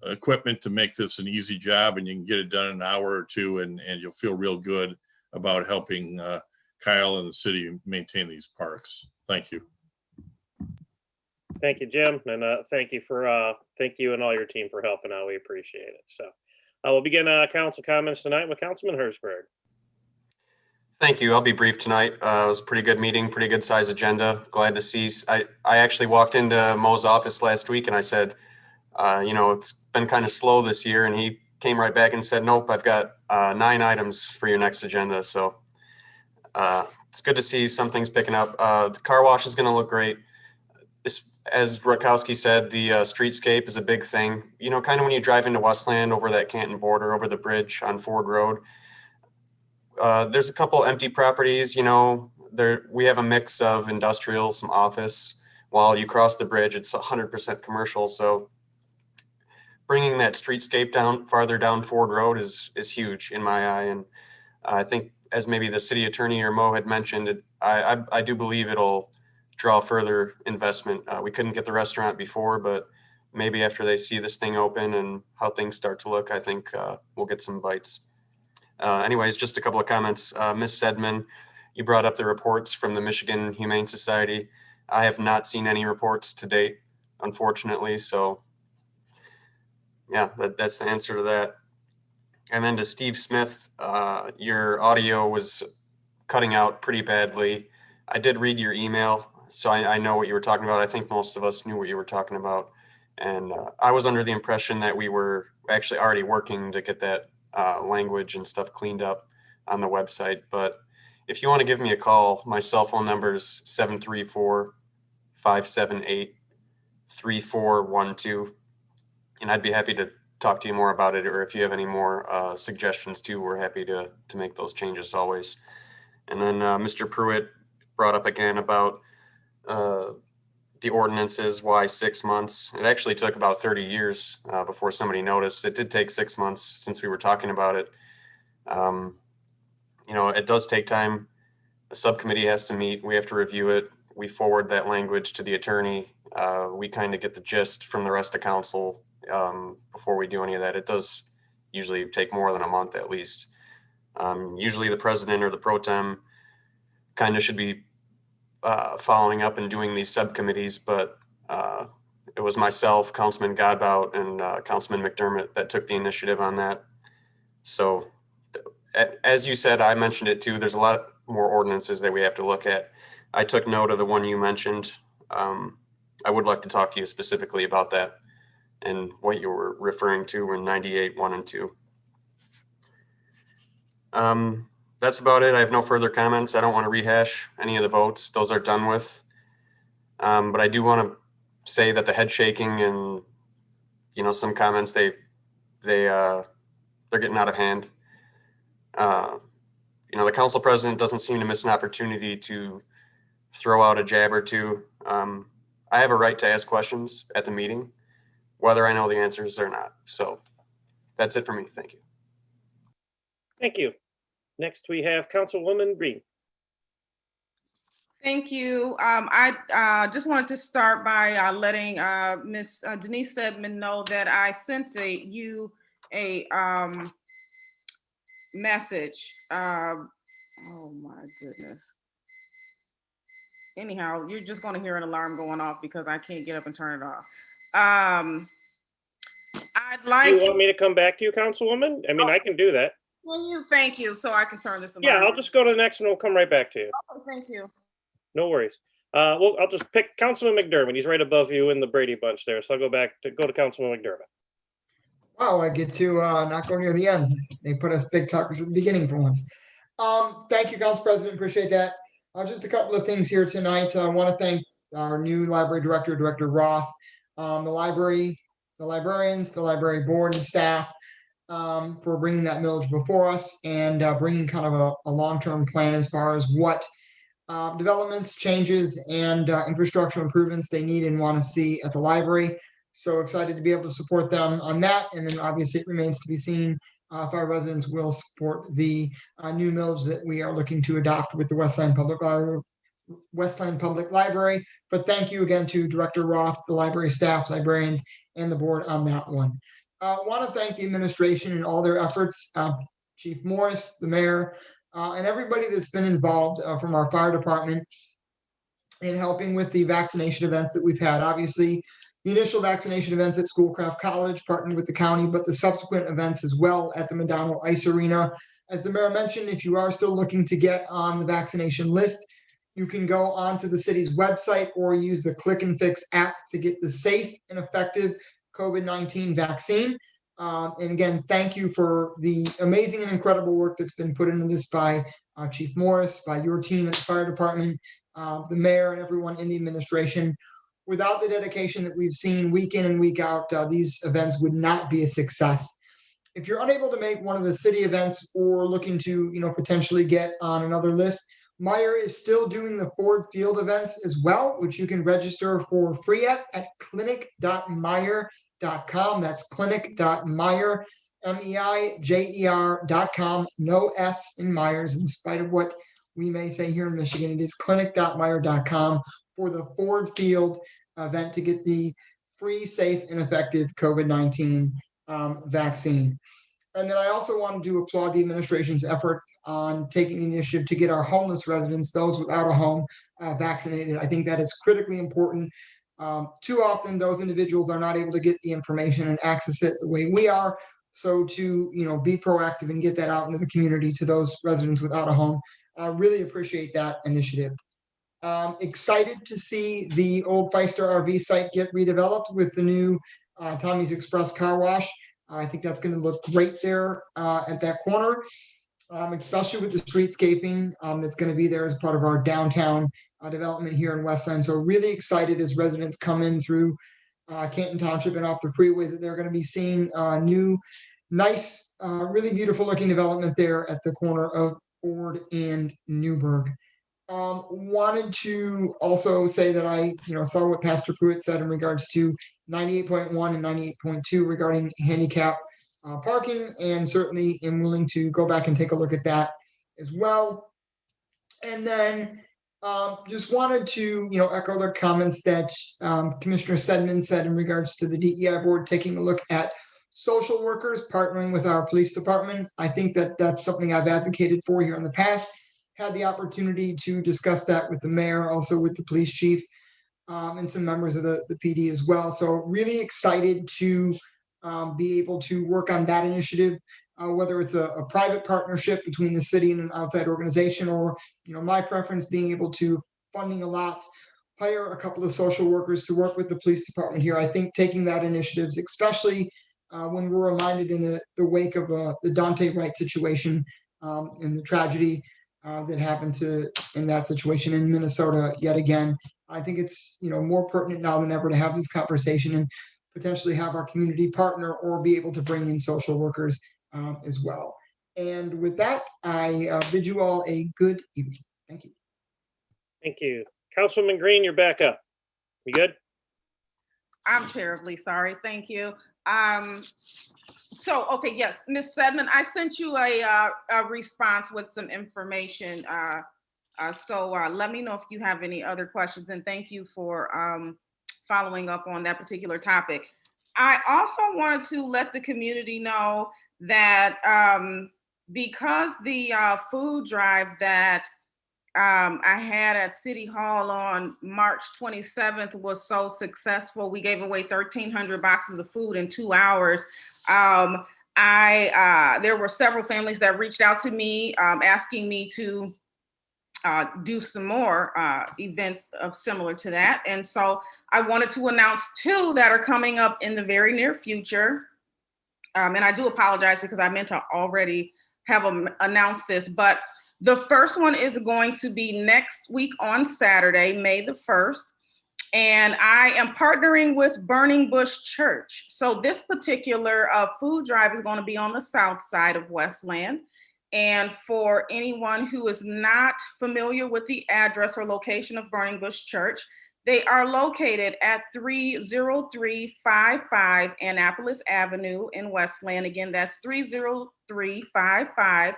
equipment to make this an easy job, and you can get it done in an hour or two, and you'll feel real good about helping Kyle and the city maintain these parks. Thank you.
Thank you, Jim, and thank you and all your team for helping out. We appreciate it. So we'll begin council comments tonight with Councilman Herzberg.
Thank you. I'll be brief tonight. It was a pretty good meeting, pretty good size agenda. Glad to see. I actually walked into Mo's office last week and I said, it's been kind of slow this year. And he came right back and said, nope, I've got 9 items for your next agenda. So it's good to see some things picking up. The car wash is going to look great. As Rutkowski said, the streetscape is a big thing. Kind of when you drive into Westland over that Canton border, over the bridge on Ford Road, there's a couple empty properties. We have a mix of industrial, some office. While you cross the bridge, it's 100% commercial. So bringing that streetscape down farther down Ford Road is huge in my eye. And I think, as maybe the city attorney or Mo had mentioned, I do believe it'll draw further investment. We couldn't get the restaurant before, but maybe after they see this thing open and how things start to look, I think we'll get some bites. Anyways, just a couple of comments. Ms. Sedman, you brought up the reports from the Michigan Humane Society. I have not seen any reports to date, unfortunately. So yeah, that's the answer to that. And then to Steve Smith, your audio was cutting out pretty badly. I did read your email, so I know what you were talking about. I think most of us knew what you were talking about. And I was under the impression that we were actually already working to get that language and stuff cleaned up on the website. But if you want to give me a call, my cell phone number is 734-578-3412. And I'd be happy to talk to you more about it. Or if you have any more suggestions too, we're happy to make those changes always. And then Mr. Pruitt brought up again about the ordinances, why 6 months. It actually took about 30 years before somebody noticed. It did take 6 months since we were talking about it. It does take time. The subcommittee has to meet. We have to review it. We forward that language to the attorney. We kind of get the gist from the rest of council before we do any of that. It does usually take more than a month at least. Usually the president or the pro tem kind of should be following up and doing these subcommittees, but it was myself, Councilman Godbout, and Councilman McDermott that took the initiative on that. So as you said, I mentioned it too, there's a lot more ordinances that we have to look at. I took note of the one you mentioned. I would like to talk to you specifically about that and what you were referring to in 98, 1 and 2. That's about it. I have no further comments. I don't want to rehash any of the votes. Those are done with. But I do want to say that the head shaking and, some comments, they're getting out of hand. The council president doesn't seem to miss an opportunity to throw out a jab or two. I have a right to ask questions at the meeting, whether I know the answers or not. So that's it for me. Thank you.
Thank you. Next, we have Councilwoman Green.
Thank you. I just wanted to start by letting Ms. Denise Sedman know that I sent you a message. Oh my goodness. Anyhow, you're just going to hear an alarm going off because I can't get up and turn it off. I'd like.
You want me to come back to you, Councilwoman? I mean, I can do that.
Thank you. So I can turn this alarm.
Yeah, I'll just go to the next one. We'll come right back to you.
Oh, thank you.
No worries. I'll just pick Councilman McDermott. He's right above you in the Brady bunch there. So I'll go to Councilman McDermott.
Wow, I get to not go near the end. They put us big talkers at the beginning for once. Thank you, Council President. Appreciate that. Just a couple of things here tonight. I want to thank our new library director, Director Roth, the library, the librarians, the library board and staff for bringing that millage before us and bringing kind of a long-term plan as far as what developments, changes, and infrastructural improvements they need and want to see at the library. So excited to be able to support them on that. And then obviously it remains to be seen if our residents will support the new millage that we are looking to adopt with the Westland Public Library. But thank you again to Director Roth, the library staff, librarians, and the board on that one. I want to thank the administration and all their efforts, Chief Morris, the mayor, and everybody that's been involved from our fire department in helping with the vaccination events that we've had. Obviously, the initial vaccination events at Schoolcraft College partnered with the county, but the subsequent events as well at the Madonna Ice Arena. As the mayor mentioned, if you are still looking to get on the vaccination list, you can go onto the city's website or use the Click and Fix app to get the safe and effective COVID-19 vaccine. And again, thank you for the amazing and incredible work that's been put into this by Chief Morris, by your team at the fire department, the mayor, and everyone in the administration. Without the dedication that we've seen week in and week out, these events would not be a success. If you're unable to make one of the city events or looking to, potentially get on another list, Meyer is still doing the Ford Field events as well, which you can register for free at clinic.meyer.com. That's clinic.meyer, MEIJER.com. No S in Myers, in spite of what we may say here in Michigan. It is clinic.meyer.com for the Ford Field event to get the free, safe, and effective COVID-19 vaccine. And then I also wanted to applaud the administration's effort on taking the initiative to get our homeless residents, those without a home, vaccinated. I think that is critically important. Too often, those individuals are not able to get the information and access it the way we are. So to be proactive and get that out into the community to those residents without a home, I really appreciate that initiative. Excited to see the old Feister RV site get redeveloped with the new Tommy's Express car wash. I think that's going to look great there at that corner, especially with the streetscaping that's going to be there as part of our downtown development here in Westland. So really excited as residents come in through Canton Township and off the freeway that they're going to be seeing new, nice, really beautiful looking development there at the corner of Ford and Newburgh. Wanted to also say that I, saw what Pastor Pruitt said in regards to 98.1 and 98.2 regarding handicap parking, and certainly am willing to go back and take a look at that as well. And then just wanted to, echo the comments that Commissioner Sedman said in regards to the DEI board taking a look at social workers partnering with our police department. I think that that's something I've advocated for here in the past. Had the opportunity to discuss that with the mayor, also with the police chief, and some members of the PD as well. So really excited to be able to work on that initiative, whether it's a private partnership between the city and an outside organization, or my preference being able to funding a lot, hire a couple of social workers to work with the police department here. I think taking that initiatives, especially when we're reminded in the wake of the Dante Wright situation and the tragedy that happened in that situation in Minnesota yet again. I think it's more pertinent now than ever to have this conversation and potentially have our community partner or be able to bring in social workers as well. And with that, I bid you all a good evening. Thank you.
Thank you. Councilwoman Green, you're back up. You good?
I'm terribly sorry. Thank you. Okay, yes, Ms. Sedman, I sent you a response with some information. So let me know if you have any other questions, and thank you for following up on that particular topic. I also wanted to let the community know that because the food drive that I had at City Hall on March 27th was so successful, we gave away 1,300 boxes of food in 2 hours. There were several families that reached out to me asking me to do some more events similar to that. And so I wanted to announce 2 that are coming up in the very near future. And I do apologize because I meant to already have announced this, but the first one is going to be next week on Saturday, May the 1st. And I am partnering with Burning Bush Church. So this particular food drive is going to be on the south side of Westland. And for anyone who is not familiar with the address or location of Burning Bush Church, they are located at 30355 Annapolis Avenue in Westland. Again, that's 30355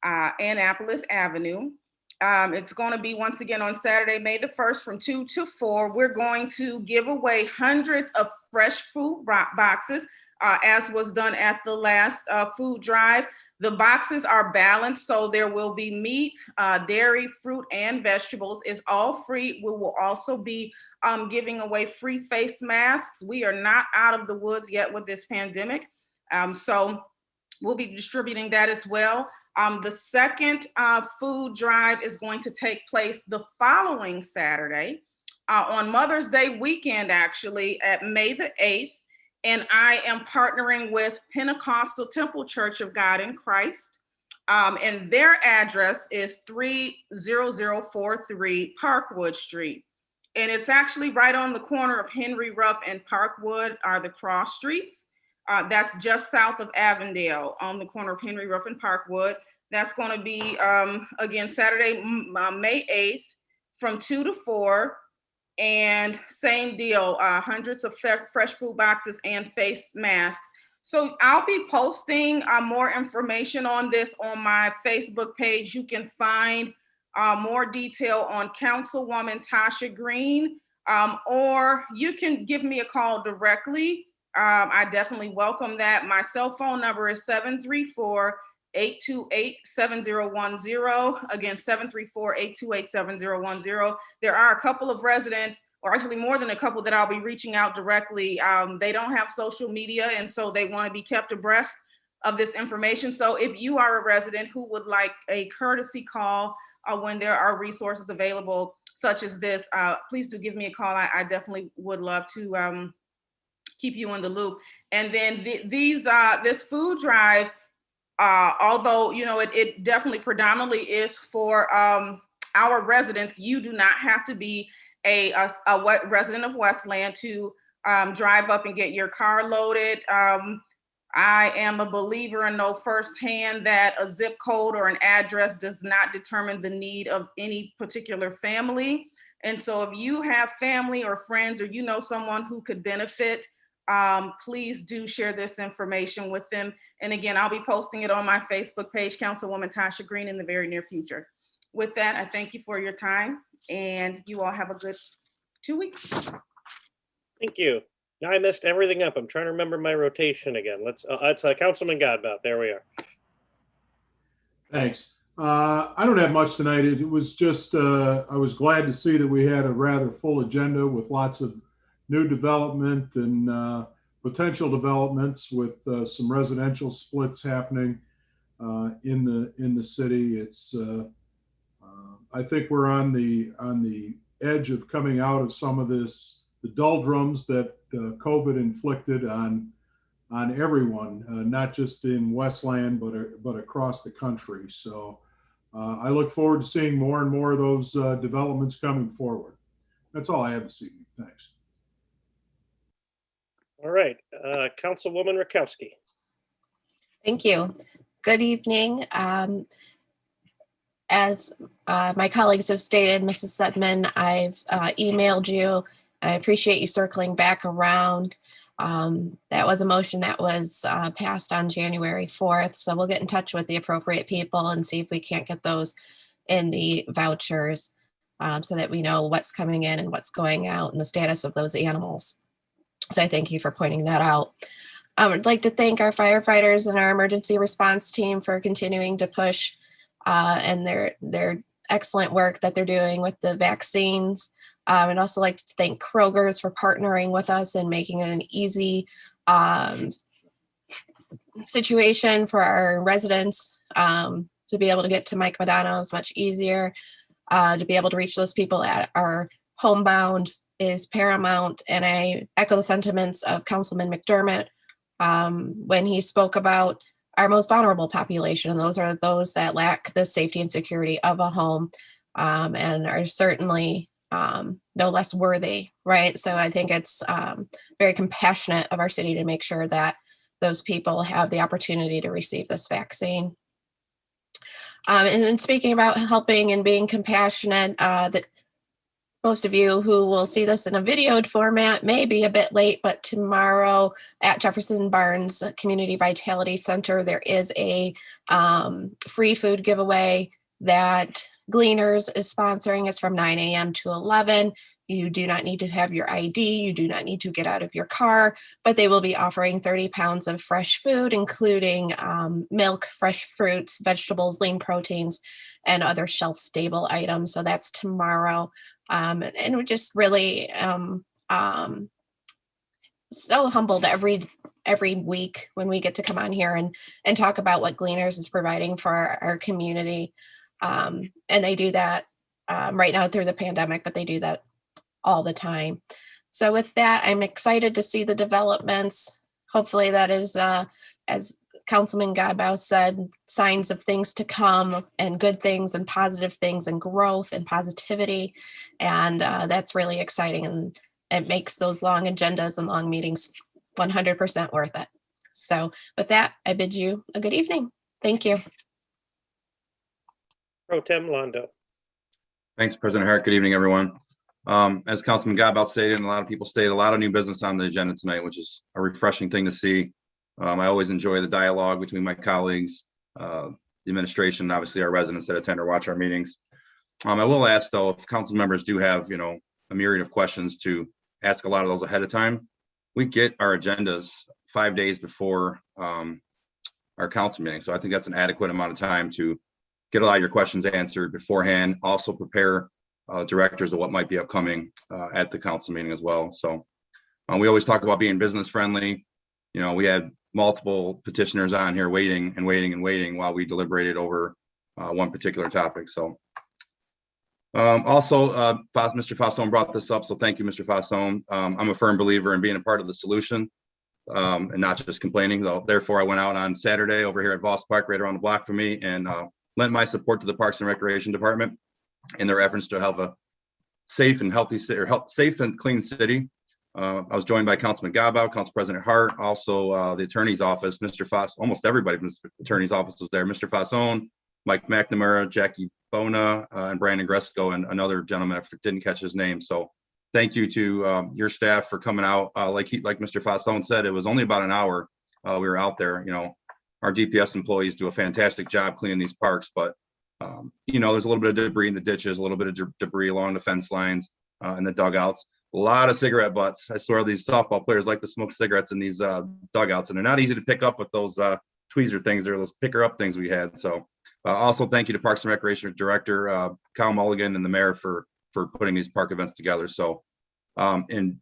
Annapolis Avenue. It's going to be once again on Saturday, May the 1st from 2 to 4. We're going to give away hundreds of fresh food boxes, as was done at the last food drive. The boxes are balanced, so there will be meat, dairy, fruit, and vegetables. It's all free. We will also be giving away free face masks. We are not out of the woods yet with this pandemic. So we'll be distributing that as well. The second food drive is going to take place the following Saturday on Mother's Day weekend, actually, at May the 8th. And I am partnering with Pentecostal Temple Church of God in Christ. And their address is 30043 Parkwood Street. And it's actually right on the corner of Henry Ruff and Parkwood are the cross streets. That's just south of Avondale on the corner of Henry Ruff and Parkwood. That's going to be, again, Saturday, May 8th from 2 to 4. And same deal, hundreds of fresh food boxes and face masks. So I'll be posting more information on this on my Facebook page. You can find more detail on Councilwoman Tasha Green, or you can give me a call directly. I definitely welcome that. My cell phone number is 734-828-7010. Again, 734-828-7010. There are a couple of residents, or actually more than a couple, that I'll be reaching out directly. They don't have social media, and so they want to be kept abreast of this information. So if you are a resident who would like a courtesy call when there are resources available such as this, please do give me a call. I definitely would love to keep you in the loop. And then this food drive, although, you know, it definitely predominantly is for our residents. You do not have to be a resident of Westland to drive up and get your car loaded. I am a believer in know firsthand that a zip code or an address does not determine the need of any particular family. And so if you have family or friends, or you know someone who could benefit, please do share this information with them. And again, I'll be posting it on my Facebook page, Councilwoman Tasha Green, in the very near future. With that, I thank you for your time, and you all have a good 2 weeks.
Thank you. Now I messed everything up. I'm trying to remember my rotation again. It's Councilman Godbout. There we are.
Thanks. I don't have much tonight. It was just, I was glad to see that we had a rather full agenda with lots of new development and potential developments with some residential splits happening in the city. It's I think we're on the edge of coming out of some of the doldrums that COVID inflicted on everyone, not just in Westland, but across the country. So I look forward to seeing more and more of those developments coming forward. That's all I have this evening. Thanks.
All right, Councilwoman Rakowski.
Thank you. Good evening. As my colleagues have stated, Mrs. Sedman, I've emailed you. I appreciate you circling back around. That was a motion that was passed on January 4th. So we'll get in touch with the appropriate people and see if we can't get those in the vouchers so that we know what's coming in and what's going out and the status of those animals. So I thank you for pointing that out. I would like to thank our firefighters and our emergency response team for continuing to push and their excellent work that they're doing with the vaccines. I'd also like to thank Kroger's for partnering with us and making it an easy situation for our residents to be able to get to Mike Madano's much easier, to be able to reach those people that are homebound is paramount. And I echo the sentiments of Councilman McDermott when he spoke about our most vulnerable population. And those are those that lack the safety and security of a home and are certainly no less worthy, right? So I think it's very compassionate of our city to make sure that those people have the opportunity to receive this vaccine. And then speaking about helping and being compassionate, that most of you who will see this in a videoed format may be a bit late, but tomorrow at Jefferson Barnes Community Vitality Center, there is a free food giveaway that Gleaners is sponsoring. It's from 9 a.m. to 11. You do not need to have your ID. You do not need to get out of your car, but they will be offering 30 pounds of fresh food, including milk, fresh fruits, vegetables, lean proteins, and other shelf-stable items. So that's tomorrow. And we're just really so humbled every week when we get to come on here and talk about what Gleaners is providing for our community. And they do that right now through the pandemic, but they do that all the time. So with that, I'm excited to see the developments. Hopefully that is, as Councilman Godbout said, signs of things to come and good things and positive things and growth and positivity. And that's really exciting. And it makes those long agendas and long meetings 100% worth it. So with that, I bid you a good evening. Thank you.
Pro Tem Londo.
Thanks, President Hart. Good evening, everyone. As Councilman Godbout stated, and a lot of people stated, a lot of new business on the agenda tonight, which is a refreshing thing to see. I always enjoy the dialogue between my colleagues, the administration, obviously our residents that attend or watch our meetings. I will ask though, if council members do have, a myriad of questions, to ask a lot of those ahead of time. We get our agendas 5 days before our council meeting. So I think that's an adequate amount of time to get a lot of your questions answered beforehand. Also prepare directors of what might be upcoming at the council meeting as well. So we always talk about being business friendly. We had multiple petitioners on here waiting while we deliberated over one particular topic. So also, Mr. Fausone brought this up, so thank you, Mr. Fausone. I'm a firm believer in being a part of the solution and not just complaining. Though, therefore, I went out on Saturday over here at Voss Park, right around the block from me, and lent my support to the Parks and Recreation Department in their efforts to have a safe and healthy city, or safe and clean city. I was joined by Councilman Godbout, Council President Hart, also the Attorney's Office, Mr. Foss, almost everybody from the Attorney's Office was there, Mr. Fausone, Mike McNamara, Jackie Bona, and Brandon Gresco, and another gentleman, I didn't catch his name. So thank you to your staff for coming out. Like Mr. Fausone said, it was only about an hour we were out there. Our DPS employees do a fantastic job cleaning these parks, but there's a little bit of debris in the ditches, a little bit of debris along the fence lines and the dugouts. A lot of cigarette butts. I swear these softball players like to smoke cigarettes in these dugouts, and they're not easy to pick up with those tweezer things or those picker up things we had. So also thank you to Parks and Recreation Director Kyle Mulligan and the mayor for putting these park events together. So in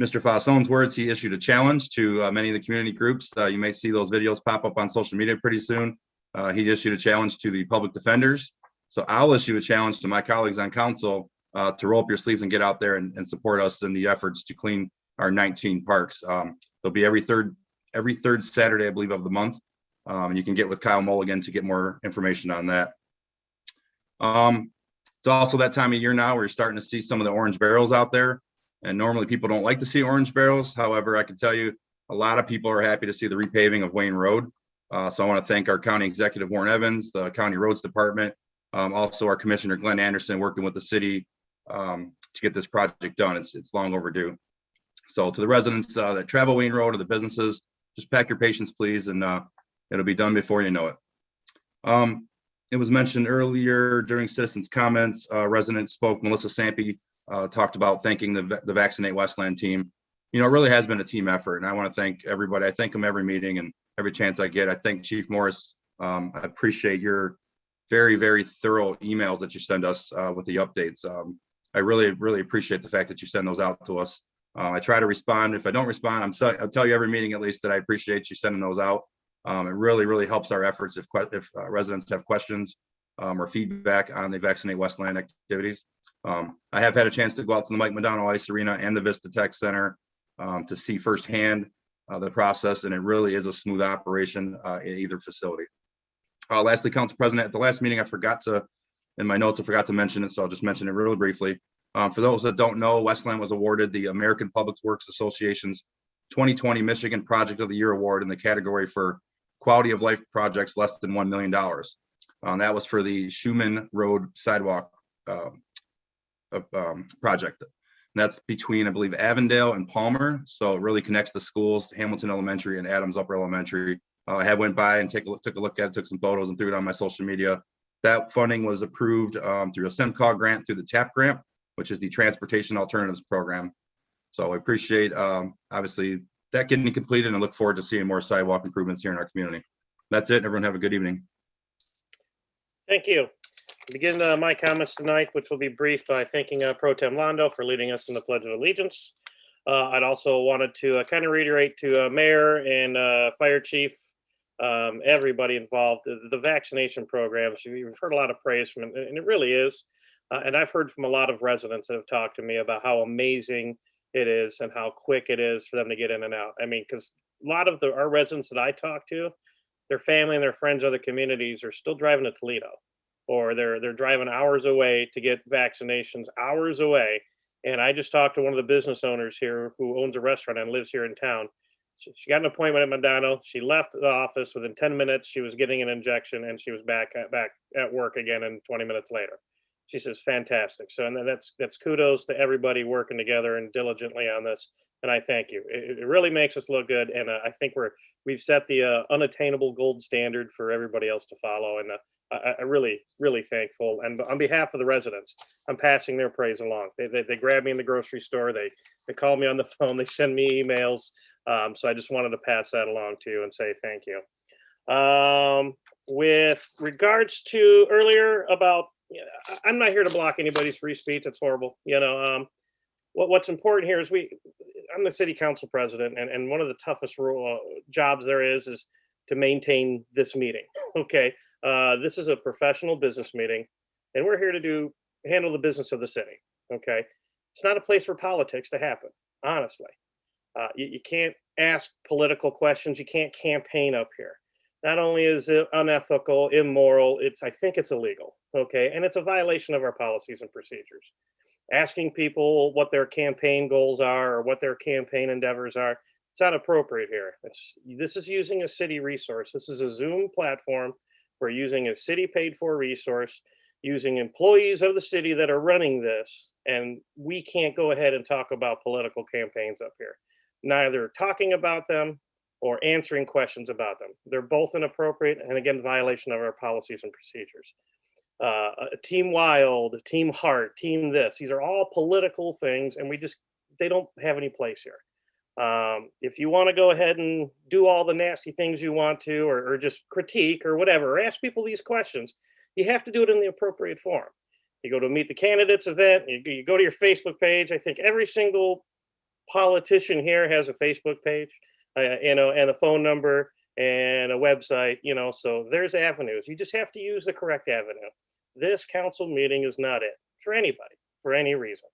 Mr. Fausone's words, he issued a challenge to many of the community groups. You may see those videos pop up on social media pretty soon. He issued a challenge to the public defenders. So I'll issue a challenge to my colleagues on council to roll up your sleeves and get out there and support us in the efforts to clean our 19 parks. They'll be every third Saturday, I believe, of the month. And you can get with Kyle Mulligan to get more information on that. It's also that time of year now where you're starting to see some of the orange barrels out there. And normally people don't like to see orange barrels. However, I can tell you a lot of people are happy to see the repaving of Wayne Road. So I want to thank our county executive, Warren Evans, the county roads department, also our commissioner, Glenn Anderson, working with the city to get this project done. It's long overdue. So to the residents that travel Wayne Road, or the businesses, just pack your patience, please, and it'll be done before you know it. It was mentioned earlier during citizens' comments, resident spoke, Melissa Sampe, talked about thanking the Vaccinate Westland team. It really has been a team effort, and I want to thank everybody. I thank them every meeting and every chance I get. I thank Chief Morris. I appreciate your very, very thorough emails that you send us with the updates. I really, really appreciate the fact that you send those out to us. I try to respond. If I don't respond, I'll tell you every meeting at least that I appreciate you sending those out. It really, really helps our efforts if residents have questions or feedback on the Vaccinate Westland activities. I have had a chance to go out to the Mike McDonald Ice Arena and the Vista Tech Center to see firsthand the process, and it really is a smooth operation in either facility. Lastly, Council President, at the last meeting, in my notes, I forgot to mention it, so I'll just mention it really briefly. For those that don't know, Westland was awarded the American Public Works Association's 2020 Michigan Project of the Year Award in the category for quality of life projects less than $1 million. That was for the Schuman Road Sidewalk project. And that's between, I believe, Avondale and Palmer. So it really connects the schools, Hamilton Elementary and Adams Upper Elementary. I had went by and took a look at it, took some photos and threw it on my social media. That funding was approved through a SEMCOG grant, through the TAP grant, which is the Transportation Alternatives Program. So I appreciate, obviously, that getting completed, and I look forward to seeing more sidewalk improvements here in our community. That's it. Everyone have a good evening.
Thank you. Begin my comments tonight, which will be brief, by thanking Pro Tem Londo for leading us in the Pledge of Allegiance. I'd also wanted to kind of reiterate to Mayor and Fire Chief, everybody involved, the vaccination programs. We've heard a lot of praise from it, and it really is. And I've heard from a lot of residents that have talked to me about how amazing it is and how quick it is for them to get in and out. I mean, because a lot of our residents that I talk to, their family and their friends, other communities, are still driving to Toledo, or they're driving hours away to get vaccinations, hours away. And I just talked to one of the business owners here who owns a restaurant and lives here in town. She got an appointment at Madano. She left the office within 10 minutes. She was getting an injection, and she was back at work again in 20 minutes later. She says, fantastic. So, and that's kudos to everybody working together and diligently on this. And I thank you. It really makes us look good. And I think we've set the unattainable gold standard for everybody else to follow. And I really thankful. And on behalf of the residents, I'm passing their praise along. They grab me in the grocery store. They call me on the phone. They send me emails. So I just wanted to pass that along to you and say thank you. With regards to earlier about, I'm not here to block anybody's free speech. It's horrible. What's important here is I'm the city council president, and one of the toughest jobs there is to maintain this meeting. Okay. This is a professional business meeting, and we're here to handle the business of the city. Okay. It's not a place for politics to happen, honestly. You can't ask political questions. You can't campaign up here. Not only is it unethical, immoral, I think it's illegal. Okay. And it's a violation of our policies and procedures. Asking people what their campaign goals are or what their campaign endeavors are, it's not appropriate here. This is using a city resource. This is a Zoom platform. We're using a city paid for resource, using employees of the city that are running this. And we can't go ahead and talk about political campaigns up here. Neither talking about them or answering questions about them. They're both inappropriate, and again, violation of our policies and procedures. Team Wild, Team Heart, Team this, these are all political things, and they don't have any place here. If you want to go ahead and do all the nasty things you want to, or just critique or whatever, or ask people these questions, you have to do it in the appropriate form. You go to Meet the Candidates event, you go to your Facebook page. I think every single politician here has a Facebook page, and a phone number and a website, so there's avenues. You just have to use the correct avenue. This council meeting is not it for anybody, for any reason.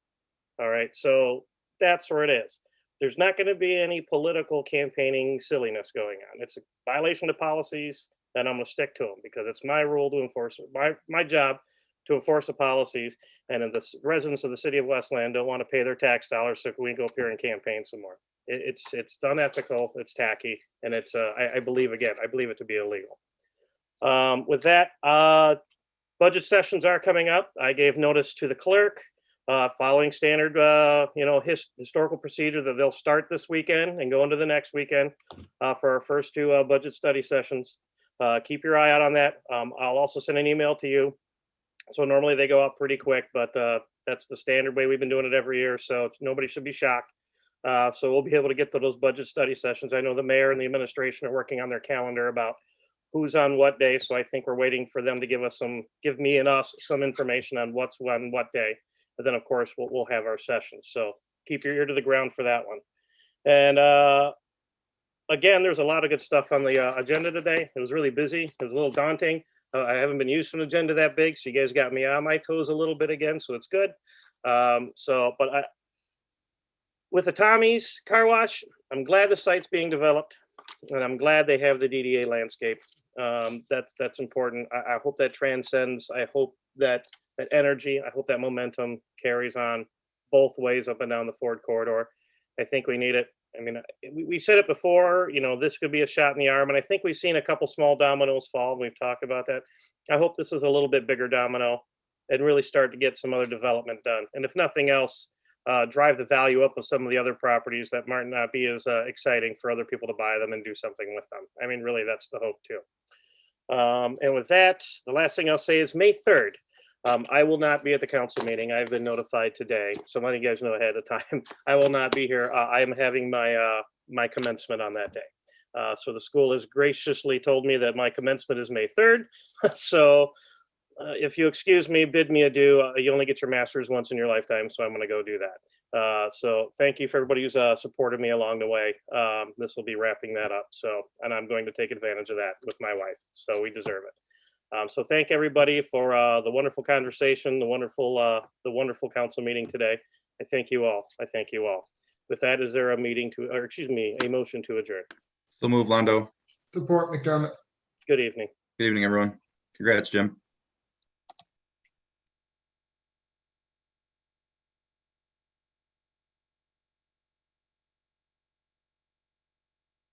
All right, so that's where it is. There's not going to be any political campaigning silliness going on. It's a violation of policies, and I'm going to stick to them because it's my role to enforce it, my job to enforce the policies. And if the residents of the city of Westland don't want to pay their tax dollars, so we can go up here and campaign some more. It's unethical, it's tacky, and it's I believe it to be illegal. With that, budget sessions are coming up. I gave notice to the clerk, following standard historical procedure, that they'll start this weekend and go into the next weekend for our first two budget study sessions. Keep your eye out on that. I'll also send an email to you. So normally they go up pretty quick, but that's the standard way we've been doing it every year, so nobody should be shocked. So we'll be able to get to those budget study sessions. I know the mayor and the administration are working on their calendar about who's on what day. So I think we're waiting for them to give me and us some information on what's on what day. And then of course we'll have our sessions. So keep your ear to the ground for that one. And again, there's a lot of good stuff on the agenda today. It was really busy. It was a little daunting. I haven't been used to an agenda that big, so you guys got me on my toes a little bit again, so it's good. With the Tommy's car wash, I'm glad the site's being developed, and I'm glad they have the DDA landscape. That's important. I hope that transcends. I hope that energy, I hope that momentum carries on both ways up and down the Ford corridor. I think we need it. I mean, we said it before, this could be a shot in the arm, and I think we've seen a couple small dominoes fall. We've talked about that. I hope this is a little bit bigger domino and really start to get some other development done. And if nothing else, drive the value up of some of the other properties that might not be as exciting for other people to buy them and do something with them. I mean, really, that's the hope too. And with that, the last thing I'll say is May 3rd. I will not be at the council meeting. I've been notified today, so letting you guys know ahead of time. I will not be here. I am having my commencement on that day. So the school has graciously told me that my commencement is May 3rd. So if you excuse me, bid me adieu. You only get your master's once in your lifetime, so I'm going to go do that. So thank you for everybody who's supported me along the way. This will be wrapping that up. So, and I'm going to take advantage of that with my wife. So we deserve it. So thank everybody for the wonderful conversation, the wonderful council meeting today. I thank you all. I thank you all. With that, is there a motion to adjourn?
So move, Londo.
Support McDermott.
Good evening.
Good evening, everyone. Congrats, Jim.